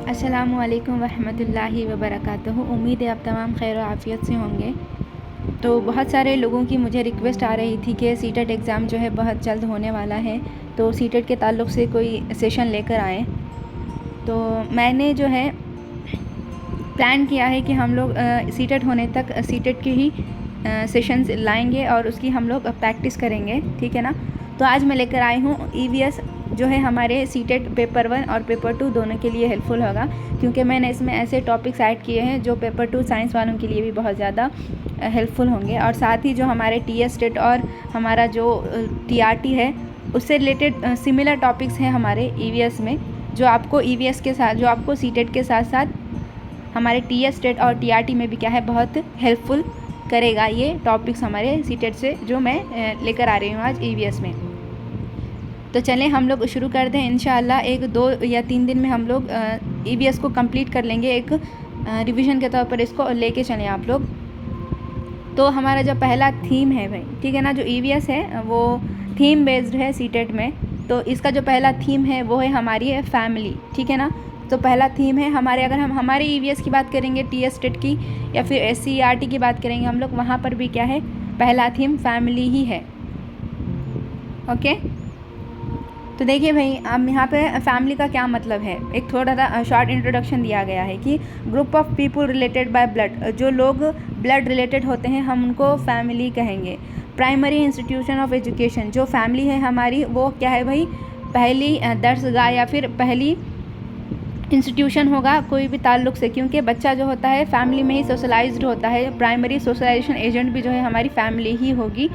अस्सलामुअलैकुम वरहमतुल्लाहि वबरकातुहू। उम्मीद है आप तमाम खैर व आफ़ियत से होंगे। तो बहुत सारे लोगों की मुझे रिक्वेस्ट आ रही थी कि सीटेट एग्ज़ाम जो है बहुत जल्द होने वाला है, तो सीटेट के ताल्लुक़ से कोई सेशन लेकर आएँ। तो मैंने जो है प्लान किया है कि हम लोग सीटेट होने तक सीटेट के ही सेशंस लाएंगे और उसकी हम लोग प्रैक्टिस करेंगे, ठीक है ना। तो आज मैं लेकर आई हूँ ईवीएस जो है हमारे सीटेट पेपर 1 और पेपर 2 दोनों के लिए हेल्पफुल होगा, क्योंकि मैंने इसमें ऐसे टॉपिक्स ऐड किए हैं जो पेपर 2 साइंस वालों के लिए भी बहुत ज़्यादा हेल्पफुल होंगे। और साथ ही जो हमारे टीएस टेट और हमारा जो टीआरटी है उससे रिलेटेड सिमिलर टॉपिक्स हैं हमारे ईवीएस में, जो आपको ईवीएस के साथ, जो आपको सीटेट के साथ साथ हमारे टीएस टेट और टीआरटी में भी क्या है बहुत हेल्पफुल करेगा ये टॉपिक्स हमारे सीटेट से, जो मैं लेकर आ रही हूँ आज ईवीएस में। तो चलें हम लोग शुरू कर दें। इंशाअल्लाह 1, 2 या 3 दिन में हम लोग ईवीएस को कंप्लीट कर लेंगे, एक रिवीजन के तौर पर इसको लेके चलें आप लोग। तो हमारा जो पहला थीम है भाई, ठीक है ना, जो ईवीएस है वो थीम बेस्ड है सीटेट में। तो इसका जो पहला थीम है वो है हमारी फैमिली, ठीक है ना। तो पहला थीम है हमारे, अगर हम हमारे ईवीएस की बात करेंगे, टीएस टेट की या फिर एससीईआरटी की बात करेंगे हम लोग, वहाँ पर भी क्या है पहला थीम फैमिली ही है। ओके, तो देखिए भाई, अब यहाँ पे फैमिली का क्या मतलब है, एक थोड़ा सा शॉर्ट इंट्रोडक्शन दिया गया है कि group of people related by blood, जो लोग ब्लड रिलेटेड होते हैं हम उनको फैमिली कहेंगे। प्राइमरी इंस्टीट्यूशन ऑफ एजुकेशन, जो फैमिली है हमारी वो क्या है भाई, पहली दर्सगाह या फिर पहली इंस्टीट्यूशन होगा कोई भी ताल्लुक़ से, क्योंकि बच्चा जो होता है फैमिली में ही सोशलाइज्ड होता है। प्राइमरी सोशलाइजेशन एजेंट भी जो है हमारी फैमिली ही होगी,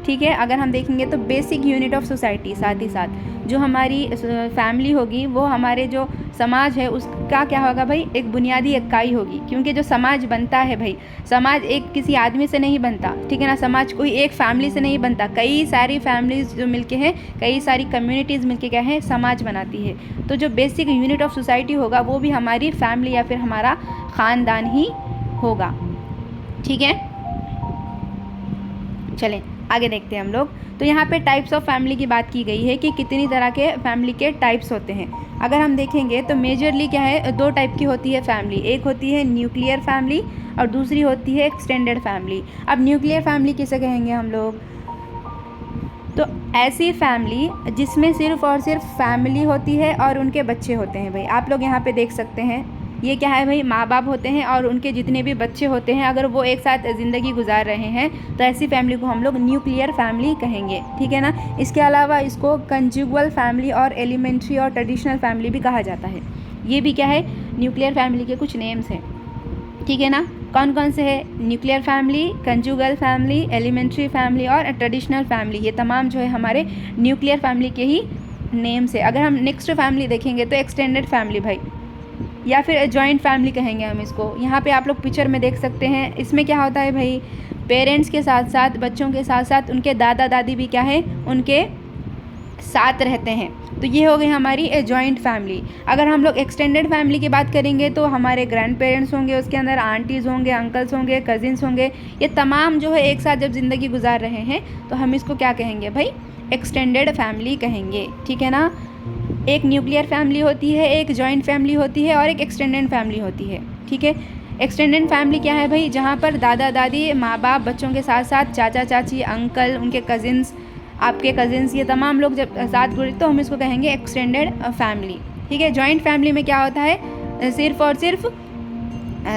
ठीक है। अगर हम देखेंगे तो बेसिक यूनिट ऑफ सोसाइटी, साथ ही साथ जो हमारी फैमिली होगी वो हमारे जो समाज है उसका क्या होगा भाई, एक बुनियादी इकाई होगी। क्योंकि जो समाज बनता है भाई, समाज एक किसी आदमी से नहीं बनता, ठीक है ना। समाज कोई एक फैमिली से नहीं बनता, कई सारी फैमिलीज़ जो मिलके हैं, कई सारी कम्युनिटीज़ मिलके क्या है समाज बनाती है। तो जो बेसिक यूनिट ऑफ सोसाइटी होगा वो भी हमारी फैमिली या फिर हमारा ख़ानदान ही होगा, ठीक है। चलें आगे देखते हैं हम लोग। तो यहाँ पे टाइप्स ऑफ फैमिली की बात की गई है कि कितनी तरह के फैमिली के टाइप्स होते हैं। अगर हम देखेंगे तो मेजरली क्या है, 2 टाइप की होती है फैमिली, एक होती है न्यूक्लियर फैमिली और दूसरी होती है एक्सटेंडेड फैमिली। अब न्यूक्लियर फैमिली किसे कहेंगे हम लोग, तो ऐसी फैमिली जिसमें सिर्फ़ और सिर्फ फैमिली होती है और उनके बच्चे होते हैं। भाई आप लोग यहाँ पे देख सकते हैं, ये क्या है भाई, माँ बाप होते हैं और उनके जितने भी बच्चे होते हैं, अगर वो एक साथ ज़िंदगी गुजार रहे हैं तो ऐसी फैमिली को हम लोग न्यूक्लियर फैमिली कहेंगे, ठीक है ना। इसके अलावा इसको कंजुगल फैमिली और एलिमेंट्री और ट्रेडिशनल फैमिली भी कहा जाता है। ये भी क्या है, न्यूक्लियर फैमिली के कुछ नेम्स हैं, ठीक है ना। कौन कौन से है, nuclear family, conjugal family, elementary family और ट्रेडिशनल फैमिली, ये तमाम जो है हमारे न्यूक्लियर फैमिली के ही नेम्स है। अगर हम नेक्स्ट फैमिली देखेंगे तो एक्सटेंडेड फैमिली भाई, या फिर जॉइंट फैमिली कहेंगे हम इसको। यहाँ पे आप लोग पिक्चर में देख सकते हैं, इसमें क्या होता है भाई, पेरेंट्स के साथ साथ बच्चों के साथ साथ उनके दादा दादी भी क्या है उनके साथ रहते हैं। तो ये हो गई हमारी जॉइंट फैमिली। अगर हम लोग एक्सटेंडेड फैमिली की बात करेंगे तो हमारे ग्रैंड पेरेंट्स होंगे, उसके अंदर आंटीज़ होंगे, अंकल्स होंगे, कज़िन्स होंगे, ये तमाम जो है एक साथ जब ज़िंदगी गुजार रहे हैं तो हम इसको क्या कहेंगे भाई, एक्सटेंडेड फैमिली कहेंगे, ठीक है ना। एक न्यूक्लियर फैमिली होती है, एक जॉइंट फैमिली होती है और एक एक्सटेंडेड फैमिली होती है, ठीक है। एक्सटेंडेड फैमिली क्या है भाई, जहाँ पर दादा दादी, माँ बाप, बच्चों के साथ साथ चाचा चाची, अंकल, उनके कज़िन्स, आपके कज़िन्स, ये तमाम लोग जब साथ जुड़े तो हम इसको कहेंगे एक्सटेंडेड फैमिली, ठीक है। जॉइंट फैमिली में क्या होता है, सिर्फ़ और सिर्फ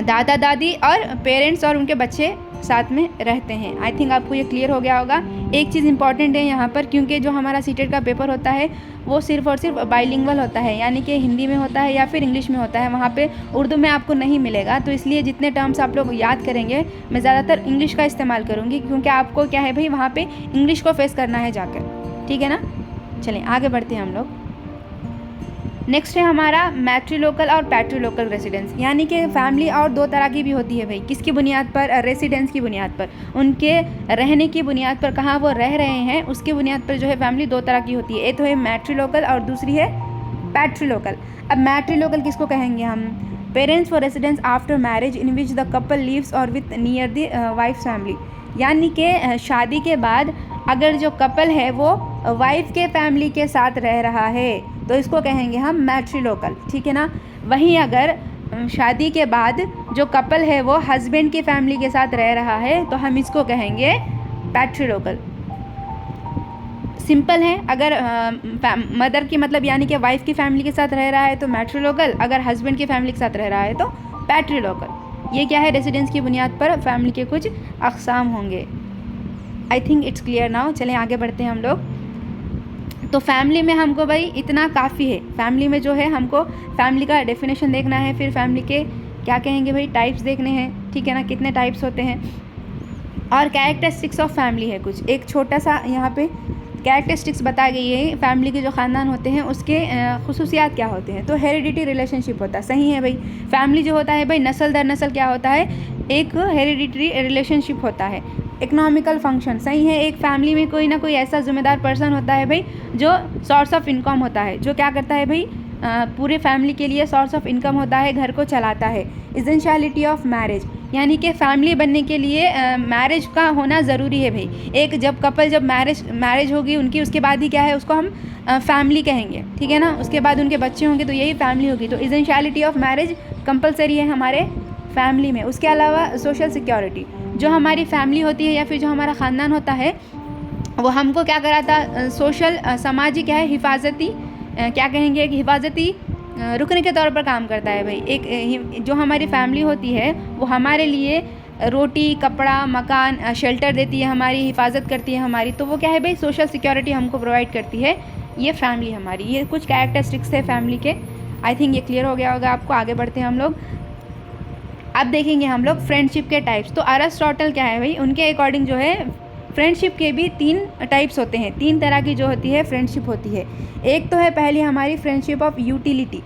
दादा दादी और पेरेंट्स और उनके बच्चे साथ में रहते हैं। आई थिंक आपको ये क्लियर हो गया होगा। एक चीज़ इंपॉर्टेंट है यहाँ पर, क्योंकि जो हमारा सीटेट का पेपर होता है वो सिर्फ़ और सिर्फ बाइलिंगुअल होता है, यानी कि हिंदी में होता है या फिर इंग्लिश में होता है, वहाँ पे उर्दू में आपको नहीं मिलेगा। तो इसलिए जितने टर्म्स आप लोग याद करेंगे, मैं ज़्यादातर इंग्लिश का इस्तेमाल करूँगी, क्योंकि आपको क्या है भाई वहाँ पर इंग्लिश को फेस करना है जाकर, ठीक है ना। चलें आगे बढ़ते हैं हम लोग। नेक्स्ट है हमारा मैट्रिलोकल और पैट्रिलोकल रेसिडेंस, यानी कि फैमिली और 2 तरह की भी होती है भाई। किसकी बुनियाद पर, रेसिडेंस की बुनियाद पर, उनके रहने की बुनियाद पर, कहाँ वो रह रहे हैं उसकी बुनियाद पर जो है फैमिली 2 तरह की होती है। एक तो है मैट्रिलोकल और दूसरी है पैट्रिलोकल। अब मैट्रिलोकल किसको कहेंगे हम, parents for residence after marriage in which the couple lives और with near the wife family, यानी कि शादी के बाद अगर जो कपल है वो वाइफ के फैमिली के साथ रह रहा है तो इसको कहेंगे हम मैट्रिलोकल, ठीक है ना। वहीं अगर शादी के बाद जो कपल है वो हस्बैंड की फैमिली के साथ रह रहा है तो हम इसको कहेंगे पैट्रिलोकल। सिंपल है, अगर मदर की मतलब यानी कि वाइफ की फैमिली के साथ रह रहा है तो मैट्रिलोकल, अगर हस्बैंड की फैमिली के साथ रह रहा है तो पैट्रिलोकल। ये क्या है, रेसिडेंस की बुनियाद पर फैमिली के कुछ अक़साम होंगे। I think it's clear now. चलें आगे बढ़ते हैं हम लोग। तो फैमिली में हमको भाई इतना काफ़ी है। फैमिली में जो है हमको फैमिली का डेफिनेशन देखना है, फिर फैमिली के क्या कहेंगे भाई टाइप्स देखने हैं, ठीक है ना, कितने टाइप्स होते हैं, और कैरेक्टरिस्टिक्स ऑफ फैमिली है कुछ। एक छोटा सा यहाँ पे कैरेक्टरिस्टिक्स बता गई है फैमिली के जो ख़ानदान होते हैं उसके खुसूसियात क्या होते हैं। तो हेरिडिटी रिलेशनशिप होता है, सही है भाई। फैमिली जो होता है भाई नस्ल दर नस्ल क्या होता है, एक हेरिडिटरी रिलेशनशिप होता है। इकोनॉमिकल फंक्शन, सही है। एक फैमिली में कोई ना कोई ऐसा जिम्मेदार पर्सन होता है भाई जो सोर्स ऑफ इनकम होता है, जो क्या करता है भाई पूरे फैमिली के लिए सोर्स ऑफ इनकम होता है, घर को चलाता है। इसेंशियलिटी ऑफ मैरिज, यानी कि फैमिली बनने के लिए मैरिज का होना ज़रूरी है भाई। एक जब कपल जब मैरिज होगी उनकी, उसके बाद ही क्या है उसको हम फैमिली कहेंगे, ठीक है ना। उसके बाद उनके बच्चे होंगे तो यही फैमिली होगी। तो इसेंशियलिटी ऑफ मैरिज कंपलसरी है हमारे फैमिली में। उसके अलावा सोशल सिक्योरिटी, जो हमारी फैमिली होती है या फिर जो हमारा ख़ानदान होता है वो हमको क्या कराता, सोशल सामाजिक क्या है, हिफाजती क्या कहेंगे, एक हिफाजती रुकने के तौर पर काम करता है भाई। एक जो हमारी फैमिली होती है वो हमारे लिए रोटी, कपड़ा, मकान, शेल्टर देती है, हमारी हिफाजत करती है हमारी। तो वो क्या है भाई सोशल सिक्योरिटी हमको प्रोवाइड करती है ये फैमिली हमारी। ये कुछ कैरेक्टरिस्टिक्स है फैमिली के। आई थिंक ये क्लियर हो गया होगा आपको। आगे बढ़ते हैं हम लोग। अब देखेंगे हम लोग फ्रेंडशिप के टाइप्स। तो अरिस्टोटल क्या है भाई, उनके अकॉर्डिंग जो है फ्रेंडशिप के भी 3 टाइप्स होते हैं, 3 तरह की जो होती है फ्रेंडशिप होती है। एक तो है पहली हमारी friendship of utility.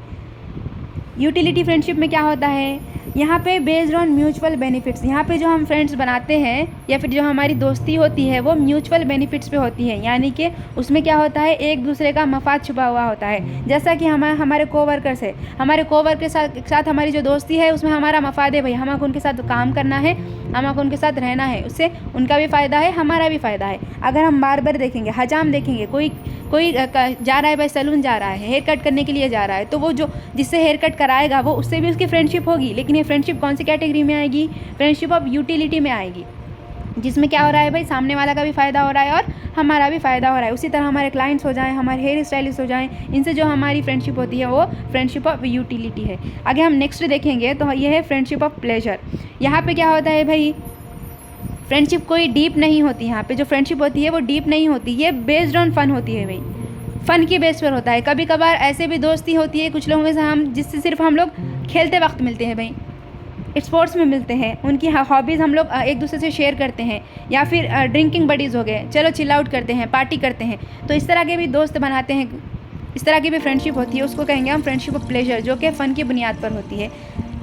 Utility friendship में क्या होता है, यहाँ पे बेस्ड ऑन म्यूचुअल बेनिफिट्स। यहाँ पे जो हम फ्रेंड्स बनाते हैं या फिर जो हमारी दोस्ती होती है वो म्यूचुअल बेनिफिट्स पे होती है, यानी कि उसमें क्या होता है एक दूसरे का मफाद छुपा हुआ होता है। जैसा कि हमारे कोवर्कर्स है, हमारे कोवर्कर के साथ हमारी जो दोस्ती है उसमें हमारा मफाद है भाई, हमको उनके साथ काम करना है, हमको उनके साथ रहना है, उससे उनका भी फ़ायदा है, हमारा भी फ़ायदा है। अगर हम बार्बर देखेंगे, हजाम देखेंगे, कोई जा रहा है भाई सैलून जा रहा है, हेयर कट करने के लिए जा रहा है, तो वो जो जिससे हेयर कट कराएगा वो उससे भी उसकी फ्रेंडशिप होगी। लेकिन ये फ्रेंडशिप कौन सी कैटेगरी में आएगी, फ्रेंडशिप ऑफ यूटिलिटी में आएगी, जिसमें क्या हो रहा है भाई सामने वाला का भी फ़ायदा हो रहा है और हमारा भी फ़ायदा हो रहा है। उसी तरह हमारे क्लाइंट्स हो जाएं, हमारे हेयर स्टाइलिस्ट हो जाएं, इनसे जो हमारी फ्रेंडशिप होती है वो फ्रेंडशिप ऑफ यूटिलिटी है। आगे हम नेक्स्ट देखेंगे तो ये है फ्रेंडशिप ऑफ प्लेजर। यहाँ पे क्या होता है भाई, फ्रेंडशिप कोई डीप नहीं होती। यहाँ पे जो फ्रेंडशिप होती है वो डीप नहीं होती, ये बेस्ड ऑन फन होती है भाई, फ़न की बेस पर होता है। कभी कभार ऐसे भी दोस्ती होती है कुछ लोगों से हम जिससे सिर्फ हम लोग खेलते वक्त मिलते हैं भाई, स्पोर्ट्स में मिलते हैं, उनकी हॉबीज़ हम लोग एक दूसरे से शेयर करते हैं, या फिर ड्रिंकिंग बडीज़ हो गए, चलो चिल आउट करते हैं, पार्टी करते हैं, तो इस तरह के भी दोस्त बनाते हैं। इस तरह की भी फ्रेंडशिप होती है, उसको कहेंगे हम फ्रेंडशिप ऑफ प्लेजर, जो कि फ़न की बुनियाद पर होती है।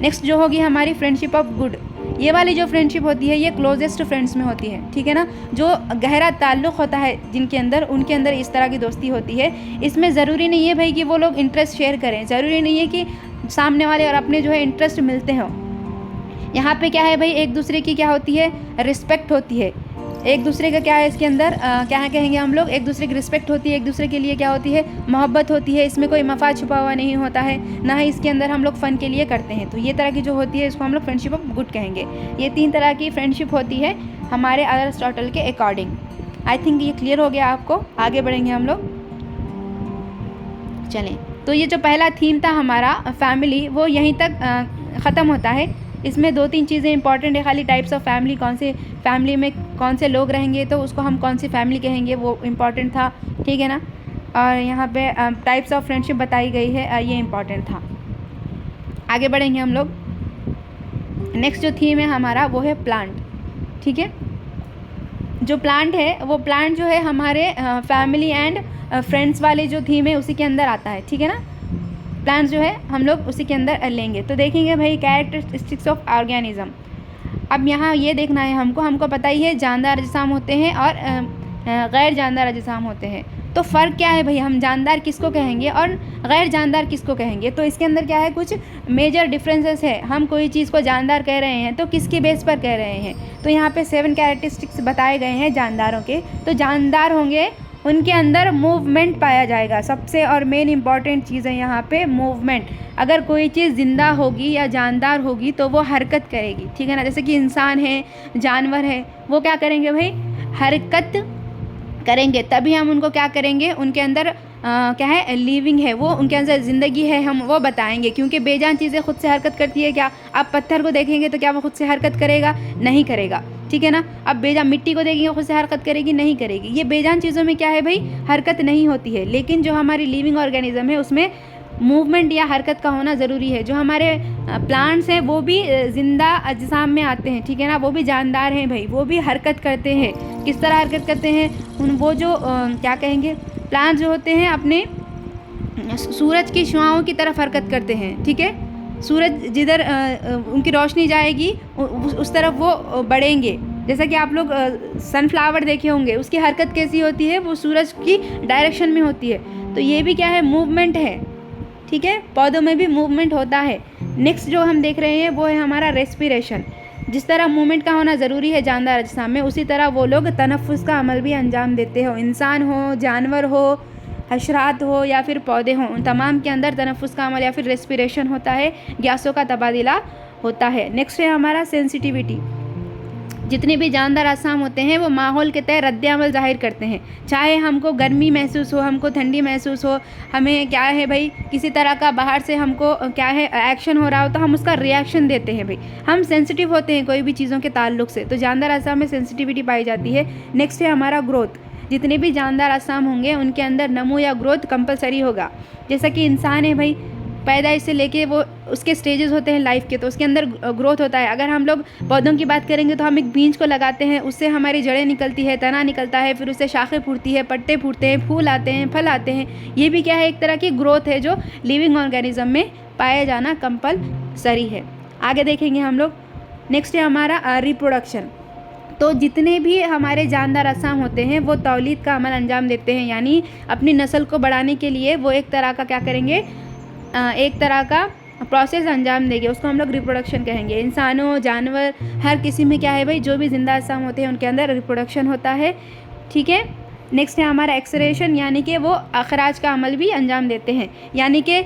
नेक्स्ट जो होगी हमारी फ्रेंडशिप ऑफ गुड। ये वाली जो फ्रेंडशिप होती है ये क्लोजेस्ट फ्रेंड्स में होती है, ठीक है ना, जो गहरा ताल्लुक़ होता है जिनके अंदर, उनके अंदर इस तरह की दोस्ती होती है। इसमें ज़रूरी नहीं है भाई कि वो लोग इंटरेस्ट शेयर करें, ज़रूरी नहीं है कि सामने वाले और अपने जो है इंटरेस्ट मिलते हों। यहाँ पे क्या है भाई एक दूसरे की क्या होती है, रिस्पेक्ट होती है। एक दूसरे का क्या है इसके अंदर क्या कहेंगे हम लोग, एक दूसरे की रिस्पेक्ट होती है, एक दूसरे के लिए क्या होती है मोहब्बत होती है। इसमें कोई मफाद छुपा हुआ नहीं होता है, ना ही इसके अंदर हम लोग फ़न के लिए करते हैं। तो ये तरह की जो होती है इसको हम लोग फ्रेंडशिप ऑफ गुड कहेंगे। ये 3 तरह की फ्रेंडशिप होती है हमारे अरिस्टोटल के अकॉर्डिंग। आई थिंक ये क्लियर हो गया आपको। आगे बढ़ेंगे हम लोग। चलें, तो ये जो पहला थीम था हमारा फैमिली, वो यहीं तक ख़त्म होता है। इसमें 2-3 चीज़ें इंपॉर्टेंट है खाली, टाइप्स ऑफ फैमिली, कौन से फैमिली में कौन से लोग रहेंगे तो उसको हम कौन सी फैमिली कहेंगे, वो इम्पॉर्टेंट था, ठीक है ना। और यहाँ पे टाइप्स ऑफ फ्रेंडशिप बताई गई है, ये इम्पॉर्टेंट था। आगे बढ़ेंगे हम लोग। नेक्स्ट जो थीम है हमारा वो है प्लांट, ठीक है। जो प्लांट है वो प्लांट जो है हमारे फैमिली एंड फ्रेंड्स वाले जो थीम है उसी के अंदर आता है, ठीक है ना। प्लांट्स जो है हम लोग उसी के अंदर लेंगे। तो देखेंगे भाई कैरेक्टरिस्टिक्स ऑफ ऑर्गेनिज्म। अब यहाँ ये देखना है हमको पता ही है जानदार अजसाम होते हैं और गैर जानदार अजसाम होते हैं। तो फ़र्क क्या है भाई, हम जानदार किसको कहेंगे और गैर जानदार किसको कहेंगे। तो इसके अंदर क्या है कुछ मेजर डिफरेंसेस है। हम कोई चीज़ को जानदार कह रहे हैं तो किसकी बेस पर कह रहे हैं। तो यहाँ पे 7 कैरेक्टरिस्टिक्स बताए गए हैं जानदारों के। तो जानदार होंगे उनके अंदर मूवमेंट पाया जाएगा। सबसे और मेन इम्पॉर्टेंट चीज़ है यहाँ पे मूवमेंट। अगर कोई चीज़ ज़िंदा होगी या जानदार होगी तो वो हरकत करेगी, ठीक है ना। जैसे कि इंसान है, जानवर है, वो क्या करेंगे भाई, हरकत करेंगे, तभी हम उनको क्या करेंगे, उनके अंदर क्या है, लिविंग है, वो उनके अंदर ज़िंदगी है, हम वो बताएंगे। क्योंकि बेजान चीज़ें खुद से हरकत करती है क्या? आप पत्थर को देखेंगे तो क्या वो खुद से हरकत करेगा? नहीं करेगा, ठीक है ना। अब बेजान मिट्टी को देखेंगे खुद से हरकत करेगी? नहीं करेगी। ये बेजान चीज़ों में क्या है भाई, हरकत नहीं होती है। लेकिन जो हमारी लिविंग ऑर्गेनिज्म है उसमें मूवमेंट या हरकत का होना ज़रूरी है। जो हमारे प्लांट्स हैं वो भी ज़िंदा अजसाम में आते हैं, ठीक है ना, वो भी जानदार हैं भाई, वो भी हरकत करते हैं। किस तरह हरकत करते हैं? वो जो क्या कहेंगे, प्लांट्स जो होते हैं अपने सूरज की शुआओं की तरफ हरकत करते हैं, ठीक है। सूरज जिधर उनकी रोशनी जाएगी उस तरफ वो बढ़ेंगे। जैसा कि आप लोग सनफ्लावर देखे होंगे, उसकी हरकत कैसी होती है, वो सूरज की डायरेक्शन में होती है। तो ये भी क्या है, मूवमेंट है, ठीक है। पौधों में भी मूवमेंट होता है। नेक्स्ट जो हम देख रहे हैं वो है हमारा रेस्पिरेशन। जिस तरह मूवमेंट का होना ज़रूरी है जानदार अजसाम में, उसी तरह वो लोग तनफ़ुस का अमल भी अंजाम देते हो। इंसान हो, जानवर हो, हशरात हो या फिर पौधे हों, उन तमाम के अंदर तनफ़ुस का अमल या फिर रेस्पिरेशन होता है, गैसों का तबादला होता है। नेक्स्ट है हमारा सेंसिटिविटी। जितने भी जानदार अजसाम होते हैं वो माहौल के तहत रद्द अमल ज़ाहिर करते हैं। चाहे हमको गर्मी महसूस हो, हमको ठंडी महसूस हो, हमें क्या है भाई, किसी तरह का बाहर से हमको क्या है एक्शन हो रहा हो, तो हम उसका रिएक्शन देते हैं भाई। हम सेंसिटिव होते हैं कोई भी चीज़ों के ताल्लुक से, तो जानदार अजसाम में सेंसिटिविटी पाई जाती है। नेक्स्ट है हमारा ग्रोथ। जितने भी जानदार अजसाम होंगे उनके अंदर नमो या ग्रोथ कंपलसरी होगा। जैसा कि इंसान है भाई, पैदाइश से लेके वो उसके स्टेजेस होते हैं लाइफ के, तो उसके अंदर ग्रोथ होता है। अगर हम लोग पौधों की बात करेंगे तो हम एक बीज को लगाते हैं, उससे हमारी जड़ें निकलती है, तना निकलता है, फिर उससे शाखें फूटती है, पत्ते फूटते हैं, फूल आते हैं, फल आते हैं। ये भी क्या है, एक तरह की ग्रोथ है जो लिविंग ऑर्गेनिज्म में पाया जाना कंपलसरी है। आगे देखेंगे हम लोग। नेक्स्ट है हमारा रिप्रोडक्शन। तो जितने भी हमारे जानदार अजसाम होते हैं वो तौलीद का अमल अंजाम देते हैं, यानी अपनी नस्ल को बढ़ाने के लिए वो एक तरह का क्या करेंगे, एक तरह का प्रोसेस अंजाम देंगे, उसको हम लोग रिप्रोडक्शन कहेंगे। इंसानों, जानवर, हर किसी में क्या है भाई, जो भी जिंदा अजसाम होते हैं उनके अंदर रिप्रोडक्शन होता है, ठीक है। नेक्स्ट है हमारा एक्सक्रीशन, यानी कि वो अखराज का अमल भी अंजाम देते हैं। यानी कि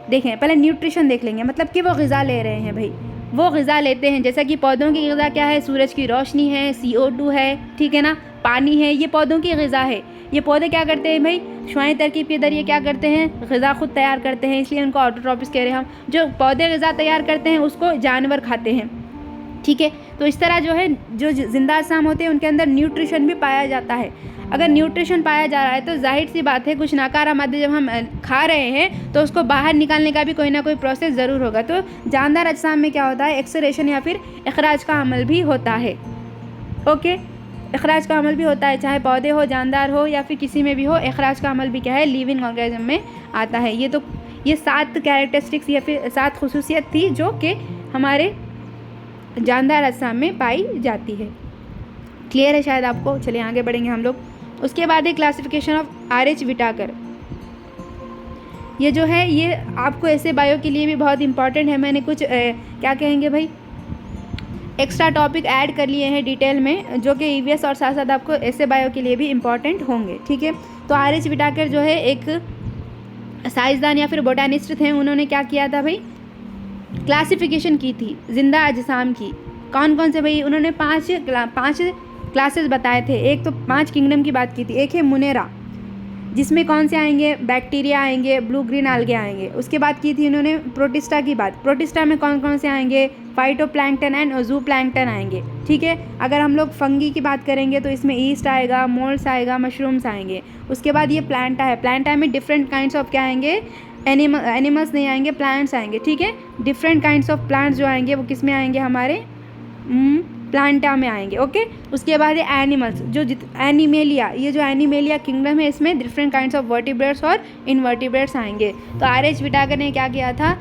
देखें, पहले न्यूट्रिशन देख लेंगे, मतलब कि वो ग़िज़ा ले रहे हैं भाई, वो ग़िज़ा लेते हैं। जैसा कि पौधों की ग़िज़ा क्या है, सूरज की रोशनी है, CO2 है, ठीक है ना, पानी है, ये पौधों की ग़िज़ा है। ये पौधे क्या करते हैं भाई, शुआएं तरकीब के जरिए क्या करते हैं, ग़िज़ा खुद तैयार करते हैं, इसलिए उनको ऑटोट्रॉपिस कह रहे हैं हम। जो पौधे ग़िज़ा तैयार करते हैं उसको जानवर खाते हैं, ठीक है। तो इस तरह जो है, जो जिंदा अजसाम होते हैं उनके अंदर न्यूट्रिशन भी पाया जाता है। अगर न्यूट्रिशन पाया जा रहा है तो जाहिर सी बात है कुछ नाकारा मादे जब हम खा रहे हैं तो उसको बाहर निकालने का भी कोई ना कोई प्रोसेस ज़रूर होगा। तो जानदार अजसाम में क्या होता है, एक्सक्रीशन या फिर अखराज का अमल भी होता है। ओके, अखराज का अमल भी होता है, चाहे पौधे हो, जानदार हो या फिर किसी में भी हो, अखराज का अमल भी क्या है, लिविंग ऑर्गेनिज्म में आता है। ये 7 कैरेक्टरिस्टिक्स या फिर 7 खुसूसियत थी जो कि हमारे जानदार अजसाम में पाई जाती है। क्लियर है शायद आपको। चलिए आगे बढ़ेंगे हम लोग। उसके बाद है क्लासिफिकेशन ऑफ RH विटाकर। ये जो है ये आपको ऐसे बायो के लिए भी बहुत इंपॉर्टेंट है। मैंने कुछ क्या कहेंगे भाई, एक्स्ट्रा टॉपिक ऐड कर लिए हैं डिटेल में, जो कि EVS और साथ साथ आपको ऐसे बायो के लिए भी इम्पॉर्टेंट होंगे, ठीक है। तो RH विटाकर जो है एक साइंसदान या फिर बोटानिस्ट थे। उन्होंने क्या किया था भाई, क्लासिफिकेशन की थी जिंदा अजसाम की। कौन कौन से भाई, उन्होंने 5 क्लासेस बताए थे। एक तो 5 किंगडम की बात की थी। एक है मुनेरा, जिसमें कौन से आएंगे, बैक्टीरिया आएंगे, ब्लू ग्रीन आल्गे आएंगे। उसके बाद की थी उन्होंने प्रोटिस्टा की बात। प्रोटिस्टा में कौन कौन से आएंगे, फाइटोप्लैंक्टन एंड ज़ूप्लैंक्टन आएंगे, ठीक है। अगर हम लोग फंगी की बात करेंगे तो इसमें ईस्ट आएगा, मोल्ड्स आएगा, मशरूम्स आएंगे। उसके बाद ये प्लांटा है। प्लांटा में डिफरेंट काइंड्स ऑफ क्या आएंगे, एनिमल्स नहीं आएंगे, प्लांट्स आएंगे, ठीक है। डिफरेंट काइंड्स ऑफ प्लांट्स जो आएंगे वो किस में आएंगे, हमारे प्लांटा में आएंगे, ओके। उसके बाद है एनिमल्स, जो एनिमेलिया, ये जो एनिमेलिया किंगडम है इसमें डिफरेंट काइंड्स ऑफ वर्टिब्रेट्स और इनवर्टिब्रेट्स आएंगे। तो RH विटाकर ने क्या किया था,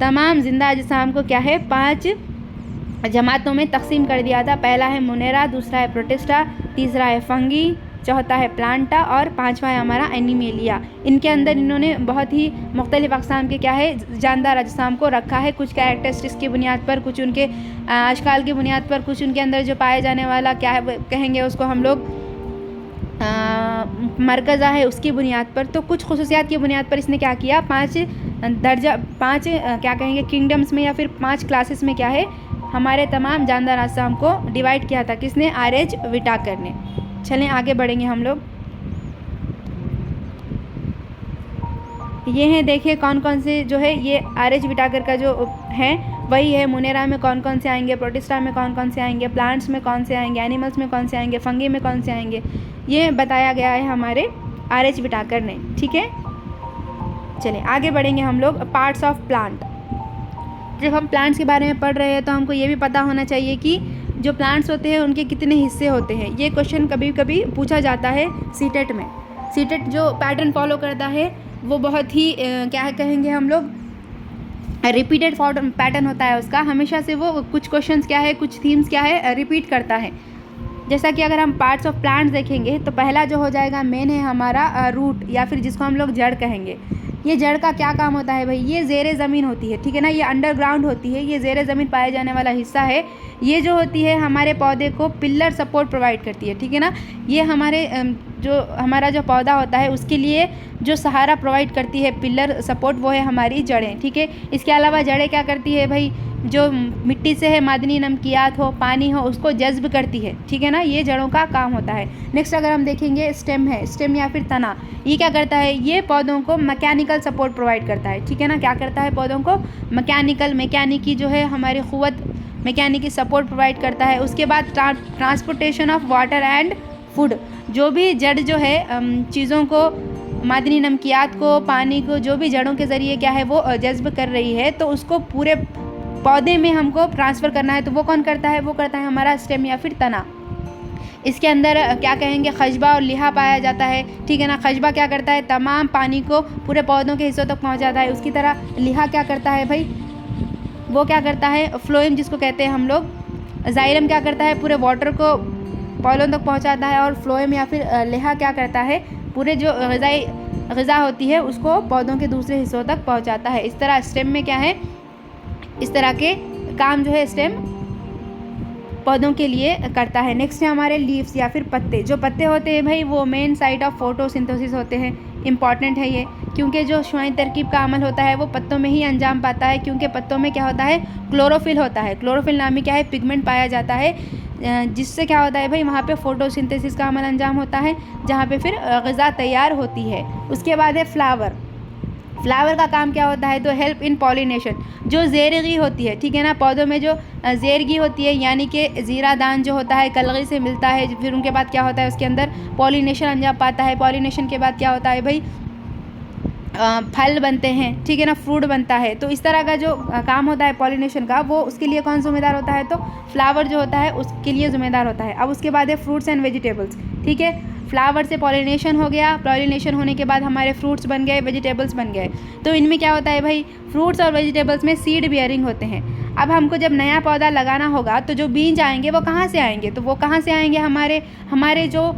तमाम जिंदा अजसाम को क्या है 5 जमातों में तकसीम कर दिया था। पहला है मुनेरा, दूसरा है प्रोटिस्टा, तीसरा है फंगी, चौथा है प्लांटा और 5वां है हमारा एनिमेलिया। इनके अंदर इन्होंने बहुत ही मुख्तलिफ अक़साम के क्या है जानदार अजसाम को रखा है, कुछ कैरेक्टरिस्टिक्स की बुनियाद पर, कुछ उनके अशकाल की बुनियाद पर, कुछ उनके अंदर जो पाए जाने वाला क्या है कहेंगे उसको हम लोग मरकज़ा है उसकी बुनियाद पर। तो कुछ खुसूसियात की बुनियाद पर इसने क्या किया, 5 क्या कहेंगे किंगडम्स में या फिर 5 क्लासेस में क्या है हमारे तमाम जानदार अज़्ज़ाम को डिवाइड किया था। किसने, आर.एच. व्हिटाकर ने। चलें आगे बढ़ेंगे हम लोग। ये हैं, देखिए कौन कौन से जो है ये आर.एच. व्हिटाकर का जो है वही है। मुनेरा में कौन कौन से आएंगे, प्रोटिस्टा में कौन कौन से आएंगे, प्लांट्स में कौन से आएंगे, एनिमल्स में कौन से आएंगे, फंगी में कौन से आएंगे, ये बताया गया है हमारे आर.एच. व्हिटाकर ने। ठीक है, चलिए आगे बढ़ेंगे हम लोग। Parts of plant. जब हम प्लांट्स के बारे में पढ़ रहे हैं तो हमको ये भी पता होना चाहिए कि जो प्लांट्स होते हैं उनके कितने हिस्से होते हैं। ये क्वेश्चन कभी कभी पूछा जाता है सीटेट में। सीटेट जो पैटर्न फॉलो करता है वो बहुत ही क्या कहेंगे हम लोग रिपीटेड पैटर्न होता है उसका। हमेशा से वो कुछ क्वेश्चंस क्या है, कुछ थीम्स क्या है रिपीट करता है। जैसा कि अगर हम पार्ट्स ऑफ प्लांट्स देखेंगे तो पहला जो हो जाएगा मेन है हमारा रूट, या फिर जिसको हम लोग जड़ कहेंगे। ये जड़ का क्या काम होता है भाई, ये ज़ेरे ज़मीन होती है, ठीक है ना, ये अंडरग्राउंड होती है, ये ज़ेरे ज़मीन पाए जाने वाला हिस्सा है। ये जो होती है हमारे पौधे को पिलर सपोर्ट प्रोवाइड करती है, ठीक है ना। ये हमारा जो पौधा होता है उसके लिए जो सहारा प्रोवाइड करती है, पिलर सपोर्ट, वो है हमारी जड़ें। ठीक है, इसके अलावा जड़ें क्या करती है भाई, जो मिट्टी से है मादनी नमकियात हो, पानी हो, उसको जज्ब करती है, ठीक है ना, ये जड़ों का काम होता है। नेक्स्ट अगर हम देखेंगे स्टेम है, स्टेम या फिर तना, ये क्या करता है, ये पौधों को मैकेनिकल सपोर्ट प्रोवाइड करता है, ठीक है ना। क्या करता है, पौधों को मैकेनिकी जो है हमारी क़ुव्वत, मैकेनिकी सपोर्ट प्रोवाइड करता है। उसके बाद transportation of water and food, जो भी जड़ जो है चीज़ों को, मादनी नमकियात को, पानी को, जो भी जड़ों के ज़रिए क्या है वो जज्ब कर रही है, तो उसको पूरे पौधे में हमको ट्रांसफ़र करना है। तो वो कौन करता है, वो करता है हमारा स्टेम या फिर तना। इसके अंदर क्या कहेंगे खशबा और लिहा पाया जाता है, ठीक है ना। खशबा क्या करता है, तमाम पानी को पूरे पौधों के हिस्सों तक पहुंचाता है। उसकी तरह लिहा क्या करता है भाई, वो क्या करता है, फ्लोएम जिसको कहते हैं हम लोग। ज़ाइलम क्या करता है, पूरे वाटर को पौधों तक पहुंचाता है। और फ्लोएम या फिर लिहा क्या करता है, पूरे जो ग़िज़ा होती है उसको पौधों के दूसरे हिस्सों तक पहुंचाता है। इस तरह स्टेम में क्या है, इस तरह के काम जो है स्टेम पौधों के लिए करता है। नेक्स्ट है हमारे लीव्स या फिर पत्ते। जो पत्ते होते हैं भाई वो मेन साइट ऑफ फोटोसिंथेसिस होते हैं। इंपॉर्टेंट है ये, क्योंकि जो शुआई तरकीब का अमल होता है वो पत्तों में ही अंजाम पाता है, क्योंकि पत्तों में क्या होता है, क्लोरोफिल होता है। क्लोरोफिल नामी क्या है, पिगमेंट पाया जाता है, जिससे क्या होता है भाई वहाँ पे फोटोसिंथेसिस का अमल अंजाम होता है, जहाँ पे फिर ग़िज़ा तैयार होती है। उसके बाद है फ्लावर। फ्लावर का काम क्या होता है, तो हेल्प इन पॉलिनेशन। जो ज़ेरगी होती है, ठीक है ना, पौधों में जो ज़ेरगी होती है, यानी कि ज़ीरा दान जो होता है कलगी से मिलता है, फिर उनके बाद क्या होता है उसके अंदर पॉलिनेशन अंजाम पाता है। पॉलिनेशन के बाद क्या होता है भाई, फल बनते हैं, ठीक है ना, फ्रूट बनता है। तो इस तरह का जो काम होता है पॉलिनेशन का, वो उसके लिए कौन ज़िम्मेदार होता है, तो फ्लावर जो होता है उसके लिए ज़िम्मेदार होता है। अब उसके बाद है फ्रूट्स एंड वेजिटेबल्स, ठीक है। फ्लावर से पॉलिनेशन हो गया, पॉलिनेशन होने के बाद हमारे फ्रूट्स बन गए, वेजिटेबल्स बन गए। तो इनमें क्या होता है भाई, फ्रूट्स और वेजिटेबल्स में सीड बियरिंग होते हैं। अब हमको जब नया पौधा लगाना होगा तो जो बीज आएंगे वो कहाँ से आएंगे, तो वो कहाँ से आएंगे, हमारे जो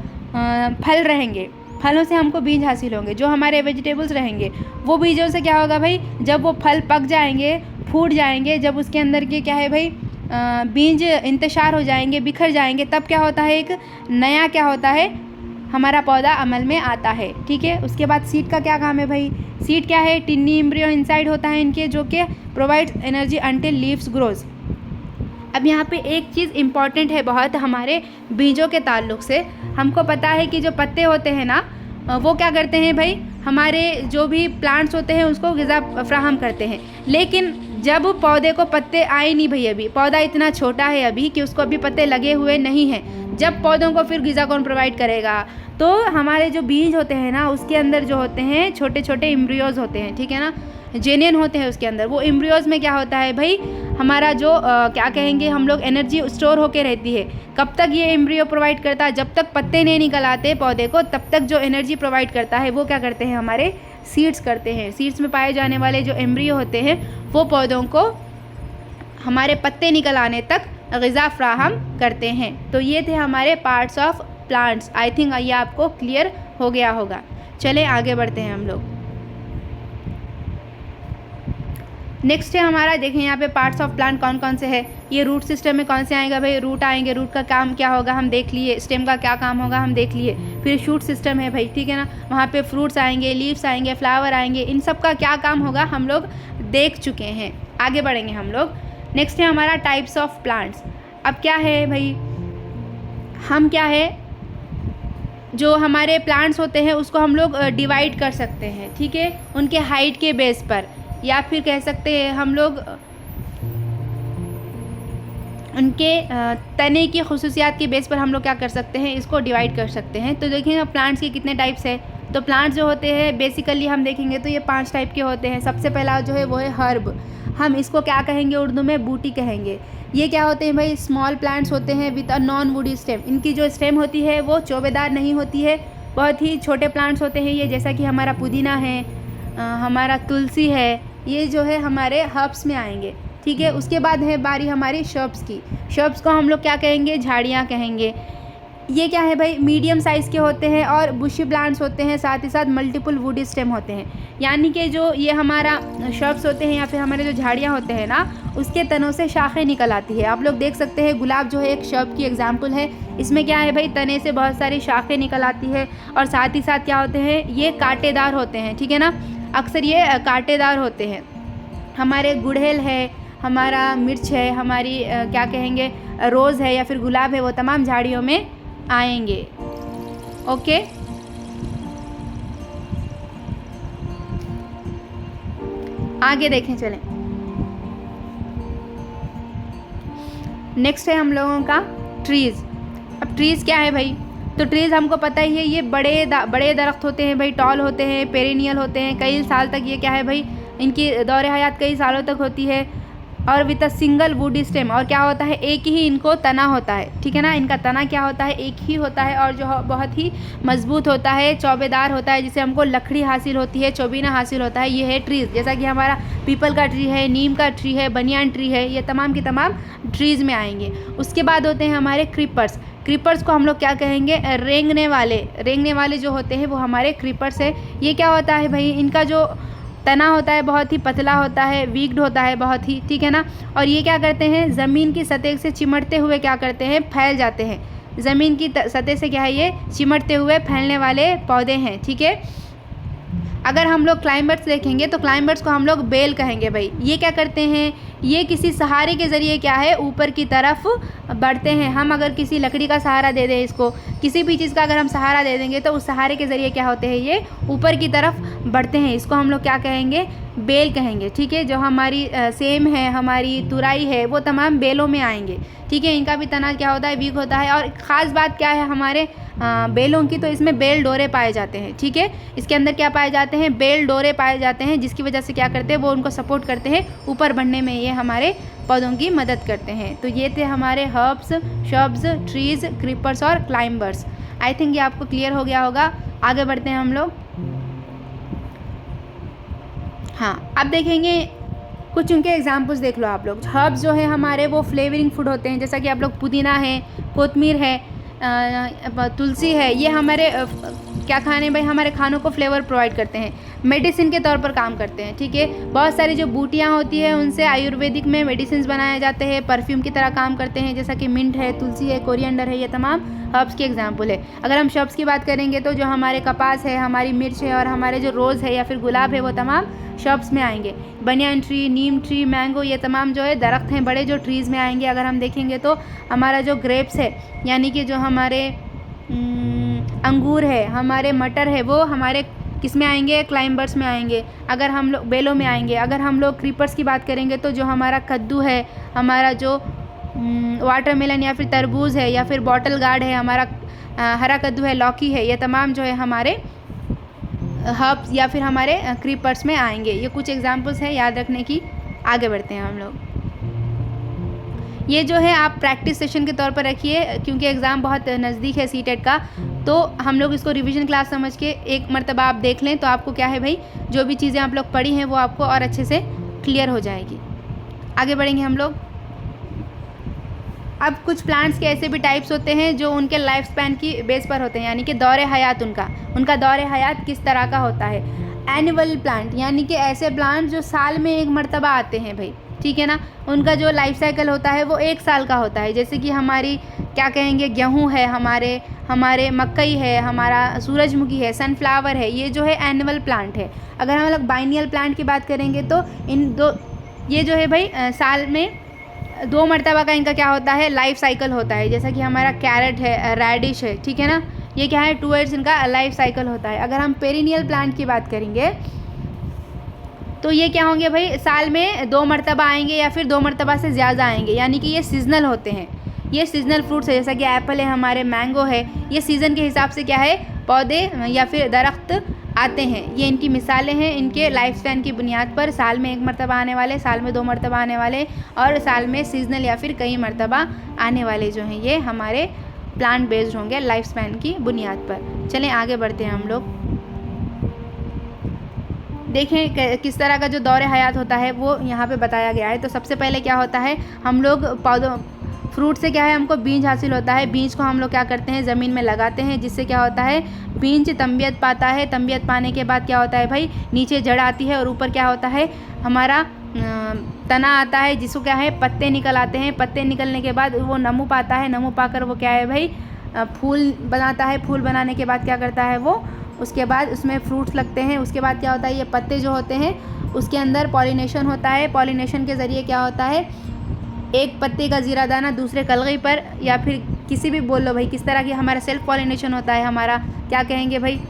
फल रहेंगे, फलों से हमको बीज हासिल होंगे। जो हमारे वेजिटेबल्स रहेंगे वो बीजों से क्या होगा भाई, जब वो फल पक जाएंगे, फूट जाएंगे, जब उसके अंदर के क्या है भाई बीज इंतशार हो जाएंगे, बिखर जाएंगे, तब क्या होता है, एक नया क्या होता है, हमारा पौधा अमल में आता है, ठीक है। उसके बाद सीड का क्या काम है भाई, सीड क्या है, टिन्नी एम्ब्रियो इनसाइड होता है इनके, जो कि provides energy until leaves grows. अब यहाँ पे एक चीज़ इम्पॉर्टेंट है बहुत हमारे बीजों के ताल्लुक़ से। हमको पता है कि जो पत्ते होते हैं ना, वो क्या करते हैं भाई, हमारे जो भी प्लांट्स होते हैं उसको ग़िज़ा फ्राहम करते हैं। लेकिन जब पौधे को पत्ते आए नहीं भाई, अभी पौधा इतना छोटा है अभी कि उसको अभी पत्ते लगे हुए नहीं हैं, जब पौधों को फिर ग़िज़ा कौन प्रोवाइड करेगा, तो हमारे जो बीज होते हैं ना उसके अंदर जो होते हैं छोटे छोटे एम्ब्रियोज़ होते हैं, ठीक है ना, जेनियन होते हैं उसके अंदर। वो एम्ब्रियोज़ में क्या होता है भाई, हमारा जो क्या कहेंगे हम लोग, एनर्जी स्टोर होके रहती है। कब तक ये एम्ब्रियो प्रोवाइड करता है, जब तक पत्ते नहीं निकल आते पौधे को, तब तक जो एनर्जी प्रोवाइड करता है वो क्या करते हैं, हमारे सीड्स करते हैं। सीड्स में पाए जाने वाले जो एम्ब्रियो होते हैं वो पौधों को हमारे पत्ते निकल आने तक ग़िज़ा फ्राहम करते हैं। तो ये थे हमारे parts of plants. I think ये आपको क्लियर हो गया होगा। चलें आगे बढ़ते हैं हम लोग। नेक्स्ट है हमारा, देखें यहाँ पे पार्ट्स ऑफ प्लांट कौन कौन से है। ये रूट सिस्टम में कौन से आएगा भाई, रूट आएंगे। रूट का काम क्या होगा हम देख लिए, स्टेम का क्या काम होगा हम देख लिए। फिर शूट सिस्टम है भाई, ठीक है ना, वहाँ पे फ्रूट्स आएंगे, लीव्स आएंगे, फ्लावर आएंगे, इन सब का क्या काम होगा हम लोग देख चुके हैं। आगे बढ़ेंगे हम लोग। नेक्स्ट है हमारा टाइप्स ऑफ प्लांट्स। अब क्या है भाई, हम क्या है, जो हमारे प्लांट्स होते हैं उसको हम लोग डिवाइड कर सकते हैं, ठीक है, उनके हाइट के बेस पर, या फिर कह सकते हैं हम लोग उनके तने की खुसूसियात के बेस पर हम लोग क्या कर सकते हैं, इसको डिवाइड कर सकते हैं। तो देखेंगे प्लांट्स के कितने टाइप्स है। तो प्लांट्स जो होते हैं बेसिकली हम देखेंगे तो ये 5 टाइप के होते हैं। सबसे पहला जो है वो है हर्ब, हम इसको क्या कहेंगे उर्दू में, बूटी कहेंगे। ये क्या होते हैं भाई, स्मॉल प्लांट्स होते हैं with a non woody stem. इनकी जो स्टेम होती है वो चौबेदार नहीं होती है, बहुत ही छोटे प्लांट्स होते हैं ये, जैसा कि हमारा पुदीना है, हमारा तुलसी है, ये जो है हमारे हर्ब्स में आएंगे, ठीक है। उसके बाद है बारी हमारी शर्ब्स की। शर्ब्स को हम लोग क्या कहेंगे, झाड़ियाँ कहेंगे। ये क्या है भाई, मीडियम साइज़ के होते हैं और बुशी प्लांट्स होते हैं, साथ ही साथ मल्टीपल वुडी स्टेम होते हैं। यानी कि जो ये हमारा शर्ब्स होते हैं या फिर हमारे जो झाड़ियाँ होते हैं ना, उसके तनों से शाखें निकल आती है। आप लोग देख सकते हैं गुलाब जो है एक शर्ब की एग्जाम्पल है। इसमें क्या है भाई, तने से बहुत सारी शाखें निकल आती है और साथ ही साथ क्या होते हैं, ये कांटेदार होते हैं, ठीक है ना, अक्सर ये कांटेदार होते हैं। हमारे गुड़हल है, हमारा मिर्च है, हमारी क्या कहेंगे रोज़ है या फिर गुलाब है, वो तमाम झाड़ियों में आएंगे। ओके, आगे देखें चलें। नेक्स्ट है हम लोगों का ट्रीज़। अब ट्रीज़ क्या है भाई, तो ट्रीज़ हमको पता ही है, ये बड़े दरख्त होते हैं भाई, टॉल होते हैं, पेरिनियल होते हैं, कई साल तक ये क्या है भाई, इनकी दौरे हयात कई सालों तक होती है, और with a single woody stem. और क्या होता है, एक ही इनको तना होता है, ठीक है ना, इनका तना क्या होता है, एक ही होता है, और जो बहुत ही मजबूत होता है, चौबेदार होता है, जिससे हमको लकड़ी हासिल होती है, चौबीना हासिल होता है। ये है ट्रीज़, जैसा कि हमारा पीपल का ट्री है, नीम का ट्री है, बनियान ट्री है, ये तमाम की तमाम ट्रीज़ में आएंगे। उसके बाद होते हैं हमारे क्रीपर्स। क्रीपर्स को हम लोग क्या कहेंगे, रेंगने वाले जो होते हैं वो हमारे क्रीपर्स है। ये क्या होता है भाई, इनका जो तना होता है बहुत ही पतला होता है, वीक्ड होता है बहुत ही, ठीक है ना, और ये क्या करते हैं, ज़मीन की सतह से चिमटते हुए क्या करते हैं, फैल जाते हैं। ज़मीन की सतह से क्या है, ये चिमटते हुए फैलने वाले पौधे हैं, ठीक है। अगर हम लोग क्लाइंबर्स देखेंगे तो क्लाइंबर्स को हम लोग बेल कहेंगे भाई। ये क्या करते हैं, ये किसी सहारे के ज़रिए क्या है, ऊपर की तरफ बढ़ते हैं। हम अगर किसी लकड़ी का सहारा दे दें, इसको किसी भी चीज़ का अगर हम सहारा दे देंगे तो उस सहारे के ज़रिए क्या होते हैं, ये ऊपर की तरफ बढ़ते हैं। इसको हम लोग क्या कहेंगे, बेल कहेंगे, ठीक है। जो हमारी सेम है, हमारी तुरई है, वो तमाम बेलों में आएंगे, ठीक है। इनका भी तना क्या होता है, वीक होता है। और ख़ास बात क्या है हमारे बेलों की, तो इसमें बेल डोरे पाए जाते हैं, ठीक है। इसके अंदर क्या पाए जाते हैं, बेल डोरे पाए जाते हैं, जिसकी वजह से क्या करते हैं, वो उनको सपोर्ट करते हैं ऊपर बढ़ने में, ये हमारे पौधों की मदद करते हैं। तो ये थे हमारे हर्ब्स, शर्ब्स, ट्रीज़, क्रीपर्स और क्लाइंबर्स। आई थिंक ये आपको क्लियर हो गया होगा। आगे बढ़ते हैं हम लोग। हाँ, अब देखेंगे कुछ उनके एग्जाम्पल्स देख लो आप लोग। हर्ब्स जो है हमारे वो फ्लेवरिंग फूड होते हैं, जैसा कि आप लोग पुदीना है, कोतमीर है, तुलसी है, ये हमारे क्या खाने भाई, हमारे खानों को फ्लेवर प्रोवाइड करते हैं, मेडिसिन के तौर पर काम करते हैं, ठीक है। बहुत सारी जो बूटियाँ होती है उनसे आयुर्वेदिक में मेडिसिन बनाए जाते हैं, परफ्यूम की तरह काम करते हैं, जैसा कि मिंट है, तुलसी है, कोरिएंडर है, ये तमाम हर्ब्स की एग्जाम्पल है। अगर हम शर्ब्स की बात करेंगे तो जो हमारे कपास है, हमारी मिर्च है और हमारे जो रोज़ है या फिर गुलाब है, वो तमाम शर्ब्स में आएंगे। बनियान ट्री, नीम ट्री, मैंगो, ये तमाम जो है दरख्त हैं बड़े, जो ट्रीज़ में आएंगे। अगर हम देखेंगे तो हमारा जो ग्रेप्स है, यानी कि जो हमारे अंगूर है, हमारे मटर है, वो हमारे किस में आएंगे, क्लाइंबर्स में आएंगे। अगर हम लोग बेलों में आएंगे। अगर हम लोग क्रीपर्स की बात करेंगे तो जो हमारा कद्दू है, हमारा जो वाटरमेलन या फिर तरबूज है या फिर बॉटल गार्ड है, हमारा हरा कद्दू है, लौकी है, ये तमाम जो है हमारे हर्ब्स या फिर हमारे क्रीपर्स में आएंगे। ये कुछ एग्जांपल्स हैं याद रखने की। आगे बढ़ते हैं हम लोग। ये जो है आप प्रैक्टिस सेशन के तौर पर रखिए, क्योंकि एग्ज़ाम बहुत नज़दीक है सीटेट का, तो हम लोग इसको रिवीजन क्लास समझ के एक मरतबा आप देख लें, तो आपको क्या है भाई, जो भी चीज़ें आप लोग पढ़ी हैं वो आपको और अच्छे से क्लियर हो जाएगी। आगे बढ़ेंगे हम लोग। अब कुछ प्लांट्स के ऐसे भी टाइप्स होते हैं जो उनके लाइफ स्पैन की बेस पर होते हैं, यानी कि दौरे हयात उनका दौरे हयात किस तरह का होता है। एनुअल प्लांट यानी कि ऐसे प्लांट जो साल में एक मर्तबा आते हैं भाई, ठीक है ना। उनका जो लाइफ साइकिल होता है वो 1 साल का होता है। जैसे कि हमारी क्या कहेंगे, गेहूँ है, हमारे मकई है, हमारा सूरजमुखी है, सनफ्लावर है, ये जो है एनुअल प्लांट है। अगर हम लोग बाइनियल प्लांट की बात करेंगे तो ये जो है भाई साल में 2 मरतबा का इनका क्या होता है, लाइफ साइकिल होता है। जैसा कि हमारा कैरेट है, रेडिश है, ठीक है ना, ये क्या है 2 ईयर्स इनका लाइफ साइकिल होता है। अगर हम पेरिनियल प्लांट की बात करेंगे तो ये क्या होंगे भाई, साल में 2 मरतबा आएंगे या फिर 2 मरतबा से ज़्यादा आएंगे, यानी कि ये सीजनल होते हैं। ये सीजनल फ्रूट्स है, जैसा कि एप्पल है, हमारे मैंगो है, ये सीज़न के हिसाब से क्या है पौधे या फिर दरख्त आते हैं। ये इनकी मिसालें हैं इनके लाइफ स्पैन की बुनियाद पर, साल में 1 मरतबा आने वाले, साल में 2 मरतबा आने वाले और साल में सीजनल या फिर कई मरतबा आने वाले जो हैं ये हमारे प्लांट बेस्ड होंगे लाइफ स्पैन की बुनियाद पर। चलें आगे बढ़ते हैं हम लोग। देखें किस तरह का जो दौर हयात होता है वो यहाँ पे बताया गया है। तो सबसे पहले क्या होता है, हम लोग पौधों फ्रूट से क्या है हमको बीज हासिल होता है। बीज को हम लोग क्या करते हैं, ज़मीन में लगाते हैं, जिससे क्या होता है बीज तंबियत पाता है। तंबियत पाने के बाद क्या होता है भाई, नीचे जड़ आती है और ऊपर क्या होता है हमारा तना आता है, जिसको क्या है पत्ते निकल आते हैं। पत्ते निकलने के बाद वो नमू पाता है, नमू पाकर वो क्या है भाई फूल बनाता है। फूल बनाने के बाद क्या करता है वो, उसके बाद उसमें फ्रूट्स लगते हैं। उसके बाद क्या होता है, ये पत्ते जो होते हैं उसके अंदर पॉलिनेशन होता है। पॉलिनेशन के ज़रिए क्या होता है, एक पत्ते का ज़ीरा दाना दूसरे कलगी पर या फिर किसी भी बोल लो भाई किस तरह की हमारा सेल्फ पॉलिनेशन होता है। हमारा क्या कहेंगे भाई,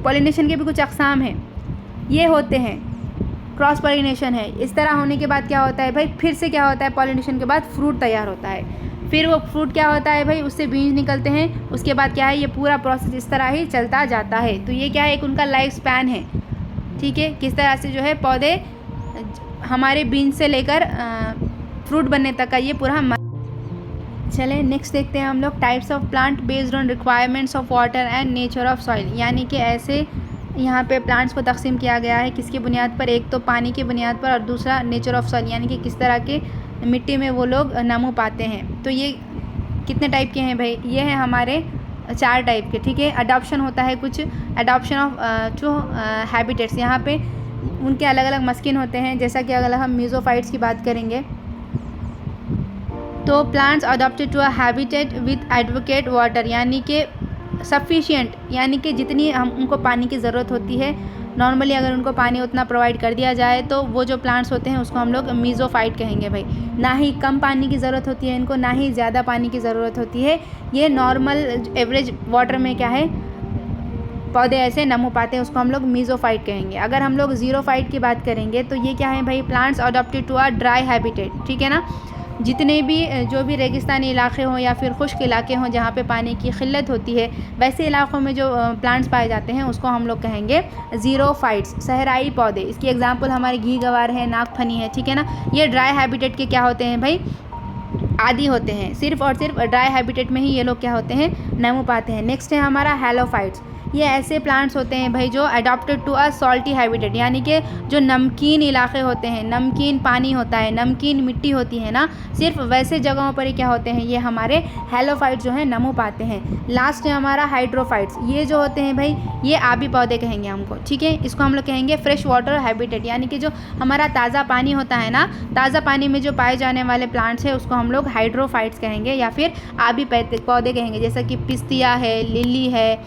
पॉलिनेशन के भी कुछ अक़साम हैं, ये होते हैं क्रॉस पॉलिनेशन है। इस तरह होने के बाद क्या होता है भाई, फिर से क्या होता है पॉलिनेशन के बाद फ्रूट तैयार होता है। फिर वो फ्रूट क्या होता है भाई, उससे बीज निकलते हैं। उसके बाद क्या है, ये पूरा प्रोसेस इस तरह ही चलता जाता है। तो ये क्या है, एक उनका लाइफ स्पैन है, ठीक है, किस तरह से जो है पौधे हमारे बीज से लेकर फ्रूट बनने तक का ये पूरा। चलें नेक्स्ट देखते हैं हम लोग, types of plant based on requirements of water and nature of soil. यानी कि ऐसे यहाँ पे प्लांट्स को तकसीम किया गया है किसकी बुनियाद पर, एक तो पानी की बुनियाद पर और दूसरा नेचर ऑफ सॉइल, यानी कि किस तरह के मिट्टी में वो लोग नमू पाते हैं। तो ये कितने टाइप के हैं भाई, ये हैं हमारे 4 टाइप के, ठीक है। अडॉप्शन होता है कुछ, अडॉप्शन ऑफ टू हैबिटेट्स, यहाँ पे उनके अलग अलग मस्किन होते हैं। जैसा कि अगर हम मीज़ोफाइट्स की बात करेंगे तो plants adopted to a habitat with advocate water, यानी कि सफिशिएंट, यानी कि जितनी हम उनको पानी की ज़रूरत होती है नॉर्मली, अगर उनको पानी उतना प्रोवाइड कर दिया जाए तो वो जो प्लांट्स होते हैं उसको हम लोग मीज़ोफाइट कहेंगे भाई। ना ही कम पानी की ज़रूरत होती है इनको, ना ही ज़्यादा पानी की ज़रूरत होती है। ये नॉर्मल एवरेज वाटर में क्या है पौधे ऐसे नमू पाते हैं, उसको हम लोग मीज़ोफाइट कहेंगे। अगर हम लोग ज़ीरोफाइट की बात करेंगे तो ये क्या है भाई, plants adopted to a dry habitat, ठीक है ना। जितने भी जो भी रेगिस्तानी इलाके हों या फिर खुश्क इलाके हों जहाँ पे पानी की किल्लत होती है, वैसे इलाक़ों में जो प्लांट्स पाए जाते हैं उसको हम लोग कहेंगे ज़ीरोफाइट्स, सहराई पौधे। इसकी एग्जांपल हमारे घी गवार है, नागफनी है, ठीक है ना। ये ड्राई हैबिटेट के क्या होते हैं भाई, आदि होते हैं, सिर्फ़ और सिर्फ ड्राई हैबिटेट में ही ये लोग क्या होते हैं नमू पाते हैं। नेक्स्ट है हमारा हैलोफाइट्स। ये ऐसे प्लांट्स होते हैं भाई जो adopted to a salty habitat, यानी कि जो नमकीन इलाके होते हैं, नमकीन पानी होता है, नमकीन मिट्टी होती है ना, सिर्फ वैसे जगहों पर ही क्या होते हैं ये हमारे हैलोफाइट्स जो हैं नमू पाते हैं। लास्ट है हमारा हाइड्रोफाइट्स। ये जो होते हैं भाई ये आबी पौधे कहेंगे हमको, ठीक है। इसको हम लोग कहेंगे फ्रेश वाटर हैबिटेट, यानी कि जो हमारा ताज़ा पानी होता है ना, ताज़ा पानी में जो पाए जाने वाले प्लांट्स हैं उसको हम लोग हाइड्रोफाइट्स कहेंगे या फिर आबी पौधे कहेंगे। जैसा कि पिस्तिया है, लिली है,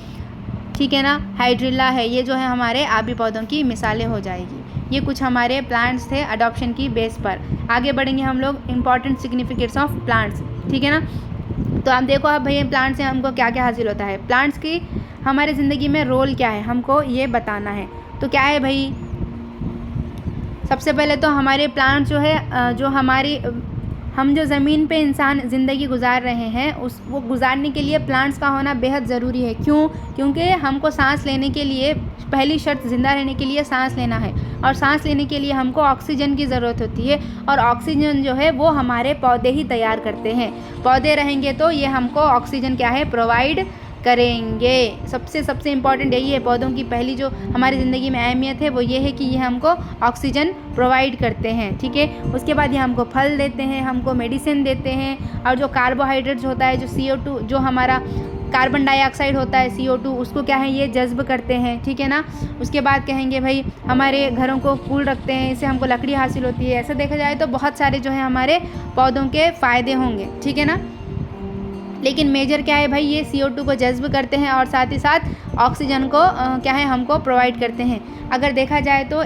ठीक है ना, हाइड्रिला है, ये जो है हमारे आबी पौधों की मिसालें हो जाएगी। ये कुछ हमारे प्लांट्स थे अडॉप्शन की बेस पर। आगे बढ़ेंगे हम लोग इंपॉर्टेंट सिग्निफिकेंट्स ऑफ प्लांट्स, ठीक है ना। तो आप देखो आप भैया प्लांट्स से हमको क्या क्या हासिल होता है, प्लांट्स की हमारी ज़िंदगी में रोल क्या है हमको ये बताना है। तो क्या है भाई, सबसे पहले तो हमारे प्लांट्स जो है जो हमारी हम जो ज़मीन पे इंसान ज़िंदगी गुजार रहे हैं वो गुजारने के लिए प्लांट्स का होना बेहद ज़रूरी है। क्यों? क्योंकि हमको सांस लेने के लिए पहली शर्त ज़िंदा रहने के लिए सांस लेना है, और सांस लेने के लिए हमको ऑक्सीजन की ज़रूरत होती है, और ऑक्सीजन जो है वो हमारे पौधे ही तैयार करते हैं। पौधे रहेंगे तो ये हमको ऑक्सीजन क्या है प्रोवाइड करेंगे। सबसे इम्पॉर्टेंट यही है, पौधों की पहली जो हमारी ज़िंदगी में अहमियत है वो ये है कि ये हमको ऑक्सीजन प्रोवाइड करते हैं, ठीक है। उसके बाद ये हमको फल देते हैं, हमको मेडिसिन देते हैं, और जो कार्बोहाइड्रेट्स होता है, जो CO2 जो हमारा कार्बन डाइऑक्साइड होता है CO2, उसको क्या है ये जज्ब करते हैं, ठीक है ना। उसके बाद कहेंगे भाई हमारे घरों को कूल रखते हैं, इससे हमको लकड़ी हासिल होती है। ऐसा देखा जाए तो बहुत सारे जो है हमारे पौधों के फ़ायदे होंगे, ठीक है ना। लेकिन मेजर क्या है भाई, ये CO2 को जज्ब करते हैं और साथ ही साथ ऑक्सीजन को क्या है हमको प्रोवाइड करते हैं। अगर देखा जाए तो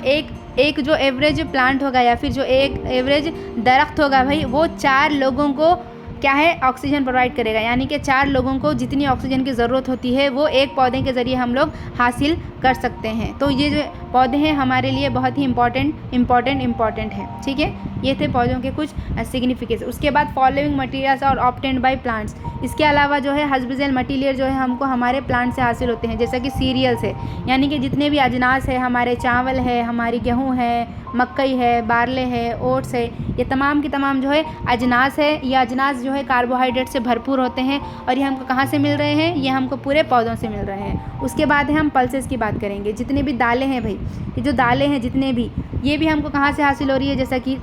एक जो एवरेज प्लांट होगा या फिर जो एक एवरेज दरख्त होगा भाई, वो 4 लोगों को क्या है ऑक्सीजन प्रोवाइड करेगा, यानी कि 4 लोगों को जितनी ऑक्सीजन की ज़रूरत होती है वो एक पौधे के ज़रिए हम लोग हासिल कर सकते हैं। तो ये जो पौधे हैं हमारे लिए बहुत ही इम्पॉर्टेंट है, ठीक है। ये थे पौधों के कुछ सिग्निफिकेंस। उसके बाद फॉलोइंग मटेरियल्स और ऑब्टेन्ड बाय प्लांट्स, इसके अलावा जो है हर्बिसाइड मटेरियल जो है हमको हमारे प्लांट से हासिल होते हैं, जैसा कि सीरियल्स है, यानी कि जितने भी अजनास है, हमारे चावल है, हमारी गेहूँ है, मकई है, बारले है, ओट्स है, ये तमाम की तमाम जो है अजनास है। ये अजनास जो है कार्बोहाइड्रेट से भरपूर होते हैं और ये हमको कहाँ से मिल रहे हैं, ये हमको पूरे पौधों से मिल रहे हैं। उसके बाद हम पल्सेस की बात करेंगे। जितने भी दालें हैं भाई, ये जो दालें हैं जितने भी, ये भी हमको कहाँ से हासिल हो रही है, जैसा कि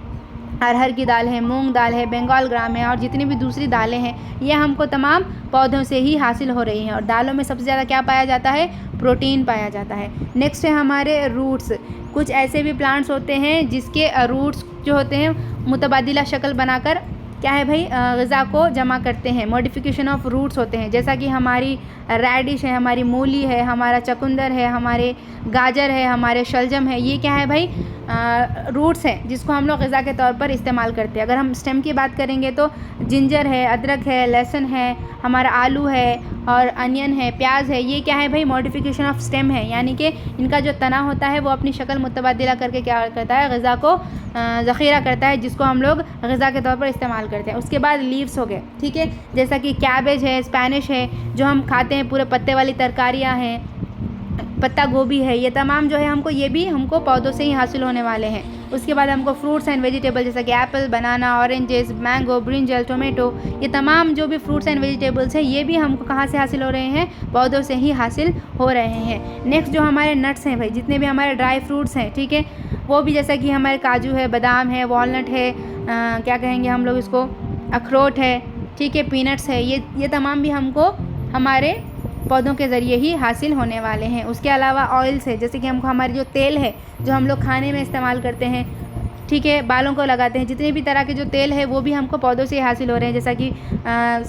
अरहर की दाल है, मूंग दाल है, बंगाल ग्राम है और जितनी भी दूसरी दालें हैं, ये हमको तमाम पौधों से ही हासिल हो रही हैं। और दालों में सबसे ज़्यादा क्या पाया जाता है, प्रोटीन पाया जाता है। नेक्स्ट है हमारे रूट्स। कुछ ऐसे भी प्लांट्स होते हैं जिसके रूट्स जो होते हैं मुतबादिला शक्ल बनाकर क्या है भाई ग़िज़ा को जमा करते हैं, मॉडिफिकेशन ऑफ रूट्स होते हैं, जैसा कि हमारी रेडिश है, हमारी मूली है, हमारा चकुंदर है, हमारे गाजर है, हमारे शलजम है, ये क्या है भाई रूट्स हैं जिसको हम लोग ग़िज़ा के तौर पर इस्तेमाल करते हैं। अगर हम स्टेम की बात करेंगे तो जिंजर है, अदरक है, लहसुन है, हमारा आलू है और अनियन है, प्याज है, ये क्या है भाई मॉडिफिकेशन ऑफ स्टेम है, यानी कि इनका जो तना होता है वो अपनी शक्ल मुतबादिला करके क्या करता है, ग़िज़ा को ज़ख़ीरा करता है, जिसको हम लोग ग़िज़ा के तौर पर इस्तेमाल करते हैं। उसके बाद लीव्स हो गए, ठीक है, जैसा कि कैबेज है, स्पेनिश है, जो हम खाते हैं, पूरे पत्ते वाली तरकारियाँ हैं, पत्ता गोभी है, ये तमाम जो है हमको ये भी हमको पौधों से ही हासिल होने वाले हैं। उसके बाद हमको फ्रूट्स एंड वेजिटेबल जैसा कि एप्पल, बनाना, ऑरेंजेस, मैंगो, ब्रिंजल, टोमेटो, ये तमाम जो भी फ्रूट्स एंड वेजिटेबल्स हैं ये भी हमको कहाँ से हासिल हो रहे हैं, पौधों से ही हासिल हो रहे हैं। नेक्स्ट जो हमारे नट्स हैं भाई, जितने भी हमारे ड्राई फ्रूट्स हैं, ठीक है, वो भी जैसा कि हमारे काजू है, बादाम है, वॉलनट है, क्या कहेंगे हम लोग इसको, अखरोट है, ठीक है, पीनट्स है, ये तमाम भी हमको हमारे पौधों के ज़रिए ही हासिल होने वाले हैं। उसके अलावा ऑयल्स है, जैसे कि हमको हमारी जो तेल है जो हम लोग खाने में इस्तेमाल करते हैं, ठीक है, बालों को लगाते हैं, जितने भी तरह के जो तेल है वो भी हमको पौधों से हासिल हो रहे हैं, जैसा कि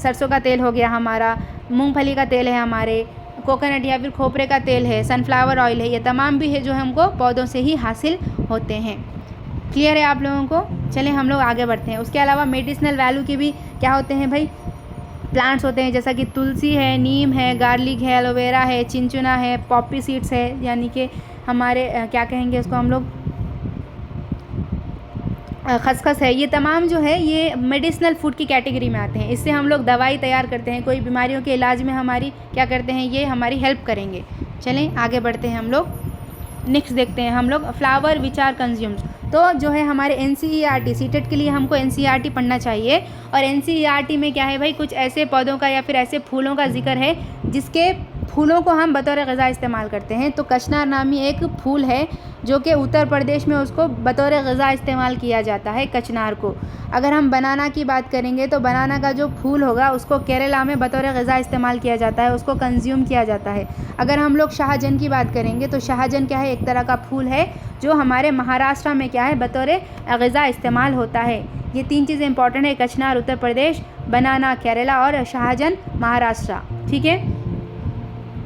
सरसों का तेल हो गया हमारा, मूंगफली का तेल है हमारे, कोकोनट या फिर खोपरे का तेल है, सनफ्लावर ऑयल है, ये तमाम भी है जो हमको पौधों से ही हासिल होते हैं। क्लियर है आप लोगों को? चलें हम लोग आगे बढ़ते हैं। उसके अलावा मेडिसिनल वैल्यू के भी क्या होते हैं भाई, प्लांट्स होते हैं, जैसा कि तुलसी है, नीम है, गार्लिक है, एलोवेरा है, चिंचुना है, पॉपी सीड्स है, यानी कि हमारे क्या कहेंगे उसको हम लोग, खसखस है, ये तमाम जो है ये मेडिसिनल फूड की कैटेगरी में आते हैं। इससे हम लोग दवाई तैयार करते हैं, कोई बीमारियों के इलाज में हमारी क्या करते हैं, ये हमारी हेल्प करेंगे। चलें आगे बढ़ते हैं हम लोग। नेक्स्ट देखते हैं हम लोग फ्लावर विच आर कंज्यूम्ड। तो जो है हमारे NCERT सीटेट के लिए हमको NCERT पढ़ना चाहिए, और NCERT में क्या है भाई, कुछ ऐसे पौधों का या फिर ऐसे फूलों का जिक्र है जिसके फूलों को हम बतौर ग़िज़ा इस्तेमाल करते हैं। तो कचनार नामी एक फूल है जो कि उत्तर प्रदेश में उसको बतौर ग़िज़ा इस्तेमाल किया जाता है, कचनार को। अगर हम बनाना की बात करेंगे तो बनाना का जो फूल होगा उसको केरला में बतौर ग़िज़ा इस्तेमाल किया जाता है, उसको कंज्यूम किया जाता है। अगर हम लोग शाहजन की बात करेंगे तो शाहजन क्या है, एक तरह का फूल है जो हमारे महाराष्ट्र में क्या है बतौर ग़िज़ा इस्तेमाल होता है। ये 3 चीज़ें इंपॉर्टेंट है, कचनार उत्तर प्रदेश, बनाना केरला और शाहजन महाराष्ट्र, ठीक है।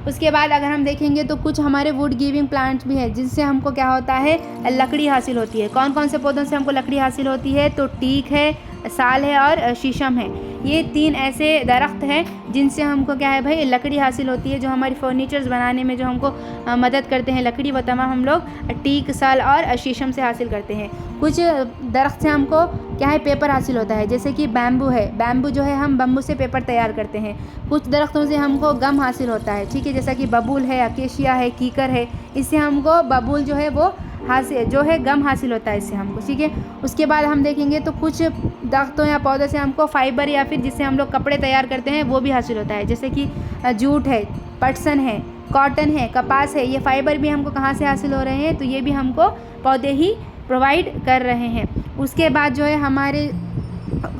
उसके बाद अगर हम देखेंगे तो कुछ हमारे वुड गिविंग प्लांट्स भी हैं जिनसे हमको क्या होता है, लकड़ी हासिल होती है। कौन कौन से पौधों से हमको लकड़ी हासिल होती है, तो टीक है, साल है और शीशम है। ये 3 ऐसे दरख्त हैं जिनसे हमको क्या है भाई लकड़ी हासिल होती है, जो हमारी फर्नीचर्स बनाने में जो हमको मदद करते हैं लकड़ी, वो तमाम हम लोग टीक, साल और शीशम से हासिल करते हैं। कुछ दरख्त से हमको क्या है पेपर हासिल होता है, जैसे कि बैम्बू है, बैम्बू जो है हम बम्बू से पेपर तैयार करते हैं। कुछ दरख्तों से हमको गम हासिल होता है, ठीक है, जैसा कि बबूल है, अकेशिया है, कीकर है, इससे हमको बबूल जो है वो हासिल जो है गम हासिल होता है इससे हमको, ठीक है। उसके बाद हम देखेंगे तो कुछ दरख्तों या पौधों से हमको फाइबर या फिर जिससे हम लोग कपड़े तैयार करते हैं वो भी हासिल होता है, जैसे कि जूट है, पटसन है, कॉटन है, कपास है, ये फाइबर भी हमको कहाँ से हासिल हो रहे हैं, तो ये भी हमको पौधे ही प्रोवाइड कर रहे हैं। उसके बाद जो है हमारे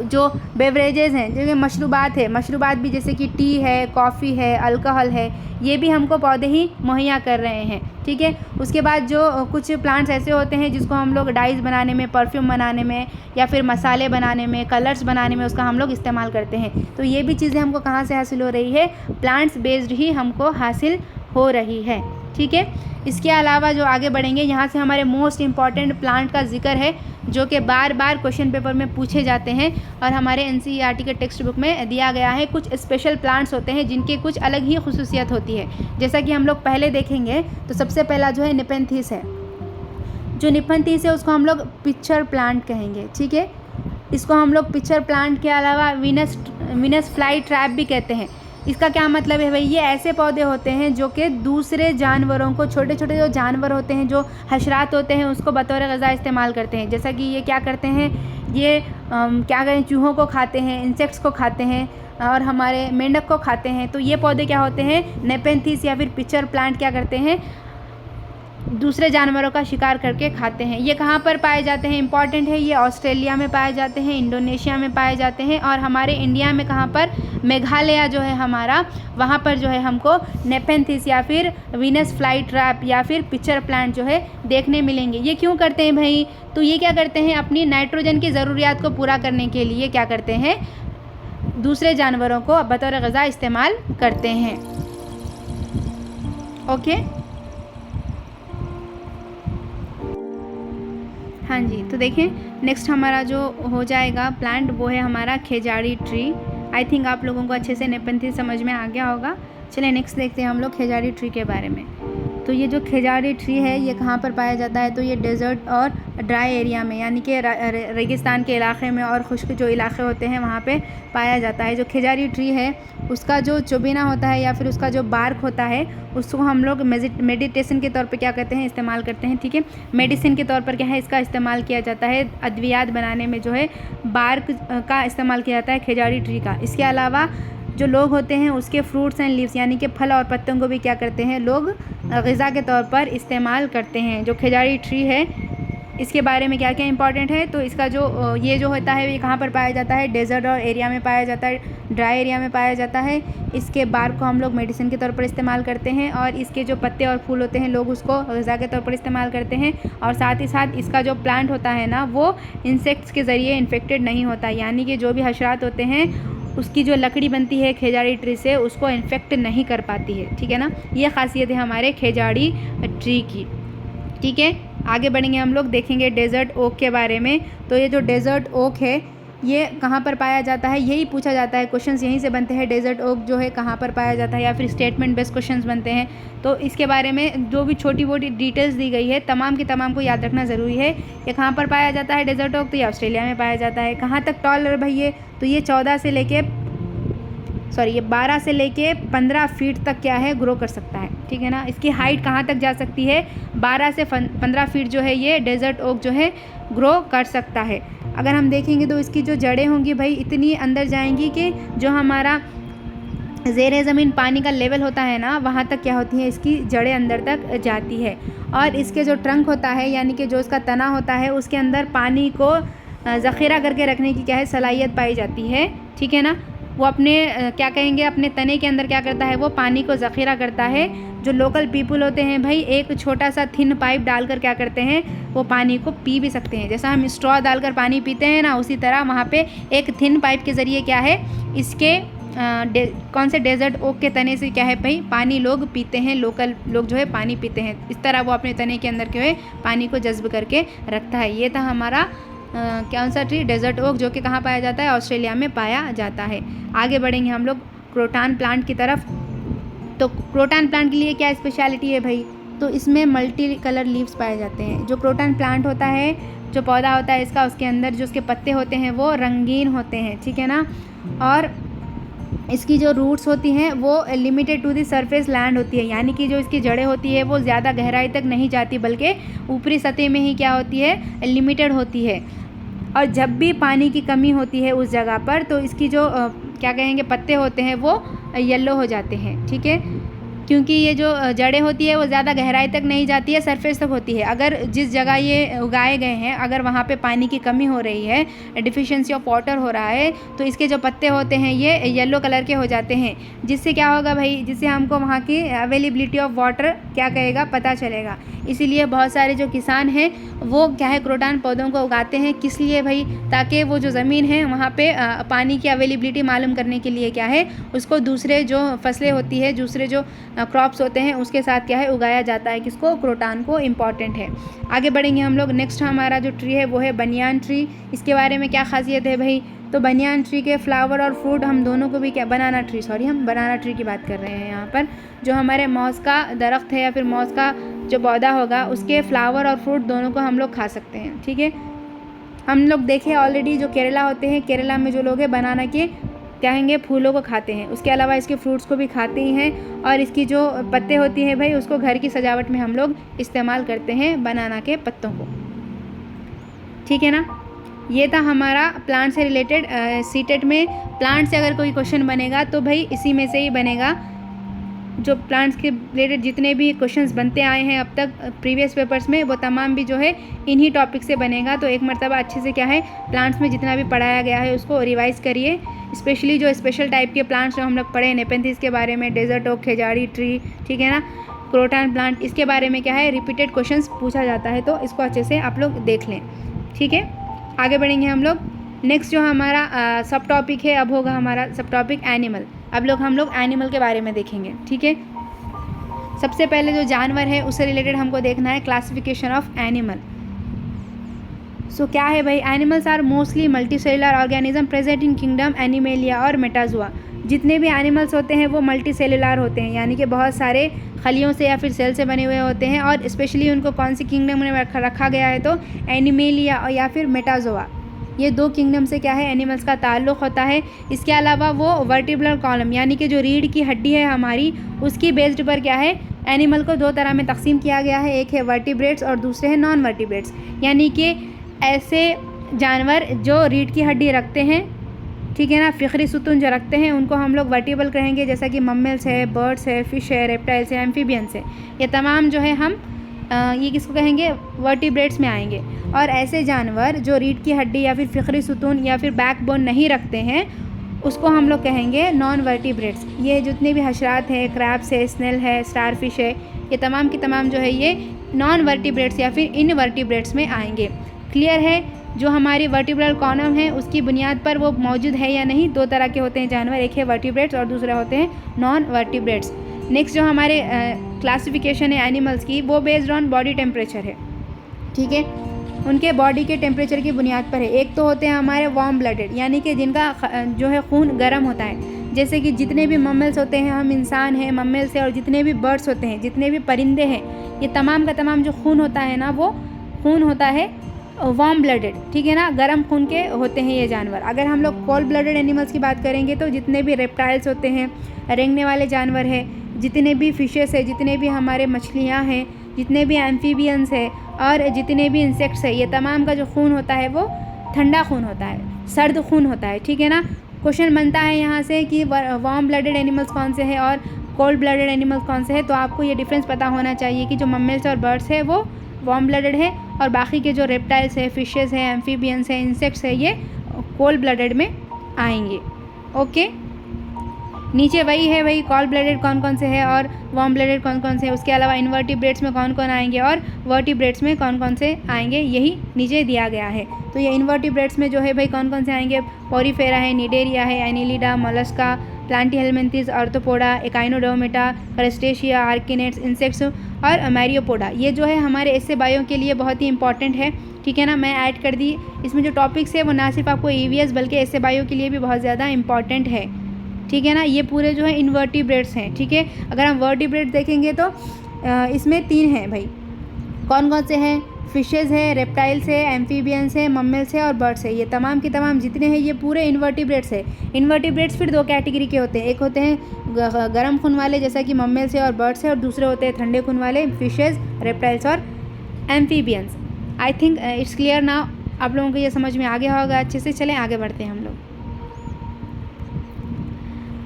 जो बेवरेजेज़ हैं, जो कि मशरूबात है, मशरूबात भी जैसे कि टी है, कॉफ़ी है, अल्कोहल है, ये भी हमको पौधे ही मुहैया कर रहे हैं, ठीक है। उसके बाद जो कुछ प्लांट्स ऐसे होते हैं जिसको हम लोग डाइज़ बनाने में, परफ्यूम बनाने में या फिर मसाले बनाने में, कलर्स बनाने में उसका हम लोग इस्तेमाल करते हैं। तो ये भी चीज़ें हमको कहाँ से हासिल हो रही है, प्लांट्स बेस्ड ही हमको हासिल हो रही है, ठीक है। इसके अलावा जो आगे बढ़ेंगे, यहाँ से हमारे मोस्ट इम्पॉर्टेंट प्लांट का जिक्र है जो कि बार बार क्वेश्चन पेपर में पूछे जाते हैं और हमारे एनसीईआरटी के टेक्स्ट बुक में दिया गया है। कुछ स्पेशल प्लांट्स होते हैं जिनकी कुछ अलग ही खुसूसियत होती है। जैसा कि हम लोग पहले देखेंगे तो सबसे पहला जो है निपेंथीस है। जो निपेंथीस है उसको हम लोग पिक्चर प्लांट कहेंगे, ठीक है। इसको हम लोग पिक्चर प्लांट के अलावा वीनस फ्लाई ट्रैप भी कहते हैं। इसका क्या मतलब है भाई, ये ऐसे पौधे होते हैं जो कि दूसरे जानवरों को, छोटे छोटे जो जानवर होते हैं, जो हशरात होते हैं, उसको बतौर ग़िज़ा इस्तेमाल करते हैं। जैसा कि ये क्या करते हैं, ये क्या करें, चूहों को खाते हैं, इंसेक्ट्स को खाते हैं और हमारे मेंढक को खाते हैं। तो ये पौधे क्या होते हैं, नेपेंथीस या फिर पिक्चर प्लांट क्या करते हैं, दूसरे जानवरों का शिकार करके खाते हैं। ये कहाँ पर पाए जाते हैं, इंपॉर्टेंट है, ये ऑस्ट्रेलिया में पाए जाते हैं, इंडोनेशिया में पाए जाते हैं और हमारे इंडिया में कहाँ पर, मेघालय जो है हमारा, वहाँ पर जो है हमको नेपेंथीस या फिर वीनस फ्लाई ट्रैप या फिर पिक्चर प्लांट जो है देखने मिलेंगे। ये क्यों करते हैं भाई, तो ये क्या करते हैं, अपनी नाइट्रोजन की ज़रूरियात को पूरा करने के लिए क्या करते हैं, दूसरे जानवरों को बतौर ग़िज़ा इस्तेमाल करते हैं। ओके, हाँ जी। तो देखें नेक्स्ट हमारा जो हो जाएगा प्लांट वो है हमारा खेजाड़ी ट्री। आई थिंक आप लोगों को अच्छे से नेपेंथीस समझ में आ गया होगा। चलिए नेक्स्ट देखते हैं हम लोग खेजाड़ी ट्री के बारे में। तो ये जो खेजाड़ी ट्री है ये कहाँ पर पाया जाता है, तो ये डेज़र्ट और ड्राई एरिया में, यानी कि रेगिस्तान के इलाके में और खुश्क जो इलाके होते हैं वहाँ पे पाया जाता है। जो खेजाड़ी ट्री है उसका जो चुबीना होता है या फिर उसका जो बार्क होता है उसको हम लोग मेडिटेशन के तौर पे क्या करते हैं, इस्तेमाल करते हैं, ठीक है। मेडिसिन के तौर पर क्या है, इसका इस्तेमाल किया जाता है। अद्वियात बनाने में जो है बार्क का इस्तेमाल किया जाता है खेजाड़ी ट्री का। इसके अलावा जो लोग होते हैं उसके फ्रूट्स एंड लीव्स यानी कि फल और पत्तों को भी क्या करते हैं, लोग ग़िज़ा के तौर पर इस्तेमाल करते हैं। जो खेजाड़ी ट्री है इसके बारे में क्या क्या इंपॉर्टेंट है, तो इसका जो ये जो होता है ये कहाँ पर पाया जाता है, डेजर्ट और एरिया में पाया जाता है, ड्राई एरिया में पाया जाता है। इसके बार्क को हम लोग मेडिसिन के तौर पर इस्तेमाल करते हैं और इसके जो पत्ते और फूल होते हैं लोग उसको ग़िज़ा के तौर पर इस्तेमाल करते हैं। और साथ ही साथ इसका जो प्लांट होता है ना वो इंसेक्ट्स के ज़रिए इन्फेक्टेड नहीं होता, यानी कि जो भी हशरात होते हैं उसकी जो लकड़ी बनती है खेजाड़ी ट्री से उसको इन्फेक्ट नहीं कर पाती है, ठीक है ना। ये खासियत है हमारे खेजाड़ी ट्री की, ठीक है। आगे बढ़ेंगे हम लोग, देखेंगे डेजर्ट ओक के बारे में। तो ये जो डेजर्ट ओक है ये कहाँ पर पाया जाता है, यही पूछा जाता है, क्वेश्चंस यहीं से बनते हैं। डेजर्ट ओक जो है कहाँ पर पाया जाता है या फिर स्टेटमेंट बेस्ड क्वेश्चंस बनते हैं। तो इसके बारे में जो भी छोटी मोटी डिटेल्स दी गई है तमाम की तमाम को याद रखना ज़रूरी है। ये कहाँ पर पाया जाता है डेजर्ट ओक, तो ये ऑस्ट्रेलिया में पाया जाता है। कहाँ तक टॉल है भाई ये, तो ये 12 से लेके 15 फीट तक क्या है, ग्रो कर सकता है, ठीक है ना। इसकी हाइट कहाँ तक जा सकती है, 12 से 15 फीट जो है ये डेजर्ट ओक जो है ग्रो कर सकता है। अगर हम देखेंगे तो इसकी जो जड़ें होंगी भाई इतनी अंदर जाएंगी कि जो हमारा ज़ेरे ज़मीन पानी का लेवल होता है ना वहाँ तक क्या होती है, इसकी जड़ें अंदर तक जाती है। और इसके जो ट्रंक होता है यानी कि जो इसका तना होता है उसके अंदर पानी को ज़ख़ीरा करके रखने की क्या है, सलाहियत पाई जाती है, ठीक है ना। वो अपने क्या कहेंगे, अपने तने के अंदर क्या करता है, वो पानी को ज़ख़ीरा करता है। जो लोकल पीपल होते हैं भाई एक छोटा सा थिन पाइप डालकर क्या करते हैं, वो पानी को पी भी सकते हैं। जैसा हम स्ट्रॉ डालकर पानी पीते हैं ना, उसी तरह वहाँ पे एक थिन पाइप के ज़रिए क्या है, इसके कौन से डेजर्ट ओक के तने से क्या है भाई पानी लोग पीते हैं, लोकल लोग जो है पानी पीते हैं। इस तरह वो अपने तने के अंदर जो है पानी को जज्ब करके रखता है। ये था हमारा कौन सा ट्री, डेजर्ट ओक, जो कि कहाँ पाया जाता है, ऑस्ट्रेलिया में पाया जाता है। आगे बढ़ेंगे हम लोग क्रोटन प्लांट की तरफ। तो क्रोटन प्लांट के लिए क्या स्पेशलिटी है भाई, तो इसमें मल्टी कलर लीव्स पाए जाते हैं। जो क्रोटन प्लांट होता है, जो पौधा होता है इसका, उसके अंदर जो उसके पत्ते होते हैं वो रंगीन होते हैं, ठीक है ना। और इसकी जो रूट्स होती हैं वो limited to the surface land होती है, यानी कि जो इसकी जड़ें होती है वो ज़्यादा गहराई तक नहीं जाती बल्कि ऊपरी सतह में ही क्या होती है, लिमिटेड होती है। और जब भी पानी की कमी होती है उस जगह पर तो इसकी जो क्या कहेंगे पत्ते होते हैं वो येलो हो जाते हैं, ठीक है। क्योंकि ये जो जड़ें होती है वो ज़्यादा गहराई तक नहीं जाती है, सरफेस तक होती है। अगर जिस जगह ये उगाए गए हैं अगर वहाँ पे पानी की कमी हो रही है, डिफिशिएंसी ऑफ वाटर हो रहा है, तो इसके जो पत्ते होते हैं ये येलो कलर के हो जाते हैं, जिससे क्या होगा भाई, जिससे हमको वहाँ की अवेलेबिलिटी ऑफ वाटर क्या कहेगा, पता चलेगा। इसीलिए बहुत सारे जो किसान हैं वो क्या है, क्रोटन पौधों को उगाते हैं। किस लिए भाई, ताकि वो जो ज़मीन है वहाँ पे पानी की अवेलेबिलिटी मालूम करने के लिए क्या है, उसको दूसरे जो फसलें होती है, दूसरे जो क्रॉप्स होते हैं उसके साथ क्या है, उगाया जाता है। किसको, क्रोटन को, इम्पॉर्टेंट है। आगे बढ़ेंगे हम लोग। नेक्स्ट हमारा जो ट्री है वो है बनियान ट्री। इसके बारे में क्या खासियत है भाई, तो बनियान ट्री के फ्लावर और फ्रूट हम दोनों को भी क्या, बनाना ट्री की बात कर रहे हैं यहाँ पर। जो हमारे मौस का दरख्त है या फिर मौस का जो पौधा होगा उसके फ्लावर और फ्रूट दोनों को हम लोग खा सकते हैं। ठीक है, हम लोग देखे ऑलरेडी जो केरला होते हैं, केरला में जो लोग हैं बनाना के कहेंगे फूलों को खाते हैं, उसके अलावा इसके फ्रूट्स को भी खाते ही हैं। और इसकी जो पत्ते होती हैं भाई उसको घर की सजावट में हम लोग इस्तेमाल करते हैं, बनाना के पत्तों को। ठीक है ना, ये था हमारा प्लांट से रिलेटेड। सीटेट में प्लांट से अगर कोई क्वेश्चन बनेगा तो भाई इसी में से ही बनेगा। जो प्लांट्स के रिलेटेड जितने भी क्वेश्चंस बनते आए हैं अब तक प्रीवियस पेपर्स में, वो तमाम भी जो है इन्हीं टॉपिक से बनेगा। तो एक मरतबा अच्छे से क्या है, प्लांट्स में जितना भी पढ़ाया गया है उसको रिवाइज़ करिए। स्पेशली जो स्पेशल टाइप के प्लांट्स जो हम लोग पढ़े, नेपेंथिस के बारे में, डेजर्ट ओक, खेजाड़ी ट्री, ठीक है ना, क्रोटन प्लांट, इसके बारे में क्या है, रिपीटेड क्वेश्चंस पूछा जाता है, तो इसको अच्छे से आप लोग देख लें। ठीक है, आगे बढ़ेंगे हम लोग। नेक्स्ट जो हमारा सब टॉपिक है, अब होगा हमारा सब टॉपिक एनिमल। अब हम लोग एनिमल के बारे में देखेंगे। ठीक है, सबसे पहले जो जानवर है उससे रिलेटेड हमको देखना है क्लासिफिकेशन ऑफ एनिमल। सो क्या है भाई, animals are mostly multicellular organism present in kingdom Animalia और मेटाजुआ। जितने भी एनिमल्स होते हैं वो मल्टी सेलुलर होते हैं, यानी कि बहुत सारे खलियों से या फिर सेल से बने हुए होते हैं। और स्पेशली उनको कौन सी किंगडम में रखा गया है, तो एनिमेलिया या फिर मेटाजुआ, ये दो किंगडम से क्या है, एनिमल्स का ताल्लुक़ होता है। इसके अलावा वो वर्टिब्रल कॉलम, यानी कि जो रीढ़ की हड्डी है हमारी, उसकी बेस्ड पर क्या है, एनिमल को दो तरह में तकसीम किया गया है। एक है वर्टिब्रेट्स और दूसरे हैं नॉन वर्टिब्रेट्स, यानी कि ऐसे जानवर जो रीढ़ की हड्डी रखते हैं, ठीक है ना, फ़िक्री सुतून जो रखते हैं, उनको हम लोग वर्टिबल कहेंगे, जैसा कि मम्मल्स है, बर्ड्स है, फ़िश है, रेप्टाइल्स है, एम्फीबियंस है, ये तमाम जो है हम ये किसको कहेंगे, वर्टिब्रेट्स में आएंगे। और ऐसे जानवर जो रीढ़ की हड्डी या फिर फ़िक्री सुतून या फिर बैकबोन नहीं रखते हैं, उसको हम लोग कहेंगे नॉन वर्टिब्रेट्स। ये जितने भी हशरात हैं, क्रैब्स है, स्नेल है, स्टारफिश है, ये तमाम की तमाम जो है ये नॉन वर्टिब्रेट्स या फिर इनवर्टिब्रेट्स में आएंगे। क्लियर है, जो हमारी वर्टिब्रल कॉलम है उसकी बुनियाद पर वो मौजूद है या नहीं। दो तरह के होते हैं जानवर, एक है वर्टिब्रेट्स और दूसरे होते हैं नॉन वर्टिब्रेट्स। नेक्स्ट जो हमारे क्लासिफिकेशन है एनिमल्स की, वो बेस्ड ऑन बॉडी टेम्परेचर है। ठीक है, उनके बॉडी के टेम्परेचर की बुनियाद पर है। एक तो होते हैं हमारे वार्म ब्लडेड, यानी कि जिनका जो है खून गर्म होता है, जैसे कि जितने भी मम्मल्स होते हैं, हम इंसान हैं, मम्मल्स हैं, और जितने भी बर्ड्स होते हैं, जितने भी परिंदे हैं, ये तमाम का तमाम जो खून होता है ना, वो खून होता है वार्म ब्लडेड। ठीक है ना, गर्म खून के होते हैं ये जानवर। अगर हम लोग कोल्ड ब्लडेड एनिमल्स की बात करेंगे तो जितने भी रेप्टाइल्स होते हैं, रेंगने वाले जानवर हैं, जितने भी फिशेस है, जितने भी हमारे मछलियाँ हैं, जितने भी एम्फीबियंस है और जितने भी इंसेक्ट्स है, ये तमाम का जो खून होता है वो ठंडा खून होता है, सर्द खून होता है। ठीक है ना, क्वेश्चन बनता है यहाँ से कि वार्म ब्लडेड एनिमल्स कौन से हैं और कोल्ड ब्लडेड एनिमल्स कौन से हैं। तो आपको ये डिफरेंस पता होना चाहिए कि जो मम्मल्स और बर्ड्स है वो वार्म ब्लडेड है, और बाकी के जो रेप्टाइल्स है, फिशेस है, एम्फीबियंस है, इंसेक्ट्स है, ये कोल्ड ब्लडेड में आएंगे। ओके, नीचे वही है, वही कोल्ड ब्लडेड कौन कौन से है और वार्म ब्लडेड कौन कौन से है। उसके अलावा इनवर्टिब्रेट्स में कौन कौन आएंगे और वर्टिब्रेट्स में कौन कौन से आएंगे, यही नीचे दिया गया है। तो ये इनवर्टिब्रेट्स में जो है भाई कौन कौन से आएंगे, पोरीफेरा है, निडेरिया है, annelida, mollusca, platyhelminthes, arthropoda, echinodermata, crustacea, arachnids, insects और मैरियोपोडा। ये जो है हमारे एस्से बायो के लिए बहुत ही इंपॉर्टेंट है। ठीक है ना, मैं ऐड कर दी। इसमें जो टॉपिक्स है वो ना सिर्फ आपको ईवीएस बल्कि एस्से बायो के लिए भी बहुत ज़्यादा इंपॉर्टेंट है। ठीक है ना, ये पूरे जो है इनवर्टिब्रेट्स हैं। ठीक है, अगर हम वर्टिब्रेट देखेंगे तो इसमें 3 हैं भाई, कौन कौन से हैं, फिशेज़ है, रेप्टाइल्स है, एम्फीबियंस है, मम्मल्स है और बर्ड्स है। ये तमाम के तमाम जितने हैं ये पूरे इनवर्टिब्रेट्स है। इनवर्टिब्रेट्स फिर 2 कैटेगरी के होते हैं, एक होते हैं गर्म खून वाले जैसा कि मम्मल्स है और बर्ड्स है, और दूसरे होते हैं ठंडे खून वाले, फिशेज़, रेप्टाइल्स और amphibians. I think it's clear now, आप लोगों को ये समझ में आ गया होगा अच्छे से। चलें आगे बढ़ते हैं हम लोग।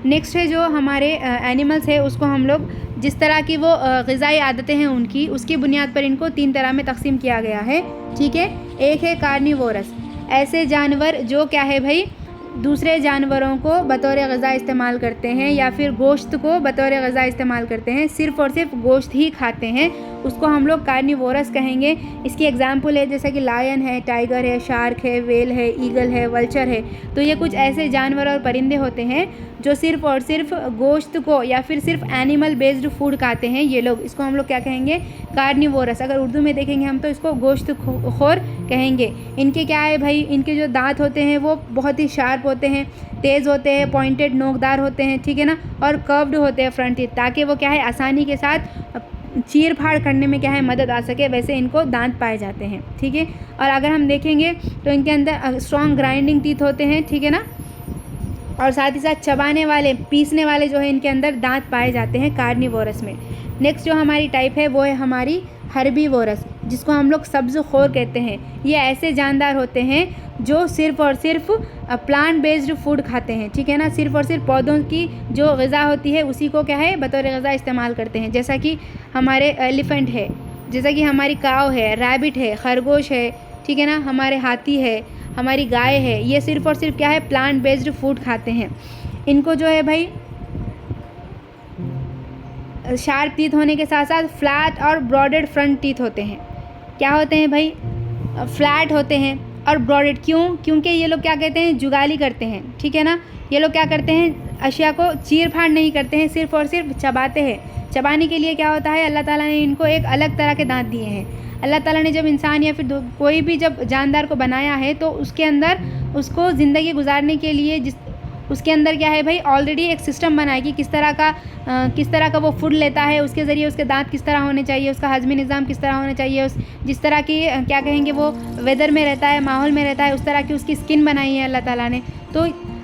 नेक्स्ट है जो हमारे एनिमल्स है, उसको हम लोग जिस तरह की वो ग़िज़ाई आदतें हैं उनकी, उसकी बुनियाद पर इनको 3 तरह में तकसीम किया गया है, ठीक है। एक है कार्निवोरस, ऐसे जानवर जो क्या है भाई दूसरे जानवरों को बतौर ग़िज़ा इस्तेमाल करते हैं या फिर गोश्त को बतौर ग़िज़ा इस्तेमाल करते हैं, सिर्फ़ और सिर्फ गोश्त ही खाते हैं, उसको हम लोग कार्निवोरस कहेंगे। इसकी एग्जांपल है जैसे कि लायन है, टाइगर है, शार्क है, वेल है, ईगल है, वल्चर है। तो ये कुछ ऐसे जानवर और परिंदे होते हैं जो सिर्फ़ और सिर्फ गोश्त को या फिर सिर्फ एनिमल बेस्ड फूड खाते हैं ये लोग, इसको हम लोग क्या कहेंगे, कार्निवोरस। अगर उर्दू में देखेंगे हम तो इसको गोश्त खोर कहेंगे। इनके क्या है भाई, इनके जो दांत होते हैं वो बहुत ही शार्प होते हैं, तेज़ होते हैं, पॉइंटेड नोकदार होते हैं, ठीक है ना, और कर्व्ड होते हैं फ्रंट टीथ, ताकि वो क्या है आसानी के साथ चीर फाड़ करने में क्या है मदद आ सके, वैसे इनको दांत पाए जाते हैं, ठीक है। और अगर हम देखेंगे तो इनके अंदर स्ट्रॉन्ग ग्राइंडिंग टीथ होते हैं, ठीक है ना, और साथ ही साथ चबाने वाले, पीसने वाले जो है इनके अंदर दांत पाए जाते हैं कार्निवोरस में। नेक्स्ट जो हमारी टाइप है वो है हमारी हर्बीवोरस, जिसको हम लोग सब्ज़खोर कहते हैं। ये ऐसे जानदार होते हैं जो सिर्फ़ और सिर्फ प्लांट बेस्ड फूड खाते हैं, ठीक है ना, सिर्फ़ और सिर्फ पौधों की जो ग़िज़ा होती है उसी को क्या है बतौर ग़िज़ा इस्तेमाल करते हैं। जैसा कि हमारे एलिफेंट है, जैसा कि हमारी काव है, रैबिट है, खरगोश है, ठीक है ना, हमारे हाथी है, हमारी गाय है, ये सिर्फ़ और सिर्फ क्या है प्लांट बेस्ड फूड खाते हैं। इनको जो है भाई शार्प टीथ होने के साथ साथ फ्लैट और ब्रॉडेड फ्रंट टीथ होते हैं। क्या होते हैं भाई, फ्लैट होते हैं और ब्रॉडेड, क्यों, क्योंकि ये लोग क्या कहते हैं जुगाली करते हैं, ठीक है ना। ये लोग क्या करते हैं अशिया को चीर फाड़ नहीं करते हैं, सिर्फ़ और सिर्फ चबाते हैं। चबाने के लिए क्या होता है, अल्लाह ताला ने इनको एक अलग तरह के दांत दिए हैं। अल्लाह ताला ने जब इंसान या फिर कोई भी जब जानदार को बनाया है तो उसके अंदर उसको ज़िंदगी गुजारने के लिए उसके अंदर क्या है भाई ऑलरेडी एक सिस्टम बना है कि किस तरह का वो फूड लेता है, उसके ज़रिए उसके दांत किस तरह होने चाहिए, उसका हज़मी निज़ाम किस तरह होना चाहिए, जिस तरह की क्या कहेंगे वो वेदर में रहता है, माहौल में रहता है, उस तरह की उसकी स्किन बनाई है अल्लाह ताला ने। तो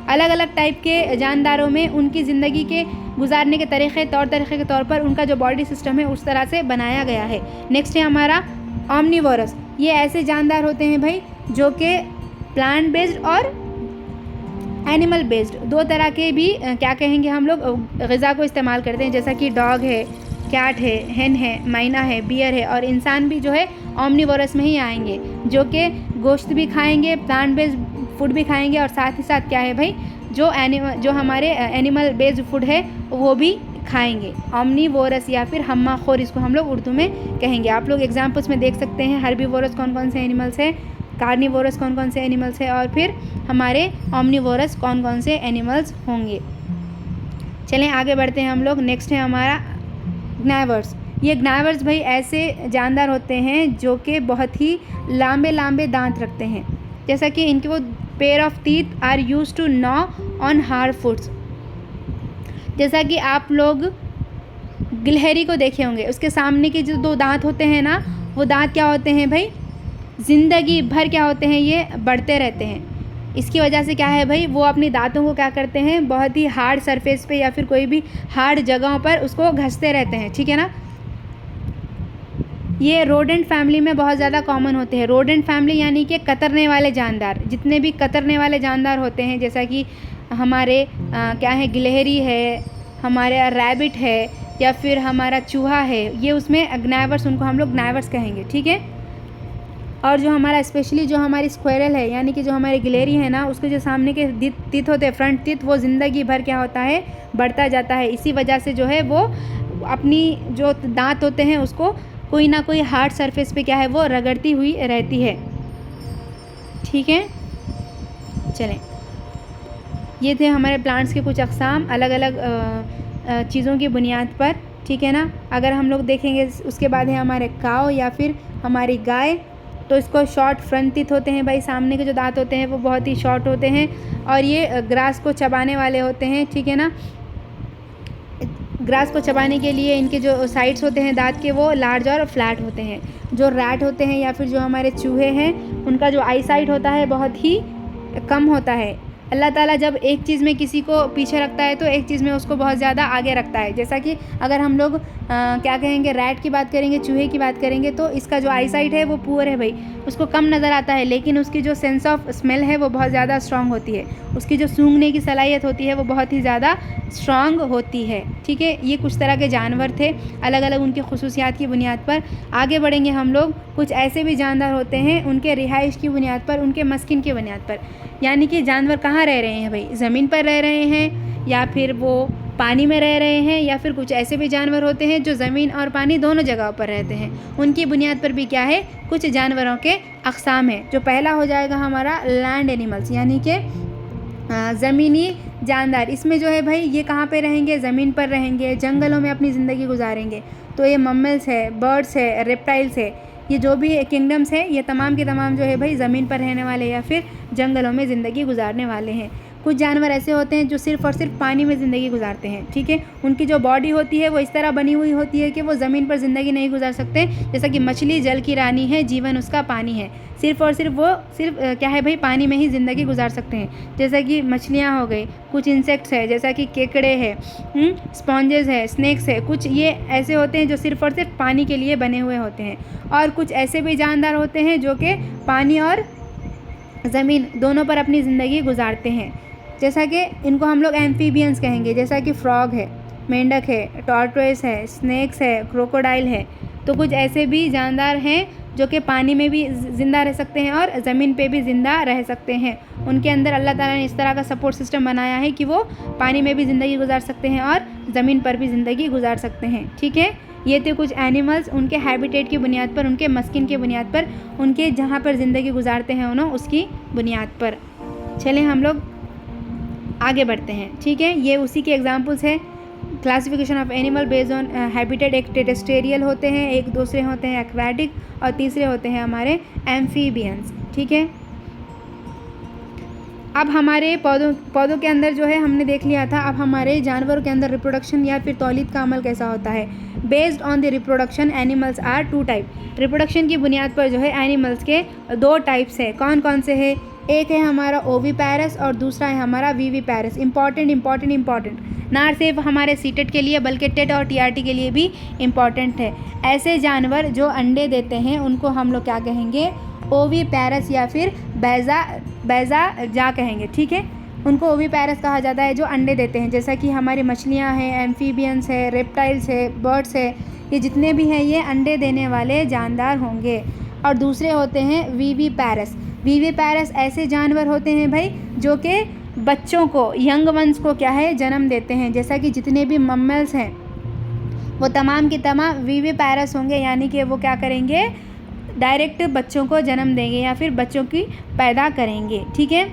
अलग अलग टाइप के जानदारों में उनकी ज़िंदगी के गुजारने के तौर तरीक़े के तौर पर उनका जो बॉडी सिस्टम है उस तरह से बनाया गया है। नेक्स्ट है हमारा ओमनीवोरस। ये ऐसे जानदार होते हैं भाई जो कि प्लांट बेस्ड और एनिमल बेस्ड दो तरह के भी क्या कहेंगे हम लोग ग़िज़ा को इस्तेमाल करते हैं, जैसा कि डॉग है, कैट है, हेन है, मैना है, बियर है, और इंसान भी जो है ओमनीवोरस में ही आएंगे, जो कि गोश्त भी खाएंगे, प्लांट बेस्ड फूड भी खाएंगे, और साथ ही साथ क्या है भाई जो हमारे एनिमल बेस्ड फूड है वो भी खाएंगे। ओमनीवोरस या फिर हम्माखोर इसको हम लोग उर्दू में कहेंगे। आप लोग एग्जाम्पल्स में देख सकते हैं, हर्बीवोरस कौन कौन से एनिमल्स है, कार्निवोरस कौन कौन से एनिमल्स है, और फिर हमारे ओमनीवोरस कौन कौन से एनिमल्स होंगे। चलें आगे बढ़ते हैं हम लोग। नेक्स्ट है हमारा ग्नैवर्स। ये ग्नैवर्स भाई ऐसे जानदार होते हैं जो कि बहुत ही लंबे लंबे दांत रखते हैं, जैसा कि इनके वो pair of teeth are use to gnaw on hard foods. जैसा कि आप लोग गिलहरी को देखे होंगे, उसके सामने के जो 2 दांत होते हैं ना, वो दांत क्या होते हैं भाई ज़िंदगी भर क्या होते हैं, ये बढ़ते रहते हैं। इसकी वजह से क्या है भाई वो अपनी दांतों को क्या करते हैं बहुत ही हार्ड सरफेस पे या फिर कोई भी हार्ड जगहों पर उसको घसते रहते हैं, ठीक है ना। ये रोडेंट फैमिली में बहुत ज़्यादा कॉमन होते हैं। रोडेंट फैमिली यानी कि कतरने वाले जानदार, जितने भी कतरने वाले जानदार होते हैं, जैसा कि हमारे क्या है गिलहरी है, हमारे रैबिट है, या फिर हमारा चूहा है, ये उसमें ग्नैवर्स, उनको हम लोग ग्नैवर्स कहेंगे, ठीक है। और जो हमारा स्पेशली जो हमारी स्क्वेरल है यानी कि जो हमारी गिलहरी है ना, उसके जो सामने के टीथ होते हैं, फ्रंट टीथ, वो ज़िंदगी भर क्या होता है बढ़ता जाता है। इसी वजह से जो है वो अपनी जो दांत होते हैं उसको कोई ना कोई हार्ड सरफेस पे क्या है वो रगड़ती हुई रहती है, ठीक है। चलें, ये थे हमारे प्लांट्स के कुछ अक़साम अलग अलग चीज़ों की बुनियाद पर, ठीक है ना। अगर हम लोग देखेंगे उसके बाद है हमारे काव या फिर हमारी गाय, तो इसको शॉर्ट फ्रंट टीथ होते हैं भाई, सामने के जो दांत होते हैं वो बहुत ही शॉर्ट होते हैं, और ये ग्रास को चबाने वाले होते हैं, ठीक है ना। ग्रास को चबाने के लिए इनके जो साइड्स होते हैं दांत के वो लार्ज और फ्लैट होते हैं। जो रैट होते हैं या फिर जो हमारे चूहे हैं, उनका जो आई साइट होता है बहुत ही कम होता है, अल्लाह ताला जब एक चीज़ में किसी को पीछे रखता है तो एक चीज़ में उसको बहुत ज़्यादा आगे रखता है। जैसा कि अगर हम लोग क्या कहेंगे, रैट की बात करेंगे, चूहे की बात करेंगे, तो इसका जो आई साइट है वो पुअर है भाई, उसको कम नज़र आता है, लेकिन उसकी जो सेंस ऑफ स्मेल है वो बहुत ज़्यादा स्ट्रांग होती है, उसकी जो सूंघने की सलाहियत होती है वो बहुत ही ज़्यादा स्ट्रांग होती है। ठीक है, ये कुछ तरह के जानवर थे, अलग अलग उनकी खसूसियात की बुनियाद पर। आगे बढ़ेंगे हम लोग, कुछ ऐसे भी जानदार होते हैं उनके रिहाइश की बुनियाद पर, उनके मस्किन की बुनियाद पर। यानी कि जानवर कहाँ रह रहे हैं भाई, ज़मीन पर रह रहे हैं या फिर वो पानी में रह रहे हैं, या फिर कुछ ऐसे भी जानवर होते हैं जो ज़मीन और पानी दोनों जगहों पर रहते हैं। उनकी बुनियाद पर भी क्या है, कुछ जानवरों के अक़साम हैं। जो पहला हो जाएगा हमारा लैंड एनिमल्स, यानी कि ज़मीनी जानदार। इसमें जो है भाई ये कहाँ पे रहेंगे, ज़मीन पर रहेंगे, जंगलों में अपनी ज़िंदगी गुजारेंगे। तो ये मम्मल्स है, बर्ड्स है, रेप्टाइल्स है, ये जो भी किंगडम्स है ये तमाम के तमाम जो है भाई ज़मीन पर रहने वाले या फिर जंगलों में ज़िंदगी गुजारने वाले हैं। कुछ जानवर ऐसे होते हैं जो सिर्फ़ और सिर्फ पानी में ज़िंदगी गुजारते हैं। ठीक है, उनकी जो बॉडी होती है वो इस तरह बनी हुई होती है कि वो ज़मीन पर ज़िंदगी नहीं गुजार सकते। जैसा कि मछली जल की रानी है, जीवन उसका पानी है, सिर्फ़ और सिर्फ वो क्या है भाई, पानी में ही ज़िंदगी गुजार सकते हैं। जैसा कि मछलियाँ हो गई, कुछ इंसेक्ट्स है जैसा कि केकड़े है, स्पॉन्जेस है, स्नैक्स है, कुछ ये ऐसे होते हैं जो सिर्फ़ और सिर्फ पानी के लिए बने हुए होते हैं। और कुछ ऐसे भी जानदार होते हैं जो कि पानी और ज़मीन दोनों पर अपनी ज़िंदगी गुजारते हैं। जैसा कि इनको हम लोग एम्फीबियंस कहेंगे, जैसा कि फ्रॉग है, मेंढक है, टॉर्टोइस है, स्नैक्स है, क्रोकोडाइल है। तो कुछ ऐसे भी जानदार हैं जो कि पानी में भी ज़िंदा रह सकते हैं और ज़मीन पे भी ज़िंदा रह सकते हैं। उनके अंदर अल्लाह ताला ने इस तरह का सपोर्ट सिस्टम बनाया है कि वो पानी में भी ज़िंदगी गुजार सकते हैं और ज़मीन पर भी ज़िंदगी गुजार सकते हैं। ठीक है, ये थे कुछ एनिमल्स, उनके हैबिटेट की बुनियाद पर, उनके मस्किन की बुनियाद पर, उनके जहाँ पर ज़िंदगी गुजारते हैं उन्होंने उसकी बुनियाद पर। चलें हम लोग आगे बढ़ते हैं। ठीक है, ये उसी के एग्जांपल्स है। Classification of animal based on habitat, एक टेरेस्ट्रियल होते हैं, एक दूसरे होते हैं एक्वेटिक, और तीसरे होते हैं हमारे एम्फीबियंस। ठीक है, अब हमारे पौधों के अंदर जो है हमने देख लिया था। अब हमारे जानवरों के अंदर रिप्रोडक्शन या फिर तौलीद का अमल कैसा होता है। Based on the reproduction animals are two type. Reproduction की बुनियाद पर जो है एनिमल्स के दो टाइप्स है। कौन कौन से है, एक है हमारा ओवीपैरस और दूसरा है हमारा वीवीपैरस। इंपॉर्टेंट ना सिर्फ हमारे सीटेट के लिए बल्कि टेट और टीआरटी के लिए भी इम्पॉर्टेंट है। ऐसे जानवर जो अंडे देते हैं उनको हम लोग क्या कहेंगे, ओवीपैरस या फिर बैजा कहेंगे। ठीक है, उनको ओवीपैरस कहा जाता है जो अंडे देते हैं। जैसा कि हमारी मछलियाँ हैं, एम्फीबियंस है, रेप्टाइल्स है, बर्ड्स है, ये जितने भी हैं ये अंडे देने वाले जानदार होंगे। और दूसरे होते हैं वीवीपैरस। वीवीपैरस ऐसे जानवर होते हैं भाई जो कि बच्चों को, यंग वंस को क्या है, जन्म देते हैं। जैसा कि जितने भी मम्मल्स हैं वो तमाम की तमाम वीवीपैरस होंगे, यानी कि वो क्या करेंगे, डायरेक्ट बच्चों को जन्म देंगे या फिर बच्चों की पैदा करेंगे। ठीक है,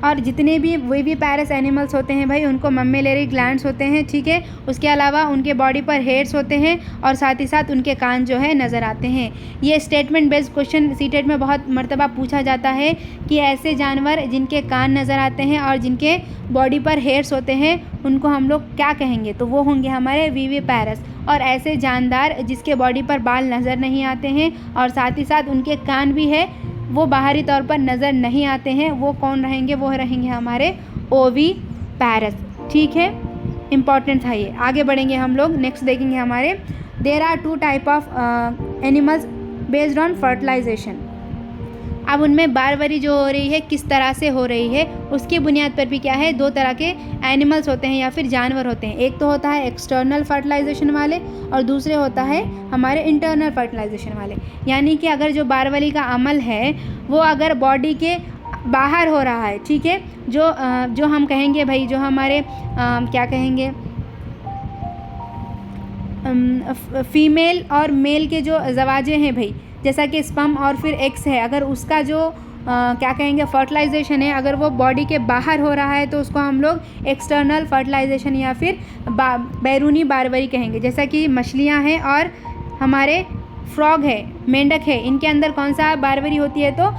और जितने भी विविपैरस एनिमल्स होते हैं भाई उनको मम्मेलरी ग्लैंड्स होते हैं। ठीक है, उसके अलावा उनके बॉडी पर हेयर्स होते हैं और साथ ही साथ उनके कान जो है नज़र आते हैं। ये स्टेटमेंट बेस्ड क्वेश्चन सीटेट में बहुत मर्तबा पूछा जाता है कि ऐसे जानवर जिनके कान नज़र आते हैं और जिनके बॉडी पर हेयर्स होते हैं उनको हम लोग क्या कहेंगे, तो वो होंगे हमारे विविपैरस। और ऐसे जानदार जिसके बॉडी पर बाल नज़र नहीं आते हैं और साथ ही साथ उनके कान भी है, वो बाहरी तौर पर नज़र नहीं आते हैं, वो कौन रहेंगे, वो रहेंगे हमारे ओवीपैरस। ठीक है, इम्पॉर्टेंट था ये। आगे बढ़ेंगे हम लोग, नेक्स्ट देखेंगे हमारे there are two type of animals based on fertilisation. अब उनमें बारवरी जो हो रही है किस तरह से हो रही है उसकी बुनियाद पर भी क्या है, दो तरह के एनिमल्स होते हैं या फिर जानवर होते हैं। एक तो होता है एक्सटर्नल फर्टिलाइजेशन वाले और दूसरे होता है हमारे इंटरनल फर्टिलाइजेशन वाले। यानी कि अगर जो बारवरी का अमल है वो अगर बॉडी के बाहर हो रहा है, ठीक है, जो हम कहेंगे भाई, जो हमारे क्या कहेंगे, फीमेल और मेल के जो जवाजे हैं भाई, जैसा कि स्पर्म और फिर एग्स है, अगर उसका जो क्या कहेंगे फर्टिलाइजेशन है अगर वो बॉडी के बाहर हो रहा है तो उसको हम लोग एक्सटर्नल फर्टिलाइजेशन या फिर बैरूनी बारवरी कहेंगे। जैसा कि मछलियाँ हैं और हमारे फ्रॉग है, मेंढक है, इनके अंदर कौन सा बारवरी होती है, तो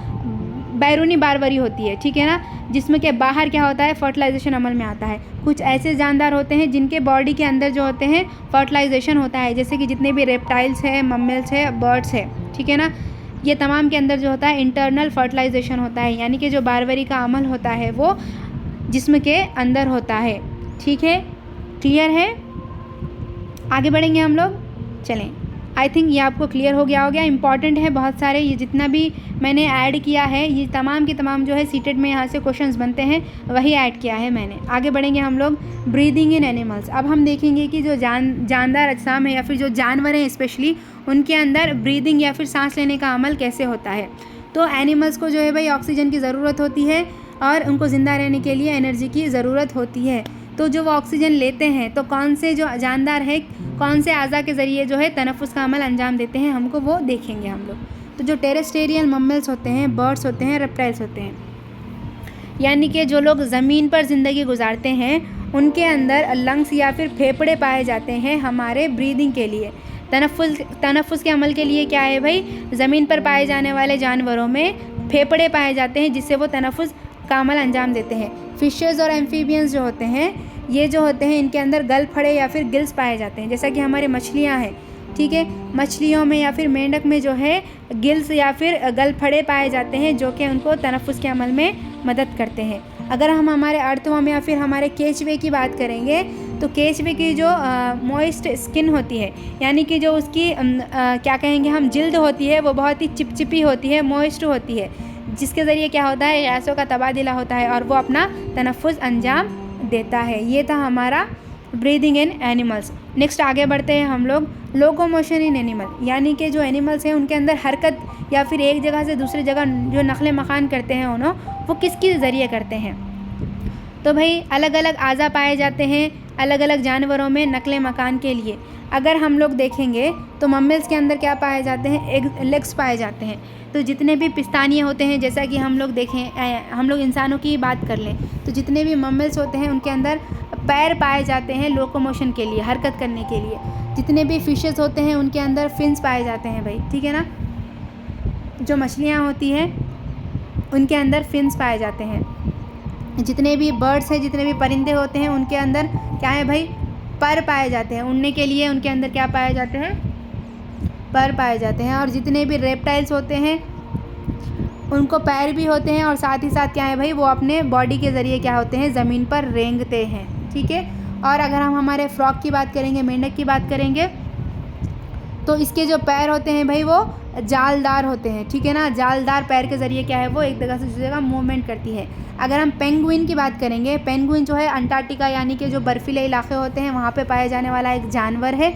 बैरूनी बारवरी होती है। ठीक है ना, जिसमें के बाहर क्या होता है, फर्टिलाइजेशन अमल में आता है। कुछ ऐसे जानदार होते हैं जिनके बॉडी के अंदर जो होते हैं फर्टिलाइजेशन होता है, जैसे कि जितने भी रेप्टाइल्स है, मम्मल्स है, बर्ड्स है, ठीक है ना, ये तमाम के अंदर जो होता है इंटरनल फर्टिलाइजेशन होता है। यानी कि जो बारवरी का अमल होता है वो जिस्म के अंदर होता है। ठीक है, क्लियर है? आगे बढ़ेंगे हम लोग। चलें, आई थिंक ये आपको क्लियर हो गया इंपॉर्टेंट है बहुत सारे, ये जितना भी मैंने ऐड किया है ये तमाम की तमाम जो है सीटेट में यहाँ से क्वेश्चंस बनते हैं वही ऐड किया है मैंने। आगे बढ़ेंगे हम लोग। Breathing in animals. अब हम देखेंगे कि जो जानदार अजसाम है या फिर जो जानवर हैं स्पेशली, उनके अंदर ब्रीदिंग या फिर सांस लेने का अमल कैसे होता है। तो एनिमल्स को जो है भाई ऑक्सीजन की ज़रूरत होती है और उनको ज़िंदा रहने के लिए एनर्जी की ज़रूरत होती है। तो जो वो ऑक्सीजन लेते हैं तो कौन से जो जानदार है कौन से अज़ा के ज़रिए जो है तनफ़ुस का अमल अंजाम देते हैं, हमको वो देखेंगे हम लोग। तो जो टेरेस्टेरियल मम्मल्स होते हैं, बर्ड्स होते हैं, रेप्टाइल्स होते हैं, यानी कि जो लोग ज़मीन पर ज़िंदगी गुजारते हैं, उनके अंदर लंग्स या फिर फेफड़े पाए जाते हैं हमारे ब्रीदिंग के लिए। तनफ़ुस के अमल के लिए क्या है भाई, ज़मीन पर पाए जाने वाले जानवरों में फेफड़े पाए जाते हैं जिससे वो तनफ़ुस का अमल अंजाम देते हैं। फिशेज़ और एम्फीबियंस जो होते हैं, ये जो होते हैं इनके अंदर गलफड़े या फिर गिल्स पाए जाते हैं, जैसा कि हमारे मछलियाँ हैं। ठीक है, मछलियों में या फिर मेंढक में जो है गिल्स या फिर गलफड़े पाए जाते हैं जो कि उनको तनफ़ुस के अमल में मदद करते हैं। अगर हम हमारे अर्थवर्म या फिर हमारे केचवे की बात करेंगे तो केचवे की जो मॉइस्ट स्किन होती है, यानी कि जो उसकी क्या कहेंगे हम, जिल्द होती है, वो बहुत ही चिपचिपी होती है, मॉइस्ट होती है, जिसके ज़रिए क्या होता है, गैसों का तबादला होता है और वो अपना तनफ़ुस अंजाम देता है। ये था हमारा ब्रीदिंग इन एनिमल्स। नेक्स्ट आगे बढ़ते हैं हम लोग। लोकोमोशन इन एनिमल, यानी कि जो एनिमल्स हैं उनके अंदर हरकत या फिर एक जगह से दूसरी जगह जो नक़ल मकान करते हैं उन्होंने, वो किसके ज़रिए करते हैं। तो भाई अलग अलग आज़ा पाए जाते हैं अलग अलग जानवरों में नक़ल मकान के लिए। अगर हम लोग देखेंगे तो मम्मल्स के अंदर क्या पाए जाते हैं, लेग्स पाए जाते हैं। तो जितने भी पिस्तानिये होते हैं, जैसा कि हम लोग देखें, हम लोग इंसानों की बात कर लें तो जितने भी मम्मल्स होते हैं उनके अंदर पैर पाए जाते हैं लोकोमोशन के लिए, हरकत करने के लिए। जितने भी फिशेस होते हैं उनके अंदर फिन्स पाए जाते हैं भाई, ठीक है ना। जो मछलियाँ होती हैं उनके अंदर फिन्स पाए जाते हैं। जितने भी बर्ड्स हैं, जितने भी परिंदे होते हैं उनके अंदर क्या है भाई, पर पाए जाते हैं। उड़ने के लिए उनके अंदर क्या पाए जाते हैं, पर पाए जाते हैं। और जितने भी रेप्टाइल्स होते हैं उनको पैर भी होते हैं और साथ ही साथ क्या है भाई, वो अपने बॉडी के ज़रिए क्या होते हैं, ज़मीन पर रेंगते हैं। ठीक है। और अगर हम हमारे फ्रॉग की बात करेंगे, मेंढक की बात करेंगे, तो इसके जो पैर होते हैं भाई वो जालदार होते हैं। ठीक है ना, जालदार पैर के ज़रिए क्या है, वो एक जगह से दूसरी जगह मूवमेंट करती है। अगर हम पेंगुइन की बात करेंगे, पेंगुइन जो है अंटार्कटिका यानी कि जो बर्फीले इलाके होते हैं वहाँ पे पाए जाने वाला एक जानवर है।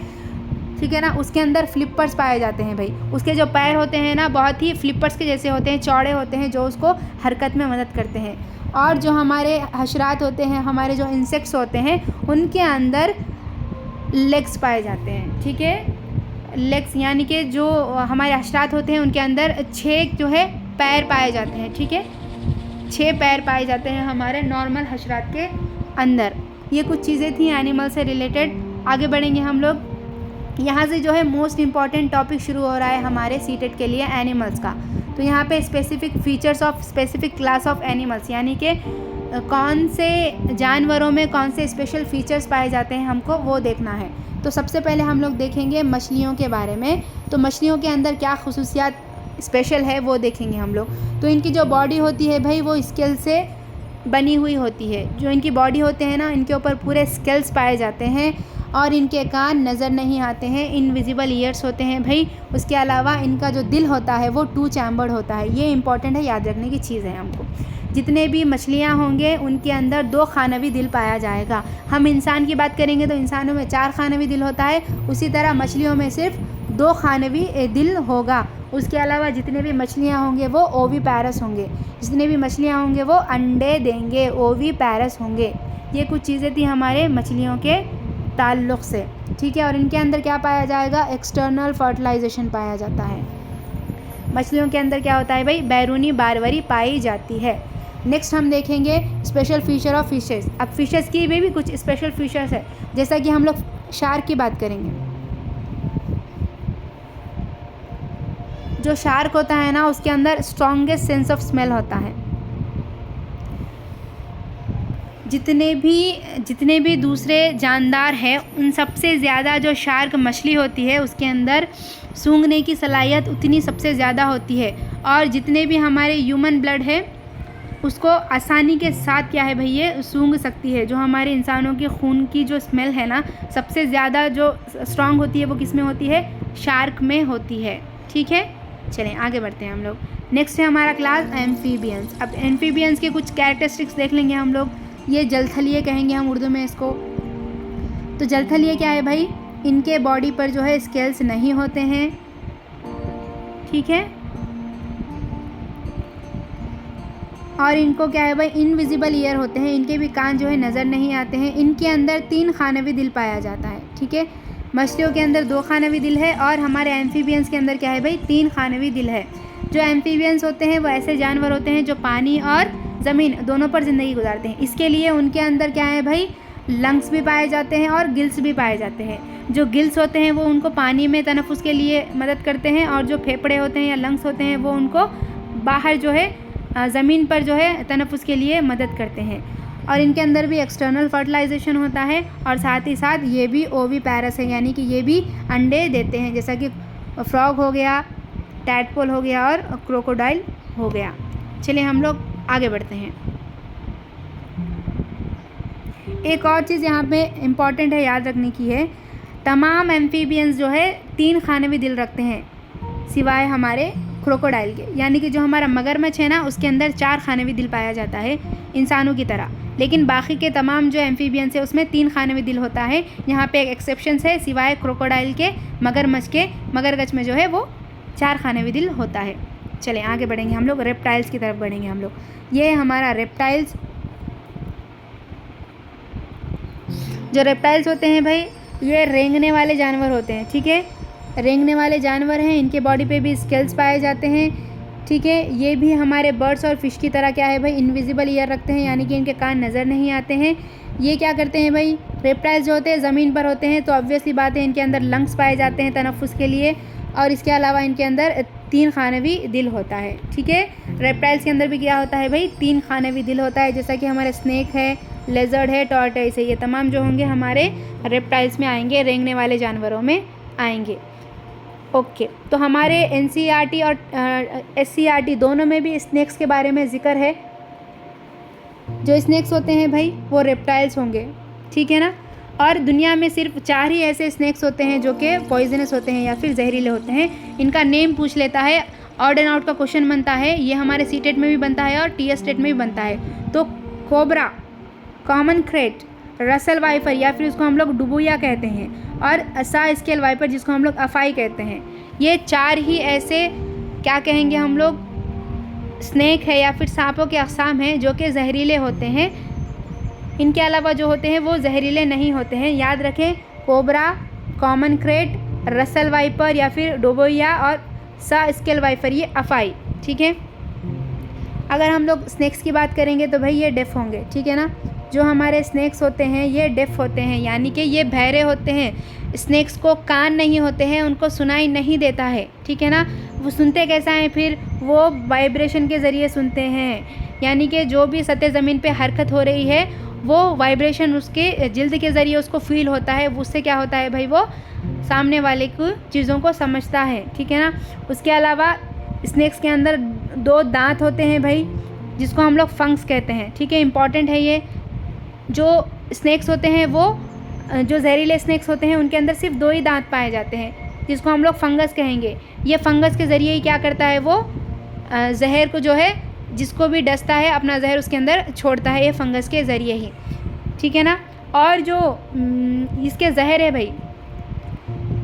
ठीक है ना, उसके अंदर फ्लिपर्स पाए जाते हैं भाई। उसके जो पैर होते हैं ना बहुत ही फ्लिपर्स के जैसे होते हैं, चौड़े होते हैं, जो उसको हरकत में मदद करते हैं। और जो हमारे हशरात होते हैं, हमारे जो इंसेक्ट्स होते हैं, उनके अंदर लेग्स पाए जाते हैं। ठीक है, लेग्स यानी कि जो हमारे हशरात होते हैं उनके अंदर 6 जो है पैर पाए जाते हैं। ठीक है, 6 पैर पाए जाते हैं हमारे नॉर्मल हशरात के अंदर। ये कुछ चीज़ें थी एनिमल से रिलेटेड। आगे बढ़ेंगे हम लोग। यहाँ से जो है मोस्ट इम्पॉर्टेंट टॉपिक शुरू हो रहा है हमारे सीटेट के लिए एनिमल्स का। तो यहाँ पे specific features of specific class of animals, यानी कि कौन से जानवरों में कौन से स्पेशल फीचर्स पाए जाते हैं, हमको वो देखना है। तो सबसे पहले हम लोग देखेंगे मछलियों के बारे में। तो मछलियों के अंदर क्या खुसूसियात स्पेशल है वो देखेंगे हम लोग। तो इनकी जो बॉडी होती है भाई वो स्केल से बनी हुई होती है। जो इनकी बॉडी होते हैं ना, इनके ऊपर पूरे स्केल्स पाए जाते हैं और इनके कान नज़र नहीं आते हैं, इनविजिबल ईयर्स होते हैं भाई। उसके अलावा इनका जो दिल होता है वो 2 चैम्बर्ड होता है। ये इंपॉर्टेंट है, याद रखने की चीज़ है हमको। जितने भी मछलियाँ होंगे उनके अंदर 2 खानवी दिल पाया जाएगा। हम इंसान की बात करेंगे तो इंसानों में 4 खानवी दिल होता है, उसी तरह मछलियों में सिर्फ 2 खानवी दिल होगा। उसके अलावा जितने भी मछलियाँ होंगे वो ओवीपैरस होंगे। जितने भी मछलियाँ होंगे वो अंडे देंगे, ओवीपैरस होंगे। ये कुछ चीज़ें थी हमारे मछलियों के ताल्लुक़ से। ठीक है, और इनके अंदर क्या पाया जाएगा, एक्सटर्नल फर्टिलाइजेशन पाया जाता है। मछलियों के अंदर क्या होता है भाई, बैरूनी बारवरी पाई जाती है। नेक्स्ट हम देखेंगे स्पेशल फीचर ऑफ फिशेस। अब फिशेस की भी कुछ स्पेशल फीचर्स है, जैसा कि हम लोग शार्क की बात करेंगे। जो शार्क होता है ना, उसके अंदर स्ट्रॉन्गेस्ट सेंस ऑफ स्मेल होता है। जितने भी दूसरे जानदार हैं उन सबसे ज़्यादा जो शार्क मछली होती है उसके अंदर सूंघने की सलाहियत उतनी सबसे ज़्यादा होती है। और जितने भी हमारे ह्यूमन ब्लड है उसको आसानी के साथ क्या है भाई ये सूंघ सकती है। जो हमारे इंसानों के खून की जो स्मेल है ना, सबसे ज़्यादा जो स्ट्रांग होती है वो किस में होती है? शार्क में होती है। ठीक है, चलें आगे बढ़ते हैं हम लोग। नेक्स्ट है हमारा क्लास एम्फीबियंस। अब एम्फीबियंस के कुछ कैरेक्टरिस्टिक्स देख लेंगे हम लोग। ये जलथलीय कहेंगे हम उर्दू में इसको। तो जलथलीय क्या है भाई? इनके बॉडी पर जो है स्केल्स नहीं होते हैं। ठीक है, और इनको क्या है भाई? इनविजिबल ईयर होते हैं। इनके भी कान जो है नज़र नहीं आते हैं। इनके अंदर 3 खानवी दिल पाया जाता है। ठीक है, मछलियों के अंदर 2 खानवी दिल है और हमारे एम्फीबियंस के अंदर क्या है भाई? 3 खानवी दिल है। जो एम्फीबियंस होते हैं वो ऐसे जानवर होते हैं जो पानी और ज़मीन दोनों पर ज़िंदगी गुजारते हैं। इसके लिए उनके अंदर क्या है भाई? लंग्स भी पाए जाते हैं और गिल्स भी पाए जाते हैं। जो गिल्स होते हैं वो उनको पानी में तनफ़ुस के लिए मदद करते हैं, और जो फेफड़े होते हैं या लंग्स होते हैं वो उनको बाहर जो है ज़मीन पर जो है तनफ़ुस के लिए मदद करते हैं। और इनके अंदर भी एक्सटर्नल फर्टिलाइजेशन होता है, और साथ ही साथ ये भी ओविपैरस है, यानी कि ये भी अंडे देते हैं, जैसा कि फ्रॉग हो गया, टैडपोल हो गया और क्रोकोडाइल हो गया। चलिए हम लोग आगे बढ़ते हैं। एक और चीज़ यहाँ पे इम्पॉर्टेंट है याद रखने की है, तमाम एम्फीबियंस जो है 3 खानवी दिल रखते हैं सिवाय हमारे क्रोकोडाइल के। यानी कि जो हमारा मगरमच्छ है ना, उसके अंदर 4 खानवी दिल पाया जाता है इंसानों की तरह, लेकिन बाकी के तमाम जो एम्फीबियंस है उसमें 3 खानवी दिल होता है। यहाँ पे एक एक्सेप्शंस है, सिवाय क्रोकोडाइल के, मगरमच्छ के। मगरमच्छ में जो है वो 4 खानवी दिल होता है। चलें आगे बढ़ेंगे हम लोग, रेप्टाइल्स की तरफ बढ़ेंगे हम लोग। ये हमारा रेप्टाइल्स। जो रेप्टाइल्स होते हैं भाई, ये रेंगने वाले जानवर होते हैं। ठीक है, रेंगने वाले जानवर हैं। इनके बॉडी पे भी स्केल्स पाए जाते हैं। ठीक है, ये भी हमारे बर्ड्स और फिश की तरह क्या है भाई? इनविजिबल ईयर रखते हैं, यानी कि इनके कान नज़र नहीं आते हैं। ये क्या करते हैं भाई? रेप्टाइल्स जो होते हैं ज़मीन पर होते हैं, तो ऑब्वियसली बात है इनके अंदर लंग्स पाए जाते हैं तनफ़ुस के लिए, और इसके अलावा इनके अंदर 3 खानवी दिल होता है। ठीक है, रेप्टाइल्स के अंदर भी क्या होता है भाई? 3 खानवी दिल होता है, जैसा कि हमारे स्नेक है, लेजर्ड है, टॉर्टोइस है। ये तमाम जो होंगे हमारे रेप्टाइल्स में आएंगे, रेंगने वाले जानवरों में आएंगे। ओके, तो हमारे NCERT और SCERT दोनों में भी स्नेक्स के बारे में ज़िक्र है। जो स्नेक्स होते हैं भाई वो रेप्टाइल्स होंगे। ठीक है ना, और दुनिया में सिर्फ 4 ही ऐसे स्नेक्स होते हैं जो कि पॉइजनस होते हैं या फिर जहरीले होते हैं। इनका नेम पूछ लेता है, ऑड एंड आउट का क्वेश्चन बनता है। ये हमारे सीटेट में भी बनता है और TS टेट में भी बनता है। तो cobra, common crate, Russell viper या फिर उसको हम लोग डुबुया कहते हैं, और सा स्केल वाइपर जिसको हम लोग अफाई कहते हैं। ये 4 ही ऐसे क्या कहेंगे हम लोग? स्नेक है या फिर सांपों के अक़साम हैं जो कि जहरीले होते हैं। इनके अलावा जो होते हैं वो जहरीले नहीं होते हैं। याद रखें, cobra, common crate, Russell viper या फिर डुबुया और सा स्केल वाइपर, ये अफाई। ठीक है, अगर हम लोग स्नेक्स की बात करेंगे तो भाई ये डेफ होंगे। ठीक है ना, जो हमारे स्नेक्स होते हैं ये डेफ होते हैं, यानी कि ये बहरे होते हैं। स्नेक्स को कान नहीं होते हैं, उनको सुनाई नहीं देता है। ठीक है ना, वो सुनते कैसा है फिर? वो वाइब्रेशन के ज़रिए सुनते हैं, यानी कि जो भी सतह ज़मीन पे हरकत हो रही है वो वाइब्रेशन उसके जिल्द के ज़रिए उसको फील होता है। उससे क्या होता है भाई? वो सामने वाले की चीज़ों को समझता है। ठीक है ना, उसके अलावा स्नेक्स के अंदर 2 दांत होते हैं भाई, जिसको हम लोग फंक्स कहते हैं। ठीक है, इंपॉर्टेंट है ये। जो स्नेक्स होते हैं वो, जो जहरीले स्नेक्स होते हैं उनके अंदर सिर्फ 2 ही दांत पाए जाते हैं, जिसको हम लोग फंगस कहेंगे। ये फंगस के ज़रिए ही क्या करता है? वो जहर को जो है, जिसको भी डसता है अपना जहर उसके अंदर छोड़ता है, ये फंगस के ज़रिए ही। ठीक है ना, और जो इसके जहर है भाई,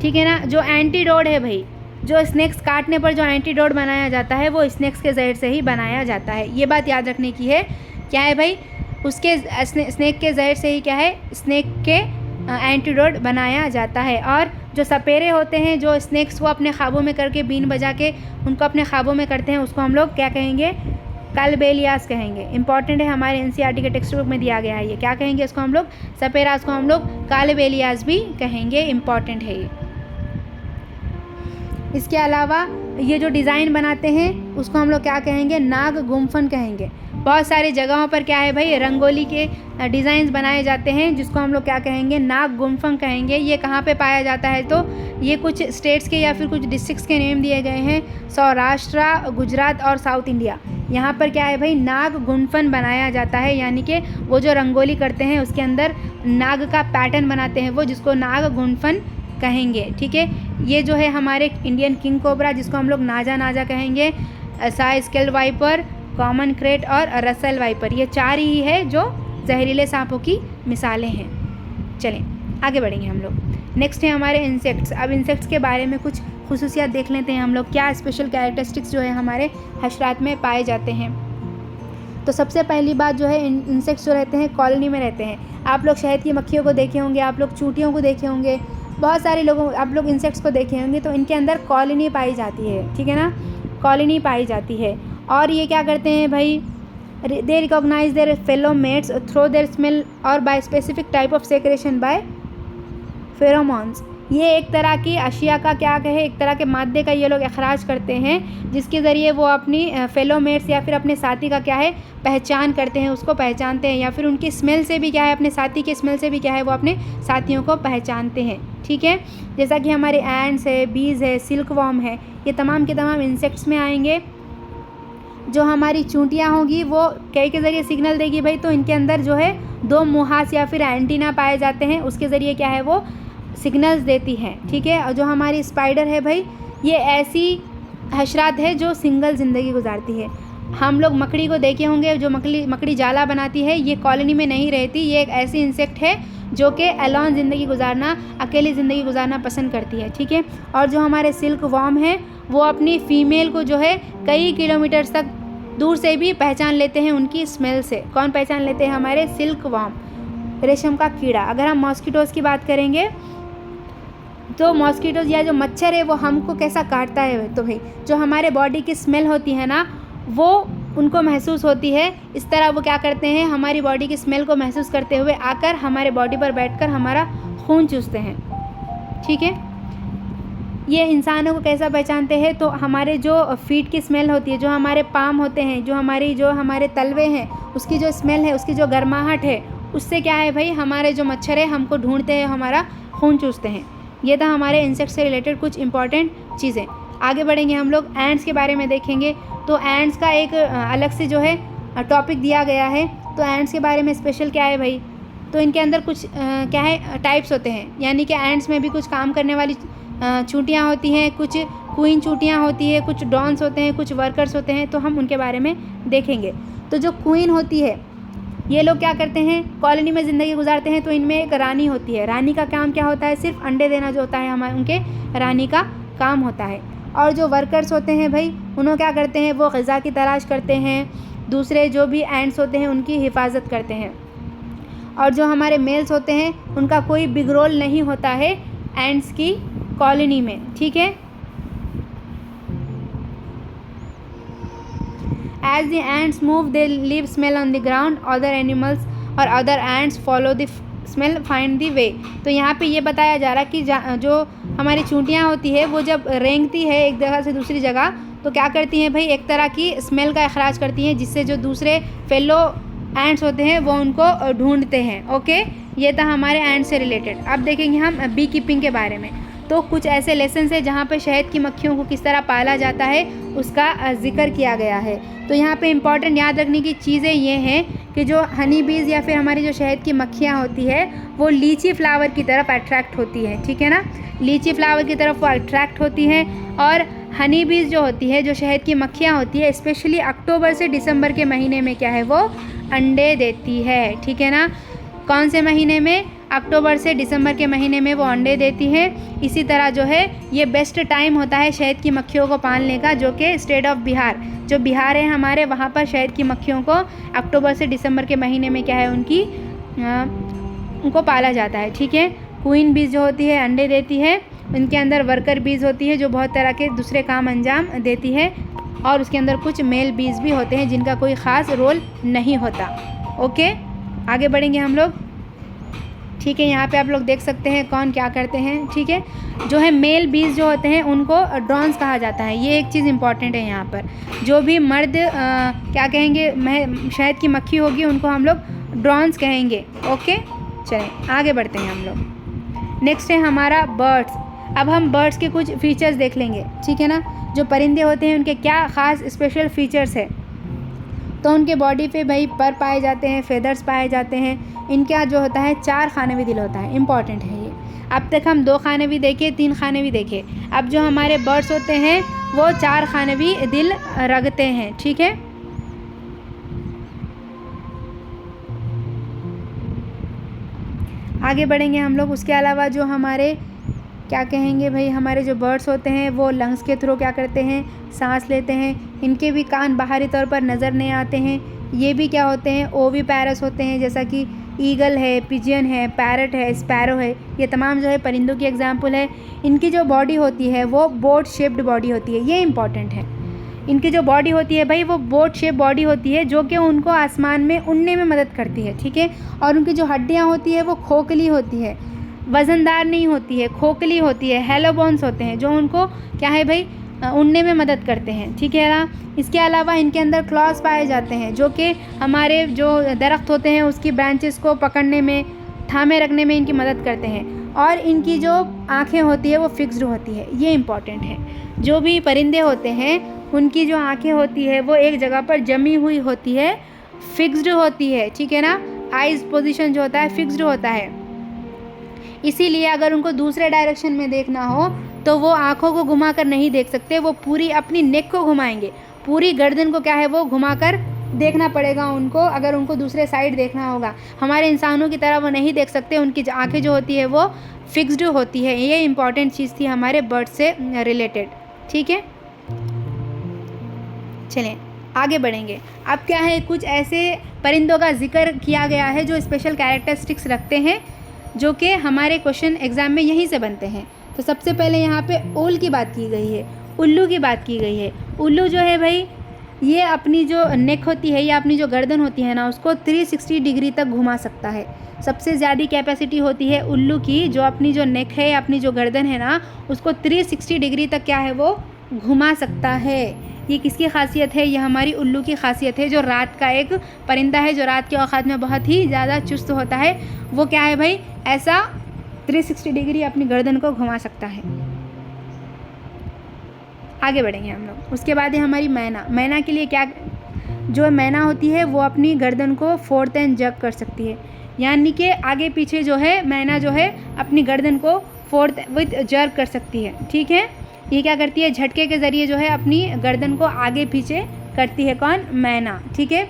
ठीक है ना, जो एंटीडोट है भाई, जो स्नेक्स काटने पर जो एंटीडोट बनाया जाता है वो स्नेक्स के जहर से ही बनाया जाता है। ये बात याद रखने की है। क्या है भाई? उसके स्नेक के जहर से ही क्या है? स्नेक के एंटीडोट बनाया जाता है। और जो सपेरे होते हैं, जो स्नेक्स को अपने ख्वाबों में करके बीन बजा के उनको अपने ख्वाबों में करते हैं, उसको हम लोग क्या कहेंगे? कालबेलियास कहेंगे। इंपॉर्टेंट है, हमारे NCERT के टेक्स्ट बुक में दिया गया है ये। क्या कहेंगे इसको हम लोग? सपेरास को हम लोग कालबेलियास भी कहेंगे। इंपॉर्टेंट है ये। इसके अलावा ये जो डिज़ाइन बनाते हैं उसको हम लोग क्या कहेंगे? नाग गुम्फन कहेंगे। बहुत सारी जगहों पर क्या है भाई, रंगोली के डिज़ाइंस बनाए जाते हैं, जिसको हम लोग क्या कहेंगे, नाग गुम्फंग कहेंगे। ये कहाँ पे पाया जाता है, तो ये कुछ स्टेट्स के या फिर कुछ डिस्ट्रिक्ट्स के नेम दिए गए हैं, सौराष्ट्र, गुजरात और साउथ इंडिया। यहाँ पर क्या है भाई, नाग गुम्फन बनाया जाता है, यानी कि वो जो रंगोली करते हैं उसके अंदर नाग का पैटर्न बनाते हैं वो, जिसको नाग गुम्फन कहेंगे। ठीक है, ये जो है हमारे इंडियन किंग कोबरा, जिसको हम लोग नाजा नाजा कहेंगे, Sai scaled viper, common crate और रसल वाइपर, ये 4 ही है जो जहरीले सांपों की मिसालें हैं। चलें आगे बढ़ेंगे हम लोग। नेक्स्ट है हमारे इंसेक्ट्स। अब इंसेक्ट्स के बारे में कुछ खुसूसियात देख लेते हैं हम लोग, क्या स्पेशल कैरेक्टरिस्टिक्स जो है हमारे हशरात में पाए जाते हैं। तो सबसे पहली बात जो है, इंसेक्ट्स जो रहते हैं कॉलोनी में रहते हैं। आप लोग शहद की मक्खियों को देखे होंगे, आप लोग चूटियों को देखे होंगे, बहुत सारे लोगों आप लोग इंसेक्ट्स को देखे होंगे। तो इनके अंदर कॉलोनी पाई जाती है, ठीक है ना, कॉलोनी पाई जाती है। और ये क्या करते हैं भाई, they recognize their fellow mates through their smell और by specific type of secretion by pheromones. ये एक तरह की अशिया का क्या कहे, एक तरह के मादे का ये लोग अखराज करते हैं, जिसके ज़रिए वो अपनी फेलो मेट्स या फिर अपने साथी का क्या है पहचान करते हैं, उसको पहचानते हैं, या फिर उनकी स्मेल से भी क्या है, अपने साथी के स्मेल से भी क्या है वो अपने साथियों को पहचानते हैं। ठीक है, जैसा कि हमारे एंड्स है, बीज है, सिल्क वॉर्म है, ये तमाम के तमाम इंसेक्ट्स में आएंगे। जो हमारी चूंटियाँ होगी वो कई के ज़रिए सिग्नल देगी भाई, तो इनके अंदर जो है 2 मुहास या फिर एंटीना पाए जाते हैं, उसके ज़रिए क्या है वो सिग्नल्स देती हैं। ठीक है, और जो हमारी स्पाइडर है भाई, ये ऐसी हशरात है जो सिंगल ज़िंदगी गुजारती है। हम लोग मकड़ी को देखे होंगे, जो मकड़ी जाला बनाती है, ये कॉलोनी में नहीं रहती, ये एक ऐसी इंसेक्ट है जो कि एलोन ज़िंदगी गुजारना, अकेली ज़िंदगी गुजारना पसंद करती है। ठीक है, और जो हमारे सिल्क वॉर्म है वो अपनी फ़ीमेल को जो है कई किलोमीटर तक दूर से भी पहचान लेते हैं उनकी स्मेल से। कौन पहचान लेते हैं, हमारे सिल्क वॉर्म, रेशम का कीड़ा। अगर हम मॉस्किटोज़ की बात करेंगे तो मॉस्किटोज़ या जो मच्छर है वो हमको कैसा काटता है, तो भाई जो हमारे बॉडी की स्मेल होती है ना वो उनको महसूस होती है। इस तरह वो क्या करते हैं, हमारी बॉडी की स्मेल को महसूस करते हुए आकर हमारे बॉडी पर बैठकर हमारा खून चूसते हैं। ठीक है, ये इंसानों को कैसा पहचानते हैं, तो हमारे जो फीट की स्मेल होती है, जो हमारे पाम होते हैं, जो हमारे तलवे हैं, उसकी जो स्मेल है, उसकी जो गर्माहट है, उससे क्या है भाई हमारे जो मच्छर है हमको ढूंढते हैं, हमारा खून चूसते हैं। ये था हमारे इंसेक्ट से रिलेटेड कुछ इंपॉर्टेंट चीज़ें। आगे बढ़ेंगे हम लोग, एंड्स के बारे में देखेंगे। तो एंड्स का एक अलग से जो है टॉपिक दिया गया है। तो एंड्स के बारे में स्पेशल क्या है भाई, तो इनके अंदर कुछ क्या है टाइप्स होते हैं, यानी कि एंड्स में भी कुछ काम करने वाली चूंटियाँ होती हैं, कुछ क्वीन चूंटियाँ होती है, कुछ डॉन्स होते हैं, कुछ वर्कर्स होते हैं, तो हम उनके बारे में देखेंगे। तो जो क्वीन होती है, ये लोग क्या करते हैं, कॉलोनी में ज़िंदगी गुजारते हैं। तो इनमें एक रानी होती है, रानी का काम क्या होता है, सिर्फ अंडे देना जो होता है हमारे उनके रानी का काम होता है। और जो वर्कर्स होते हैं भाई, उन्होंने क्या करते हैं, वो ग़िज़ा की तलाश करते हैं, दूसरे जो भी एंड्स होते हैं उनकी हिफाजत करते हैं। और जो हमारे मेल्स होते हैं उनका कोई बिग रोल नहीं होता है एंड्स की कॉलोनी में। ठीक है, as the ants move they leave smell on the ground, other animals और other ants follow the smell find the way। तो यहाँ पे ये बताया जा रहा है कि जो हमारी चूंटियाँ होती है वो जब रेंगती है एक जगह से दूसरी जगह, तो क्या करती हैं भाई, एक तरह की स्मेल का अखराज करती हैं, जिससे जो दूसरे फेलो एंट्स होते हैं वो उनको ढूंढते हैं। ओके, ये था हमारे एंट से रिलेटेड। अब देखेंगे हम बी कीपिंग के बारे में। तो कुछ ऐसे लेसन है जहाँ पे शहद की मक्खियों को किस तरह पाला जाता है उसका जिक्र किया गया है। तो यहाँ पे इम्पॉर्टेंट याद रखने की चीज़ें ये हैं कि जो हनी बीज़ या फिर हमारी जो शहद की मक्खियाँ होती है वो लीची फ्लावर की तरफ अट्रैक्ट होती है। ठीक है ना, लीची फ्लावर की तरफ वो अट्रैक्ट होती हैं। और हनी बीज़ जो होती है, जो शहद की मक्खियाँ होती है, स्पेशली अक्टूबर से दिसंबर के महीने में क्या है वो अंडे देती है। ठीक है ना, कौन से महीने में, अक्टूबर से दिसंबर के महीने में वो अंडे देती है। इसी तरह जो है ये बेस्ट टाइम होता है शहद की मक्खियों को पालने का, जो कि स्टेट ऑफ बिहार, जो बिहार है हमारे, वहाँ पर शहद की मक्खियों को अक्टूबर से दिसंबर के महीने में क्या है उनको पाला जाता है। ठीक है, क्वीन बीज जो होती है अंडे देती है, उनके अंदर वर्कर बीज होती है जो बहुत तरह के दूसरे काम अंजाम देती है, और उसके अंदर कुछ मेल बीज भी होते हैं जिनका कोई ख़ास रोल नहीं होता। ओके, आगे बढ़ेंगे हम लोग। ठीक है। यहाँ पे आप लोग देख सकते हैं कौन क्या करते हैं। ठीक है, जो है मेल बीज जो होते हैं उनको ड्रोन्स कहा जाता है। ये एक चीज़ इंपॉर्टेंट है यहाँ पर। जो भी मर्द क्या कहेंगे, शहद की मक्खी होगी उनको हम लोग ड्रोन्स कहेंगे। ओके, चलें आगे बढ़ते हैं हम लोग। नेक्स्ट है हमारा बर्ड्स। अब हम बर्ड्स के कुछ फीचर्स देख लेंगे। ठीक है ना, जो परिंदे होते हैं उनके क्या ख़ास स्पेशल फीचर्स है। तो उनके बॉडी पे भाई पर पाए जाते हैं, फेदर्स पाए जाते हैं। इनका जो होता है 4 खाने दिल होता है, इम्पॉर्टेंट है ये। अब तक हम 2 खाने भी देखे, 3 खाने भी देखे। अब जो हमारे बर्ड्स होते हैं वो 4 खाने दिल रखते हैं। ठीक है, आगे बढ़ेंगे हम लोग। उसके अलावा जो हमारे क्या कहेंगे भाई, हमारे जो बर्ड्स होते हैं वो लंग्स के थ्रू क्या करते हैं, सांस लेते हैं। इनके भी कान बाहरी तौर पर नज़र नहीं आते हैं। ये भी क्या होते हैं, ओवीपैरस होते हैं, जैसा कि ईगल है, पिजियन है, पैरट है, स्पैरो है। ये तमाम जो है परिंदों की एग्जाम्पल है। इनकी जो बॉडी होती है वो बोट शेप्ड बॉडी होती है, ये इंपॉर्टेंट है। इनकी जो बॉडी होती है भाई वो बोट शेप बॉडी होती है, जो कि उनको आसमान में उड़ने में मदद करती है। ठीक है, और उनकी जो हड्डियाँ होती है वो खोखली होती है, वज़नदार नहीं होती है, खोखली होती है। हेलो बोन्स होते हैं जो उनको क्या है भाई, उड़ने में मदद करते हैं। ठीक है ना, इसके अलावा इनके अंदर क्लॉज पाए जाते हैं, जो कि हमारे जो दरख्त होते हैं उसकी ब्रांचेस को पकड़ने में, थामे रखने में इनकी मदद करते हैं। और इनकी जो आँखें होती है वो फिक्स्ड होती है, ये इंपॉर्टेंट है। जो भी परिंदे होते हैं उनकी जो आँखें होती है वो एक जगह पर जमी हुई होती है, फिक्स्ड होती है। ठीक है ना, आइज़ पोजीशन जो होता है फिक्स्ड होता है। इसीलिए अगर उनको दूसरे डायरेक्शन में देखना हो तो वो आँखों को घुमाकर नहीं देख सकते, वो पूरी अपनी नेक को घुमाएंगे, पूरी गर्दन को क्या है वो घुमाकर देखना पड़ेगा उनको, अगर उनको दूसरे साइड देखना होगा। हमारे इंसानों की तरह वो नहीं देख सकते, उनकी आँखें जो होती है वो फिक्स्ड होती है। ये इंपॉर्टेंट चीज़ थी हमारे बर्ड से रिलेटेड। ठीक है, चलें आगे बढ़ेंगे। अब क्या है, कुछ ऐसे परिंदों का जिक्र किया गया है जो स्पेशल कैरेक्टरिस्टिक्स रखते हैं, जो कि हमारे क्वेश्चन एग्ज़ाम में यहीं से बनते हैं। तो सबसे पहले यहाँ पे ओल की बात की गई है, उल्लू की बात की गई है। उल्लू जो है भाई, ये अपनी जो नेक होती है या अपनी जो गर्दन होती है ना, उसको 360 डिग्री तक घुमा सकता है। सबसे ज़्यादा कैपेसिटी होती है उल्लू की, जो अपनी जो नेक है, अपनी जो गर्दन है ना, उसको 360 डिग्री तक क्या है वो घुमा सकता है। ये किसकी खासियत है, ये हमारी उल्लू की खासियत है, जो रात का एक परिंदा है, जो रात के औकात में बहुत ही ज़्यादा चुस्त होता है। वो क्या है भाई, ऐसा 360 डिग्री अपनी गर्दन को घुमा सकता है। आगे बढ़ेंगे हम लोग। उसके बाद है हमारी मैना। मैना के लिए क्या, जो मैना होती है वो अपनी गर्दन को फोर्थ एंड जग कर सकती है, यानी कि आगे पीछे जो है मैना जो है अपनी गर्दन को फोर्थ विद जर्क कर सकती है। ठीक है, ये क्या करती है, झटके के ज़रिए जो है अपनी गर्दन को आगे पीछे करती है, कौन, मैना। ठीक है,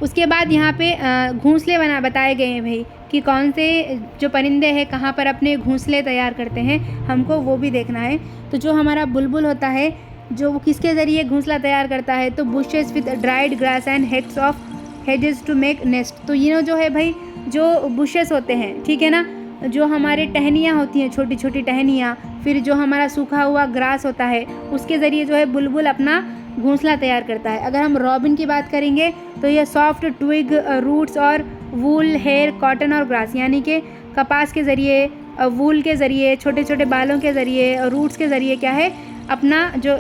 उसके बाद यहाँ पे घोंसले बताए गए हैं भाई, कि कौन से जो परिंदे हैं कहाँ पर अपने घोंसले तैयार करते हैं, हमको वो भी देखना है। तो जो हमारा बुलबुल होता है, जो वो किसके ज़रिए घोंसला तैयार करता है, तो bushes with dried grass and heads of hedges to make nest. तो ये जो है भाई, जो बुशेस होते हैं, ठीक है ना, जो हमारे टहनियाँ होती हैं, छोटी छोटी टहनियाँ, फिर जो हमारा सूखा हुआ ग्रास होता है, उसके ज़रिए जो है बुलबुल अपना घोंसला तैयार करता है। अगर हम रॉबिन की बात करेंगे तो ये सॉफ्ट ट्विग, रूट्स और वूल, हेयर, कॉटन और ग्रास, यानी कि कपास के ज़रिए, वूल के ज़रिए, छोटे छोटे बालों के ज़रिए, रूट्स के ज़रिए क्या है अपना जो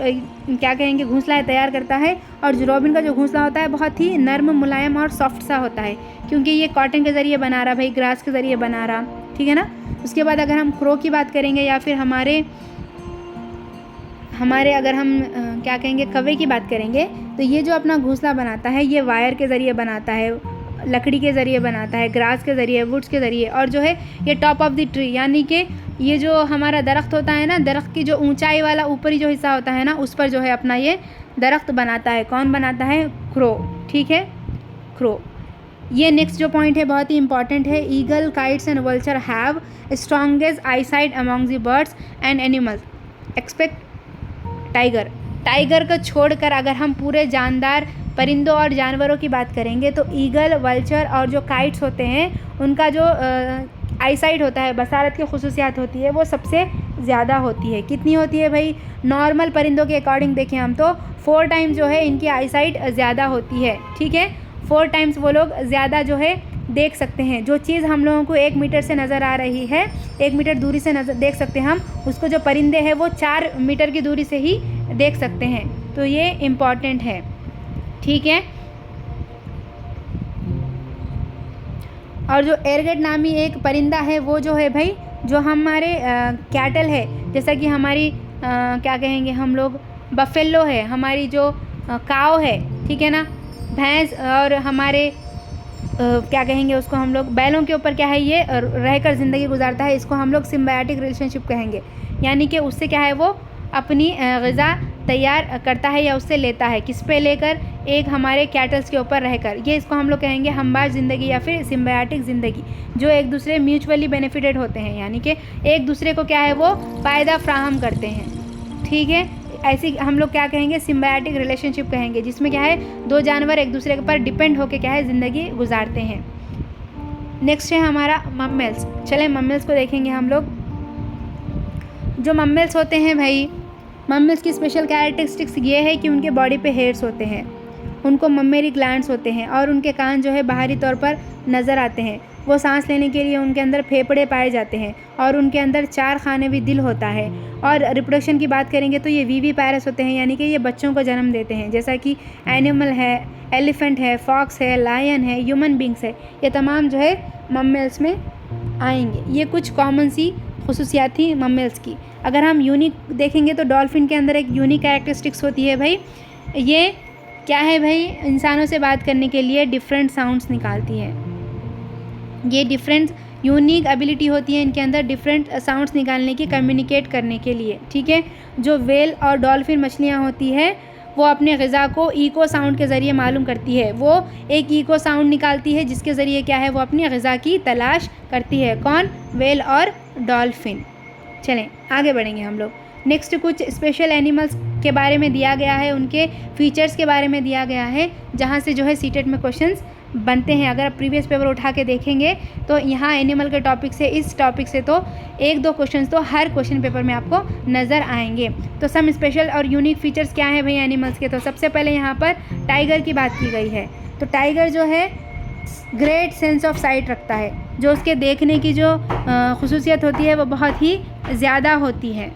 क्या कहेंगे घोंसला तैयार करता है। और जो रॉबिन का जो घोंसला होता है बहुत ही नर्म, मुलायम और सॉफ्ट सा होता है, क्योंकि ये कॉटन के ज़रिए बना रहा भाई, ग्रास के ज़रिए बना रहा। ठीक है ना। उसके बाद अगर हम क्रो की बात करेंगे या फिर हमारे अगर हम क्या कहेंगे कौवे की बात करेंगे, तो ये जो अपना घोंसला बनाता है ये वायर के ज़रिए बनाता है, लकड़ी के ज़रिए बनाता है, ग्रास के ज़रिए, वुड्स के ज़रिए। और जो है ये टॉप ऑफ द ट्री, यानी कि ये जो हमारा दरख्त होता है ना, दरख्त की जो ऊंचाई वाला ऊपरी जो हिस्सा होता है ना, उस पर जो है अपना ये दरख्त बनाता है। कौन बनाता है, क्रो। ठीक है, क्रो। ये नेक्स्ट जो पॉइंट है बहुत ही इंपॉर्टेंट है। Eagle, kites and vulture have strongest eyesight among the birds and animals expect tiger. Tiger को छोड़कर अगर हम पूरे जानदार परिंदों और जानवरों की बात करेंगे तो ईगल, वल्चर और जो काइट्स होते हैं उनका जो आईसाइट होता है, बसारत की खुसूसियात होती है, वो सबसे ज़्यादा होती है। कितनी होती है भाई, नॉर्मल परिंदों के अकॉर्डिंग देखें हम तो 4 टाइम्स जो है इनकी आईसाइट ज़्यादा होती है। ठीक है, 4 टाइम्स वो लोग ज़्यादा जो है देख सकते हैं। जो चीज़ हम लोगों को 1 मीटर से नज़र आ रही है, 1 मीटर दूरी से नज़र देख सकते हैं हम, उसको जो परिंदे हैं वो 4 मीटर की दूरी से ही देख सकते हैं। तो ये इम्पॉर्टेंट है, ठीक है। और जो एरगेट नामी एक परिंदा है वो जो है भाई, जो हमारे कैटल है, जैसा कि हमारी क्या कहेंगे हम लोग, बफेलो है, हमारी जो काव है, ठीक है ना, भैंस, और हमारे क्या कहेंगे उसको हम लोग, बैलों के ऊपर क्या है ये रहकर ज़िंदगी गुजारता है। इसको हम लोग सिम्बायोटिक रिलेशनशिप कहेंगे, यानी कि उससे क्या है वो अपनी ग़िज़ा तैयार करता है या उससे लेता है। किस पे लेकर? एक हमारे कैटल्स के ऊपर रहकर। ये इसको हम लोग कहेंगे हमबाज ज़िंदगी या फिर सिम्बायोटिक ज़िंदगी, जो एक दूसरे म्यूचुअली बेनिफिटेड होते हैं, यानी कि एक दूसरे को क्या है वो फ़ायदा फ्राहम करते हैं, ठीक है। ऐसी हम लोग क्या कहेंगे, सिम्बायोटिक रिलेशनशिप कहेंगे, जिसमें क्या है 2 जानवर एक दूसरे के ऊपर डिपेंड होकर क्या है ज़िंदगी गुजारते हैं। नेक्स्ट है हमारा मम्मेल्स। चले मम्मेल्स को देखेंगे हम लोग। जो मम्मेल्स होते हैं भाई, मम्मेल्स की स्पेशल कैरेक्टरिस्टिक्स ये है कि उनके बॉडी पे हेयर्स होते हैं, उनको मम्मेरी ग्लैंड्स होते हैं, और उनके कान जो है बाहरी तौर पर नज़र आते हैं। वो सांस लेने के लिए उनके अंदर फेफड़े पाए जाते हैं, और उनके अंदर 4 खाने दिल होता है। और रिप्रोडक्शन की बात करेंगे तो ये विविपायरस होते हैं, यानी कि ये बच्चों को जन्म देते हैं, जैसा कि एनिमल है, एलिफेंट है, फॉक्स है, लायन है, ह्यूमन बींग्स है, ये तमाम जो है मम्मेल्स में आएंगे। ये कुछ कॉमन सी खुसूसियात थी मम्मेल्स की। अगर हम यूनिक देखेंगे तो डॉल्फिन के अंदर एक यूनिक कैरेक्टरिस्टिक्स होती है भाई, ये क्या है भाई, इंसानों से बात करने के लिए डिफरेंट साउंड्स निकालती है। ये डिफरेंट यूनिक एबिलिटी होती है इनके अंदर डिफरेंट साउंड्स निकालने की, कम्युनिकेट करने के लिए, ठीक है। जो व्हेल और डॉल्फिन मछलियाँ होती है वो अपने ग़िज़ा को इको साउंड के ज़रिए मालूम करती है। वो एक इको साउंड निकालती है जिसके ज़रिए क्या है वो अपनी ग़िज़ा की तलाश करती है। कौन? व्हेल और डॉल्फिन। चलें आगे बढ़ेंगे हम लोग। नेक्स्ट कुछ स्पेशल एनिमल्स के बारे में दिया गया है, उनके फीचर्स के बारे में दिया गया है, जहाँ से जो है सीटेट में क्वेश्चंस बनते हैं। अगर आप प्रीवियस पेपर उठा के देखेंगे तो यहाँ एनिमल के टॉपिक से, इस टॉपिक से तो 1-2 क्वेश्चंस तो हर क्वेश्चन पेपर में आपको नज़र आएंगे। तो सम स्पेशल और यूनिक फीचर्स क्या है भाई एनिमल्स के? तो सबसे पहले यहाँ पर टाइगर की बात की गई है। तो टाइगर जो है ग्रेट सेंस ऑफ साइट रखता है, जो उसके देखने की जो खुसूसियत होती है वो बहुत ही ज़्यादा होती है,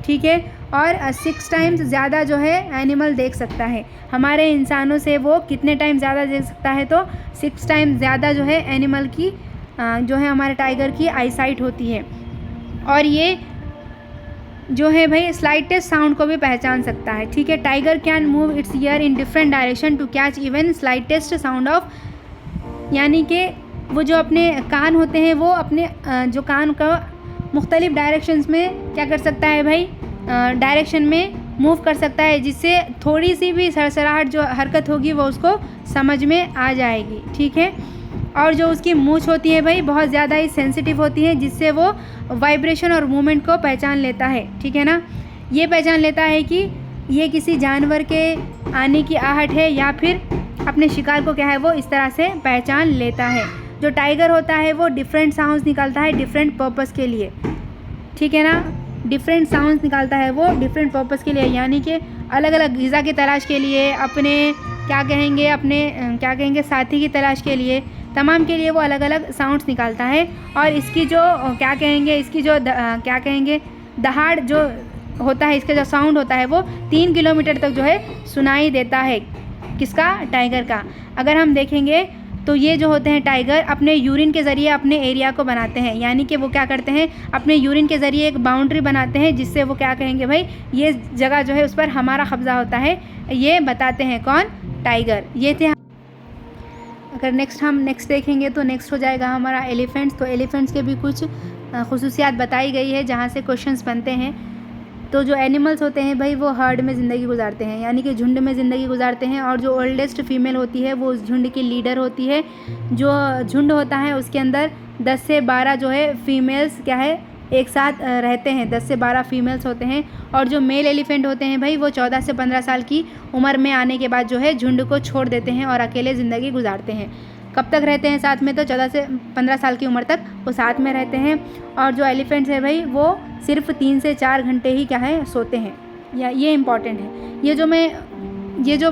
ठीक है। और 6 टाइम्स ज़्यादा जो है एनिमल देख सकता है। हमारे इंसानों से वो कितने टाइम ज़्यादा देख सकता है? तो 6 टाइम्स ज़्यादा जो है एनिमल की जो है हमारे टाइगर की आई साइट होती है। और ये जो है भाई स्लाइटेस्ट साउंड को भी पहचान सकता है, ठीक है। Tiger can move its ear in different direction to catch even slightest sound of, यानी कि वो जो अपने कान होते हैं वो अपने जो कान का मुख्तलिफ डायरेक्शंस में क्या कर सकता है भाई, डायरेक्शन में मूव कर सकता है, जिससे थोड़ी सी भी सरसराहट जो हरकत होगी वो उसको समझ में आ जाएगी, ठीक है। और जो उसकी मूंछ होती है भाई बहुत ज़्यादा ही सेंसिटिव होती है, जिससे वो वाइब्रेशन और मूवमेंट को पहचान लेता है, ठीक है ना। ये पहचान लेता है कि ये किसी जानवर के आने की आहट है या फिर अपने शिकार को क्या है वो इस तरह से पहचान लेता है। जो टाइगर होता है वो डिफरेंट साउंड्स निकालता है डिफरेंट पर्पस के लिए, ठीक है ना। डिफरेंट साउंड्स निकालता है वो डिफरेंट पर्पस के लिए, यानी कि अलग अलग ग़िज़ा की तलाश के लिए, अपने क्या कहेंगे साथी की तलाश के लिए, तमाम के लिए वो अलग अलग साउंड्स निकालता है। और इसकी जो दहाड़ जो होता है, इसका जो साउंड होता है वो 3 किलोमीटर तक जो है सुनाई देता है। किसका? टाइगर का। अगर हम देखेंगे तो ये जो होते हैं टाइगर अपने यूरिन के ज़रिए अपने एरिया को बनाते हैं, यानी कि वो क्या करते हैं अपने यूरिन के ज़रिए एक बाउंड्री बनाते हैं, जिससे वो क्या कहेंगे भाई ये जगह जो है उस पर हमारा कब्ज़ा होता है, ये बताते हैं। कौन? टाइगर। ये थे। अगर नेक्स्ट देखेंगे तो नेक्स्ट हो जाएगा हमारा एलिफेंट्स। तो एलिफेंट्स के भी कुछ खुसूसियात बताई गई है जहाँ से क्वेश्चंस बनते हैं। तो जो एनिमल्स होते हैं भाई वो हर्ड में ज़िंदगी गुजारते हैं, यानी कि झुंड में ज़िंदगी गुजारते हैं। और जो ओल्डेस्ट फीमेल होती है वो उस झुंड की लीडर होती है। जो झुंड होता है उसके अंदर 10 से 12 जो है फीमेल्स क्या है एक साथ रहते हैं, 10 से 12 फीमेल्स होते हैं। और जो मेल एलिफेंट होते हैं भाई वो 14 से 15 साल की उम्र में आने के बाद जो है झुंड को छोड़ देते हैं और अकेले ज़िंदगी गुजारते हैं। कब तक रहते हैं साथ में? तो 14 से 15 साल की उम्र तक वो साथ में रहते हैं। और जो एलिफेंट्स है भाई वो सिर्फ 3 से 4 घंटे ही क्या है सोते हैं, या ये इम्पॉर्टेंट है। ये जो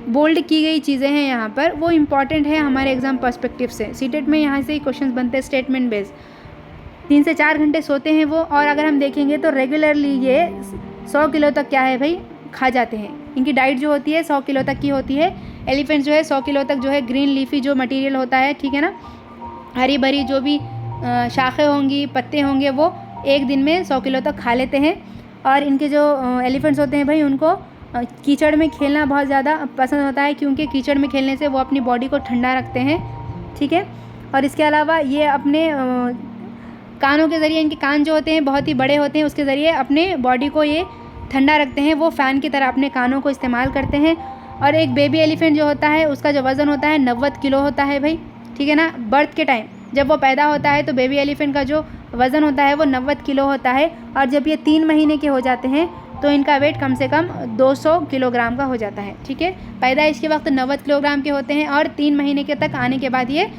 बोल्ड की गई चीज़ें हैं यहाँ पर वो इम्पॉर्टेंट है हमारे एग्जाम पर्सपेक्टिव से। सीटेट में यहाँ से ही क्वेश्चन बनते हैं स्टेटमेंट बेस्ड। 3 से 4 घंटे सोते हैं वो, और अगर हम देखेंगे तो रेगुलरली ये 100 किलो तक क्या है भाई खा जाते हैं। इनकी डाइट जो होती है 100 किलो तक की होती है। एलिफेंट जो है 100 किलो तक जो है ग्रीन लीफी जो मटेरियल होता है, ठीक है ना, हरी भरी जो भी शाखें होंगी, पत्ते होंगे, वो एक दिन में 100 किलो तक खा लेते हैं। और इनके जो एलिफेंट्स होते हैं भाई उनको कीचड़ में खेलना बहुत ज़्यादा पसंद होता है, क्योंकि कीचड़ में खेलने से वो अपनी बॉडी को ठंडा रखते हैं, ठीक है। और इसके अलावा ये अपने कानों के ज़रिए, इनके कान जो होते हैं बहुत ही बड़े होते हैं, उसके ज़रिए अपने बॉडी को ये ठंडा रखते हैं। वो फ़ैन की तरह अपने कानों को इस्तेमाल करते हैं। और एक बेबी एलिफेंट जो होता है उसका जो वज़न होता है 90 किलो होता है भाई, ठीक है ना। बर्थ के टाइम जब वो पैदा होता है तो बेबी एलिफेंट का जो वज़न होता है वो 90 किलो होता है। और जब ये 3 महीने के हो जाते हैं तो इनका वेट कम से कम 200 किलोग्राम का हो जाता है, ठीक है। पैदाइश के वक्त 90 किलोग्राम के होते हैं और 3 महीने के तक आने के बाद ये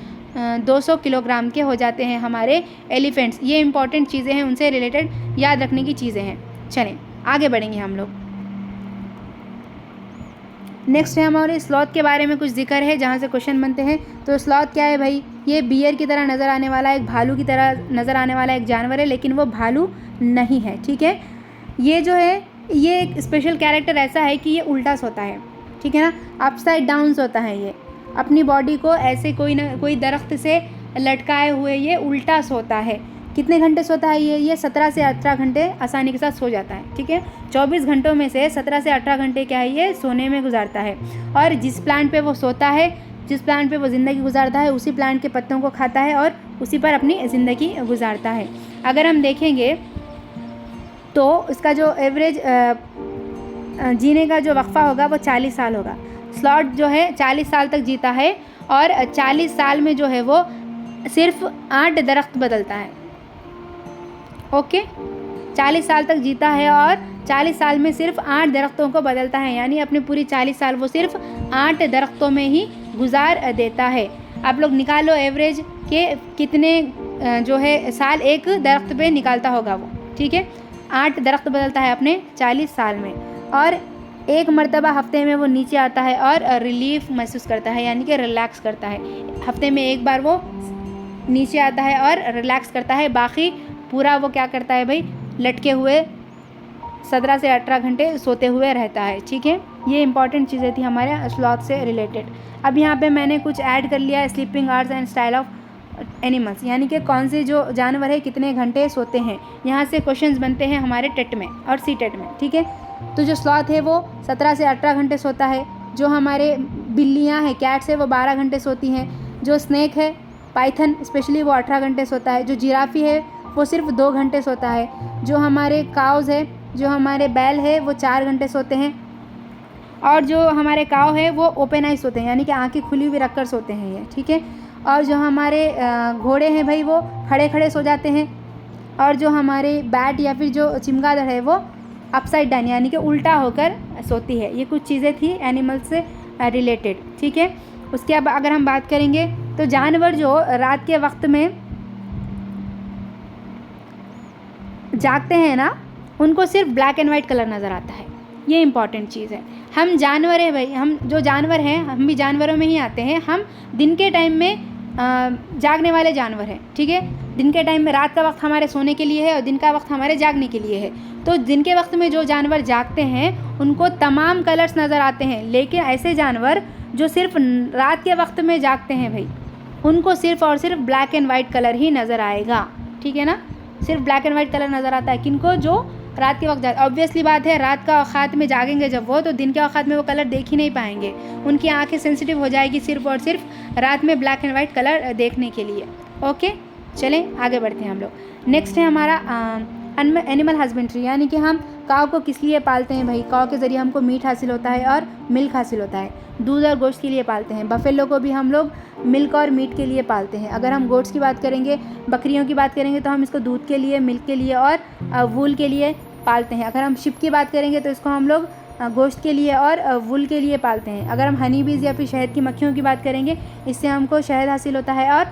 200 किलोग्राम के हो जाते हैं हमारे एलिफेंट्स। ये इंपॉर्टेंट चीज़ें हैं, उनसे रिलेटेड याद रखने की चीज़ें हैं। चलें आगे बढ़ेंगे हम लोग। नेक्स्ट है हमारे स्लॉथ के बारे में कुछ जिक्र है जहाँ से क्वेश्चन बनते हैं। तो स्लॉथ क्या है भाई, ये बियर की तरह नज़र आने वाला, एक भालू की तरह नज़र आने वाला एक जानवर है, लेकिन वो भालू नहीं है, ठीक है। ये जो है ये एक स्पेशल कैरेक्टर ऐसा है कि ये उल्टा सोता है, ठीक है ना, अपसाइड डाउन सोता है। ये अपनी बॉडी को ऐसे कोई ना कोई दरख्त से लटकाए हुए ये उल्टा सोता है। कितने घंटे सोता है ये 17 से 18 घंटे आसानी के साथ सो जाता है, ठीक है। 24 घंटों में से 17 से 18 घंटे क्या है ये सोने में गुजारता है। और जिस प्लांट पे वो सोता है, जिस प्लांट पे वो ज़िंदगी गुजारता है, उसी प्लांट के पत्तों को खाता है और उसी पर अपनी ज़िंदगी गुजारता है। अगर हम देखेंगे तो इसका जो एवरेज जीने का जो वक्फा होगा वो 40 साल होगा। स्लॉथ जो है 40 साल तक जीता है और 40 साल में जो है वो सिर्फ 8 दरख्त बदलता है। ओके, 40 साल तक जीता है और 40 साल में सिर्फ 8 दरख्तों को बदलता है, यानी अपने पूरी 40 साल वो सिर्फ 8 दरख्तों में ही गुजार देता है। आप लोग निकालो एवरेज के कितने जो है साल एक दरख्त पे निकालता होगा वो, ठीक है। 8 दरख्त बदलता है अपने 40 साल में। और एक मरतबा हफ्ते में वो नीचे आता है और रिलीफ महसूस करता है, यानी कि रिलैक्स करता है। हफ्ते में एक बार वो नीचे आता है और रिलैक्स करता है, बाकी पूरा वो क्या करता है भाई लटके हुए 17 से 18 घंटे सोते हुए रहता है, ठीक है। ये इंपॉर्टेंट चीज़ें थी हमारे स्लॉथ से रिलेटेड। अब यहाँ पे मैंने कुछ ऐड कर लिया, sleeping hours and style of animals, यानी कि कौन से जो जानवर है कितने घंटे सोते हैं। यहाँ से क्वेश्चंस बनते हैं हमारे टेट में और सी टेट में, ठीक है। तो जो स्लॉथ है वो 17 से 18 घंटे सोता है। जो हमारे बिल्लियाँ हैं, कैट्स है, वो 12 घंटे सोती हैं। जो स्नैक है, पाइथन स्पेशली, वो 18 घंटे सोता है। जो जिराफी है वो सिर्फ 2 घंटे सोता है। जो हमारे काउज़ है, जो हमारे बैल है, वो 4 घंटे सोते हैं। और जो हमारे काव है वो ओपन आइज सोते हैं, यानी कि आंखें खुली हुई रखकर सोते हैं ये, ठीक है। और जो हमारे घोड़े हैं भाई वो खड़े खड़े सो जाते हैं। और जो हमारे बैट या फिर जो चमगादड़ है वो अपसाइड डाउन, यानी कि उल्टा होकर सोती है। ये कुछ चीज़ें थी एनिमल से रिलेटेड, ठीक है। उसके अब अगर हम बात करेंगे तो जानवर जो रात के वक्त में जागते हैं ना, उनको सिर्फ ब्लैक एंड वाइट कलर नज़र आता है। ये इंपॉर्टेंट चीज़ है। हम जानवर हैं भाई, हम जो जानवर हैं हम भी जानवरों में ही आते हैं। हम दिन के टाइम में जागने वाले जानवर हैं, ठीक है। दिन के टाइम में, रात का वक्त हमारे सोने के लिए है और दिन का वक्त हमारे जागने के लिए है। तो दिन के वक्त में जो जानवर जागते हैं उनको तमाम कलर्स नज़र आते हैं, लेकिन ऐसे जानवर जो सिर्फ रात के वक्त में जागते हैं भाई, उनको सिर्फ और सिर्फ ब्लैक एंड वाइट कलर ही नज़र आएगा, ठीक है ना। सिर्फ ब्लैक एंड वाइट कलर नज़र आता है किनको, जो रात के वक्त ऑब्वियसली बात है, रात का औकात में जागेंगे जब वो, तो दिन के औकात में वो कलर देख ही नहीं पाएंगे। उनकी आंखें सेंसिटिव हो जाएगी सिर्फ और सिर्फ रात में ब्लैक एंड वाइट कलर देखने के लिए। ओके, चलें आगे बढ़ते हैं हम लोग। नेक्स्ट है हमारा एनिमल हस्बेंड्री, यानी कि हम काव को किस लिए पालते हैं भाई। काव के ज़रिए हमको मीट हासिल होता है और मिल्क हासिल होता है। दूध और गोश्त के लिए पालते हैं। बफेलो को भी हम लोग मिल्क और मीट के लिए पालते हैं। अगर हम गोट्स की बात करेंगे, बकरियों की बात करेंगे, तो हम इसको दूध के लिए, मिल्क के लिए और वूल के लिए पालते हैं। अगर हम शिप की बात करेंगे तो इसको हम लोग गोश्त के लिए और वूल के लिए पालते हैं। अगर हम हनी बीज़ या फिर शहद की मक्खियों की बात करेंगे, इससे हमको शहद हासिल होता है और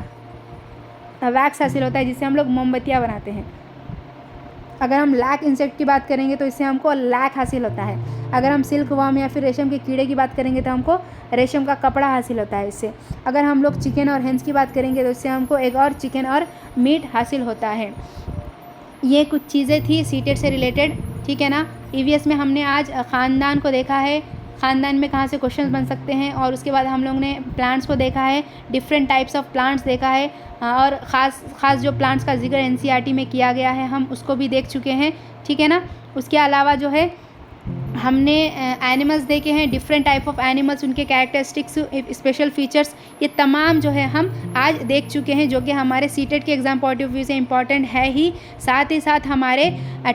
वैक्स हासिल होता है, जिससे हम लोग मोमबत्तियाँ बनाते हैं। अगर हम लैक इंसेक्ट की बात करेंगे तो इससे हमको लैक हासिल होता है। अगर हम सिल्क वर्म या फिर रेशम के कीड़े की बात करेंगे तो हमको रेशम का कपड़ा हासिल होता है इससे। अगर हम लोग चिकन और हेंस की बात करेंगे तो इससे हमको एग और चिकन और मीट हासिल होता है। ये कुछ चीज़ें थी सीटेट से रिलेटेड, ठीक है ना। ईवीएस में हमने आज ख़ानदान को देखा है, ख़ानदान में कहाँ से क्वेश्चंस बन सकते हैं, और उसके बाद हम लोग ने प्लांट्स को देखा है, डिफरेंट टाइप्स ऑफ प्लांट्स देखा है, और ख़ास जो प्लांट्स का जिक्र एनसीईआरटी में किया गया है हम उसको भी देख चुके हैं, ठीक है ना। उसके अलावा जो है हमने एनिमल्स देखे हैं, डिफरेंट टाइप ऑफ एनिमल्स, उनके कैरेक्टरिस्टिक्स, स्पेशल फीचर्स, ये तमाम जो है हम आज देख चुके हैं, जो कि हमारे सीटेट के एग्ज़ाम पॉइंट ऑफ व्यू से इम्पॉर्टेंट है ही साथ हमारे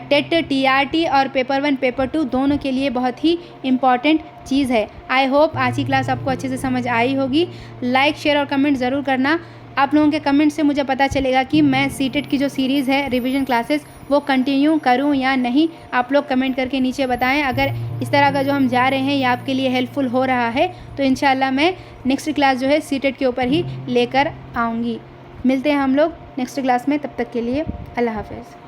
टेट, टीआरटी और पेपर 1 पेपर 2 दोनों के लिए बहुत ही इम्पॉर्टेंट चीज़ है। आई होप आज की क्लास आपको अच्छे से समझ आई होगी। लाइक, शेयर और कमेंट ज़रूर करना। आप लोगों के कमेंट से मुझे पता चलेगा कि मैं सीटेट की जो सीरीज़ है रिवीजन क्लासेस वो कंटिन्यू करूं या नहीं। आप लोग कमेंट करके नीचे बताएं। अगर इस तरह का जो हम जा रहे हैं ये आपके लिए हेल्पफुल हो रहा है तो इंशाल्लाह मैं नेक्स्ट क्लास जो है सीटेट के ऊपर ही लेकर आऊँगी। मिलते हैं हम लोग नेक्स्ट क्लास में, तब तक के लिए अल्लाह हाफ़िज़।